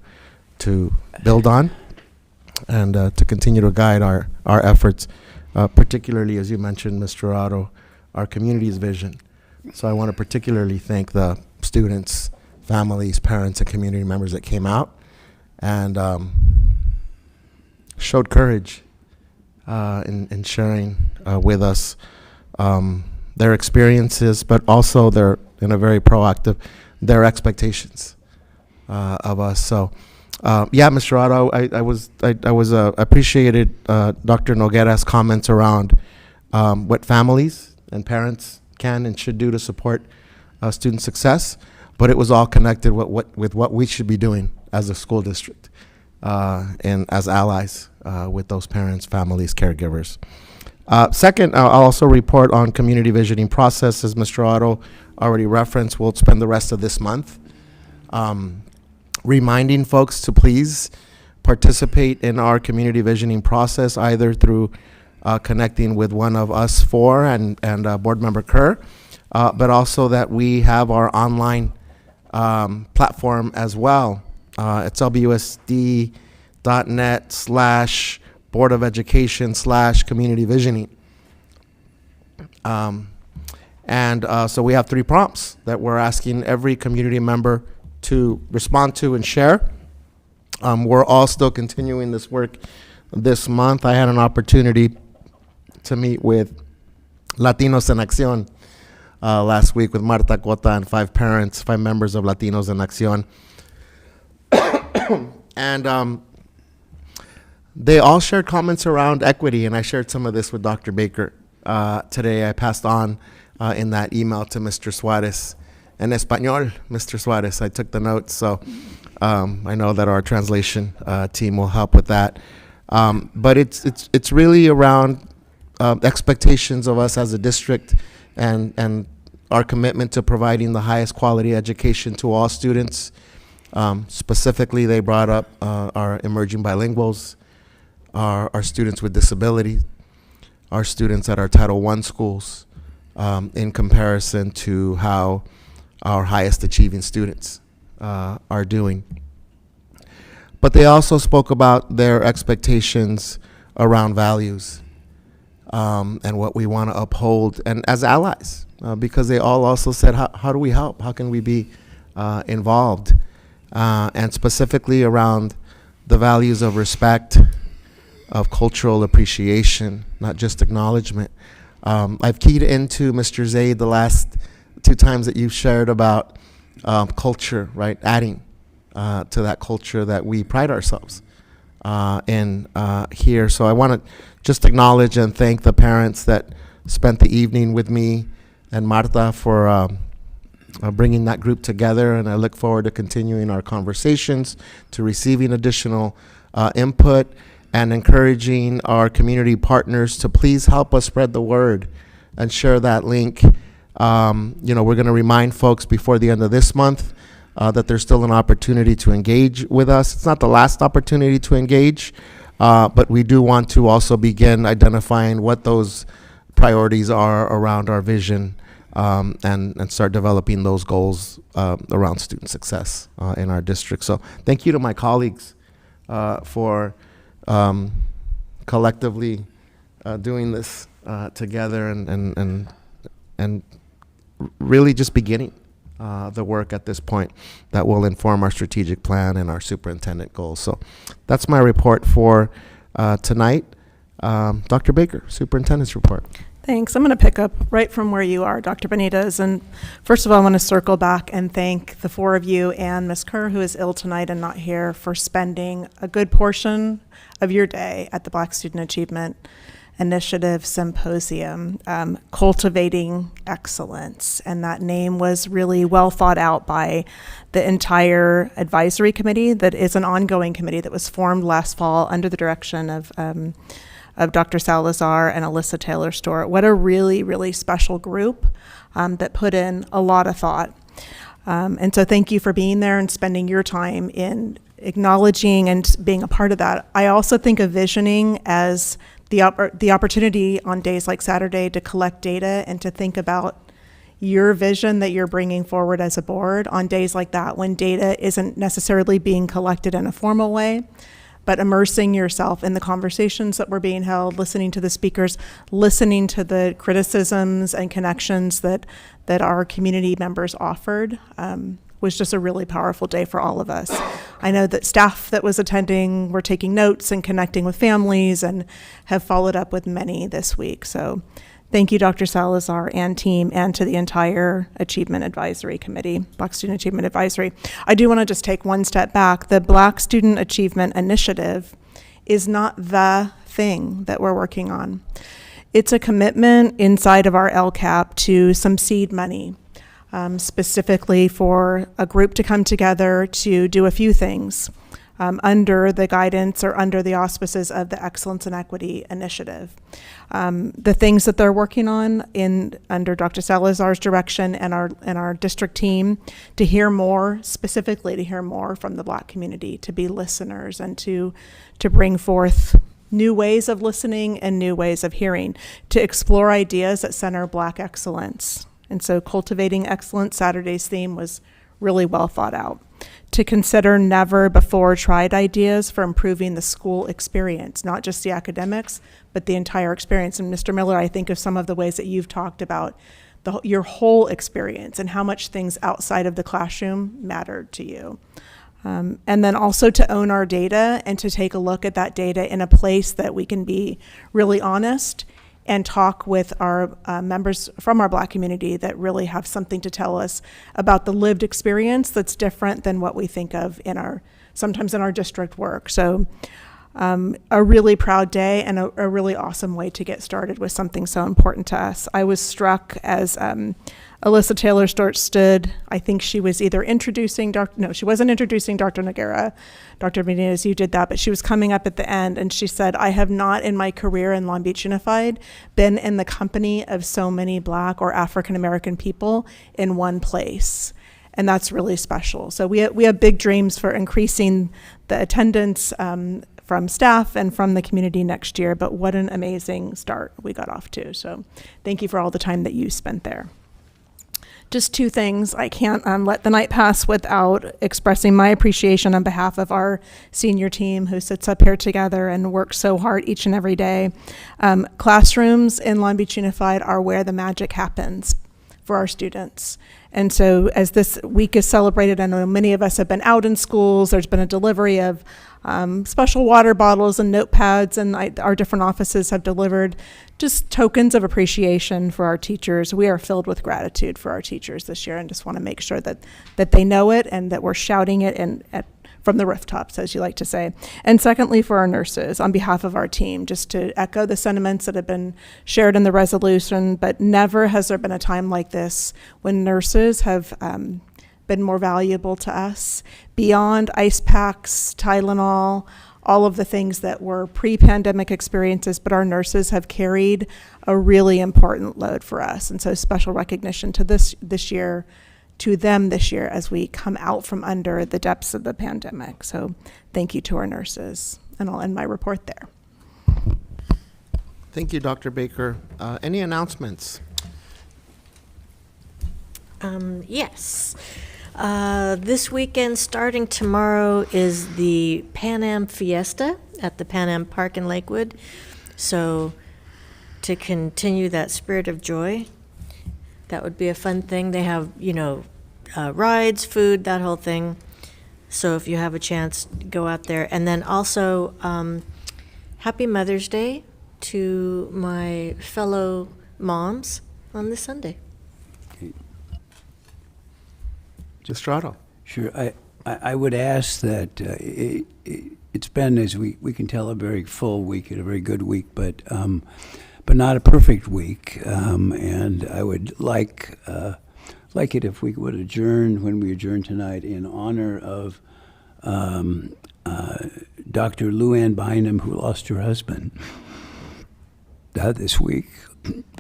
to build on and to continue to guide our efforts, particularly, as you mentioned, Mr. Otto, our community's vision. So I want to particularly thank the students, families, parents, and community members that came out and showed courage in sharing with us their experiences, but also their, in a very proactive, their expectations of us. So, yeah, Mr. Otto, I was appreciated Dr. Noguera's comments around what families and parents can and should do to support student success, but it was all connected with what we should be doing as a school district and as allies with those parents, families, caregivers. Second, I'll also report on community visioning process. As Mr. Otto already referenced, we'll spend the rest of this month reminding folks to please participate in our community visioning process, either through connecting with one of us four and Board Member Kerr, but also that we have our online platform as well. It's LBUSD.net/Board of Education/community visioning. So we have 3 prompts that we're asking every community member to respond to and share. We're all still continuing this work this month. I had an opportunity to meet with Latinos en Acción last week with Marta Cota and 5 members of Latinos en Acción. And they all shared comments around equity, and I shared some of this with Dr. Baker today. I passed on in that email to Mr. Suarez. En español, Mr. Suarez, I took the notes, so I know that our translation team will help with that. But it's really around expectations of us as a district and our commitment to providing the highest quality education to all students. Specifically, they brought up our emerging bilinguals, our students with disabilities, our students at our Title I schools, in comparison to how our highest achieving students are doing. But they also spoke about their expectations around values and what we want to uphold, and as allies, because they all also said, how do we help? How can we be involved? And specifically around the values of respect, of cultural appreciation, not just acknowledgement. I've keyed into Mr. Zaid the last 2 times that you've shared about culture, right? Adding to that culture that we pride ourselves in here. So I want to just acknowledge and thank the parents that spent the evening with me and Marta for bringing that group together, and I look forward to continuing our conversations, to receiving additional input, and encouraging our community partners to please help us spread the word and share that link. We're going to remind folks before the end of this month that there's still an opportunity to engage with us. It's not the last opportunity to engage, but we do want to also begin identifying what those priorities are around our vision, and start developing those goals around student success in our district. So thank you to my colleagues for collectively doing this together and really just beginning the work at this point that will inform our strategic plan and our superintendent goals. So that's my report for tonight. Dr. Baker, superintendent's report. Thanks. I'm going to pick up right from where you are, Dr. Benitez. And first of all, I want to circle back and thank the four of you and Ms. Kerr, who is ill tonight and not here, for spending a good portion of your day at the Black Student Achievement Initiative Symposium, Cultivating Excellence. And that name was really well thought out by the entire advisory committee that is an ongoing committee that was formed last fall under the direction of Dr. Salazar and Alyssa Taylor-Stewart. What a really, really special group that put in a lot of thought. And so thank you for being there and spending your time in acknowledging and being a part of that. I also think of visioning as the opportunity on days like Saturday to collect data and to think about your vision that you're bringing forward as a board on days like that, when data isn't necessarily being collected in a formal way, but immersing yourself in the conversations that were being held, listening to the speakers, listening to the criticisms and connections that our community members offered, was just a really powerful day for all of us. I know that staff that was attending were taking notes and connecting with families and have followed up with many this week. So thank you, Dr. Salazar and team, and to the entire Achievement Advisory Committee, Black Student Achievement Advisory. I do want to just take one step back. The Black Student Achievement Initiative is not the thing that we're working on. It's a commitment inside of our LCAP to some seed money, specifically for a group to come together to do a few things under the guidance or under the auspices of the Excellence and Equity Initiative. The things that they're working on under Dr. Salazar's direction and our district team, to hear more, specifically to hear more from the Black community, to be listeners and to bring forth new ways of listening and new ways of hearing, to explore ideas that center Black excellence. And so Cultivating Excellence, Saturday's theme, was really well thought out. To consider never before tried ideas for improving the school experience, not just the academics, but the entire experience. And Mr. Miller, I think of some of the ways that you've talked about your whole experience and how much things outside of the classroom mattered to you. And then also to own our data and to take a look at that data in a place that we can be really honest and talk with our members from our Black community that really have something to tell us about the lived experience that's different than what we think of sometimes in our district work. So a really proud day and a really awesome way to get started with something so important to us. I was struck as Alyssa Taylor-Stewart stood. I think she was either introducing she wasn't introducing Dr. Noguera. Dr. Benitez, you did that, but she was coming up at the end and she said, "I have not in my career in Long Beach Unified been in the company of so many Black or African American people in one place." And that's really special. So we have big dreams for increasing the attendance from staff and from the community next year, but what an amazing start we got off to. So thank you for all the time that you spent there. Just two things. I can't let the night pass without expressing my appreciation on behalf of our senior team who sits up here together and works so hard each and every day. Classrooms in Long Beach Unified are where the magic happens for our students. And so as this week is celebrated, I know many of us have been out in schools. There's been a delivery of special water bottles and notepads, and our different offices have delivered just tokens of appreciation for our teachers. We are filled with gratitude for our teachers this year and just want to make sure that they know it and that we're shouting it from the rooftops, as you like to say. And secondly, for our nurses, on behalf of our team, just to echo the sentiments that have been shared in the resolution, but never has there been a time like this when nurses have been more valuable to us beyond ice packs, Tylenol, all of the things that were pre-pandemic experiences, but our nurses have carried a really important load for us. And so special recognition to this year to them this year as we come out from under the depths of the pandemic. So thank you to our nurses, and I'll end my report there. Thank you, Dr. Baker. Any announcements? Yes. This weekend, starting tomorrow, is the Pan Am Fiesta at the Pan Am Park in Lakewood. So to continue that spirit of joy, that would be a fun thing. They have, rides, food, that whole thing. So if you have a chance, go out there. And then also, happy Mother's Day to my fellow moms on this Sunday. Mr. Otto. Sure. I would ask that it's been, as we can tell, a very full week and a very good week, but not a perfect week. And I would like it if we would adjourn when we adjourn tonight in honor of Dr. Lou Ann Bynum, who lost her husband this week.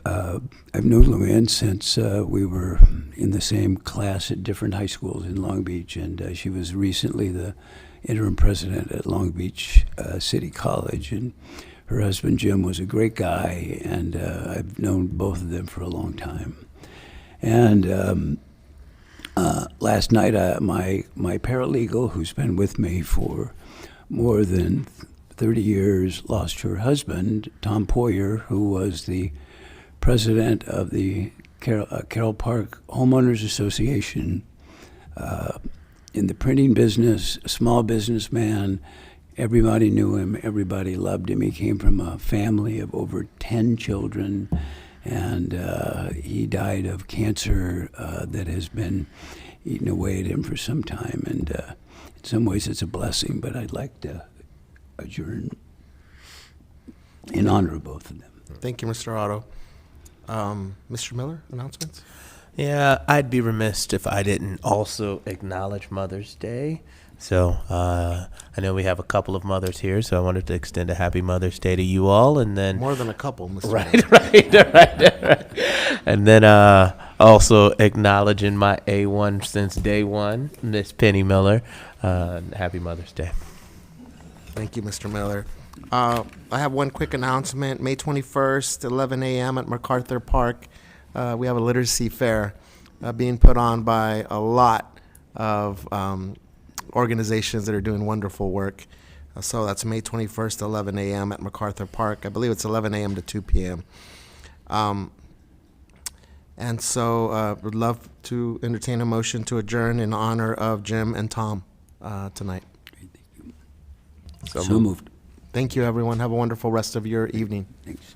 I've known Lou Ann since we were in the same class at different high schools in Long Beach, and she was recently the interim president at Long Beach City College, and her husband Jim was a great guy, and I've known both of them for a long time. And last night, my paralegal, who's been with me for more than 30 years, lost her husband, Tom Poyer, who was the president of the Carroll Park Homeowners Association, in the printing business, a small businessman. Everybody knew him. Everybody loved him. He came from a family of over 10 children, and he died of cancer that has been eating away at him for some time. And in some ways, it's a blessing, but I'd like to adjourn in honor of both of them. Thank you, Mr. Otto. Mr. Miller, announcements? Yeah, I'd be remiss if I didn't also acknowledge Mother's Day. So I know we have a couple of mothers here, so I wanted to extend a happy Mother's Day to you all, and then More than a couple, Mr. right. And then also acknowledging my A1 since day one, Miss Penny Miller. Happy Mother's Day. Thank you, Mr. Miller. I have one quick announcement. May 21st, 11 a.m. at MacArthur Park, we have a literacy fair being put on by a lot of organizations that are doing wonderful work. So that's May 21st, 11 a.m. at MacArthur Park. I believe it's 11 a.m. to 2 p.m. And so would love to entertain a motion to adjourn in honor of Jim and Tom tonight. So moved. Thank you, everyone. Have a wonderful rest of your evening. Thanks.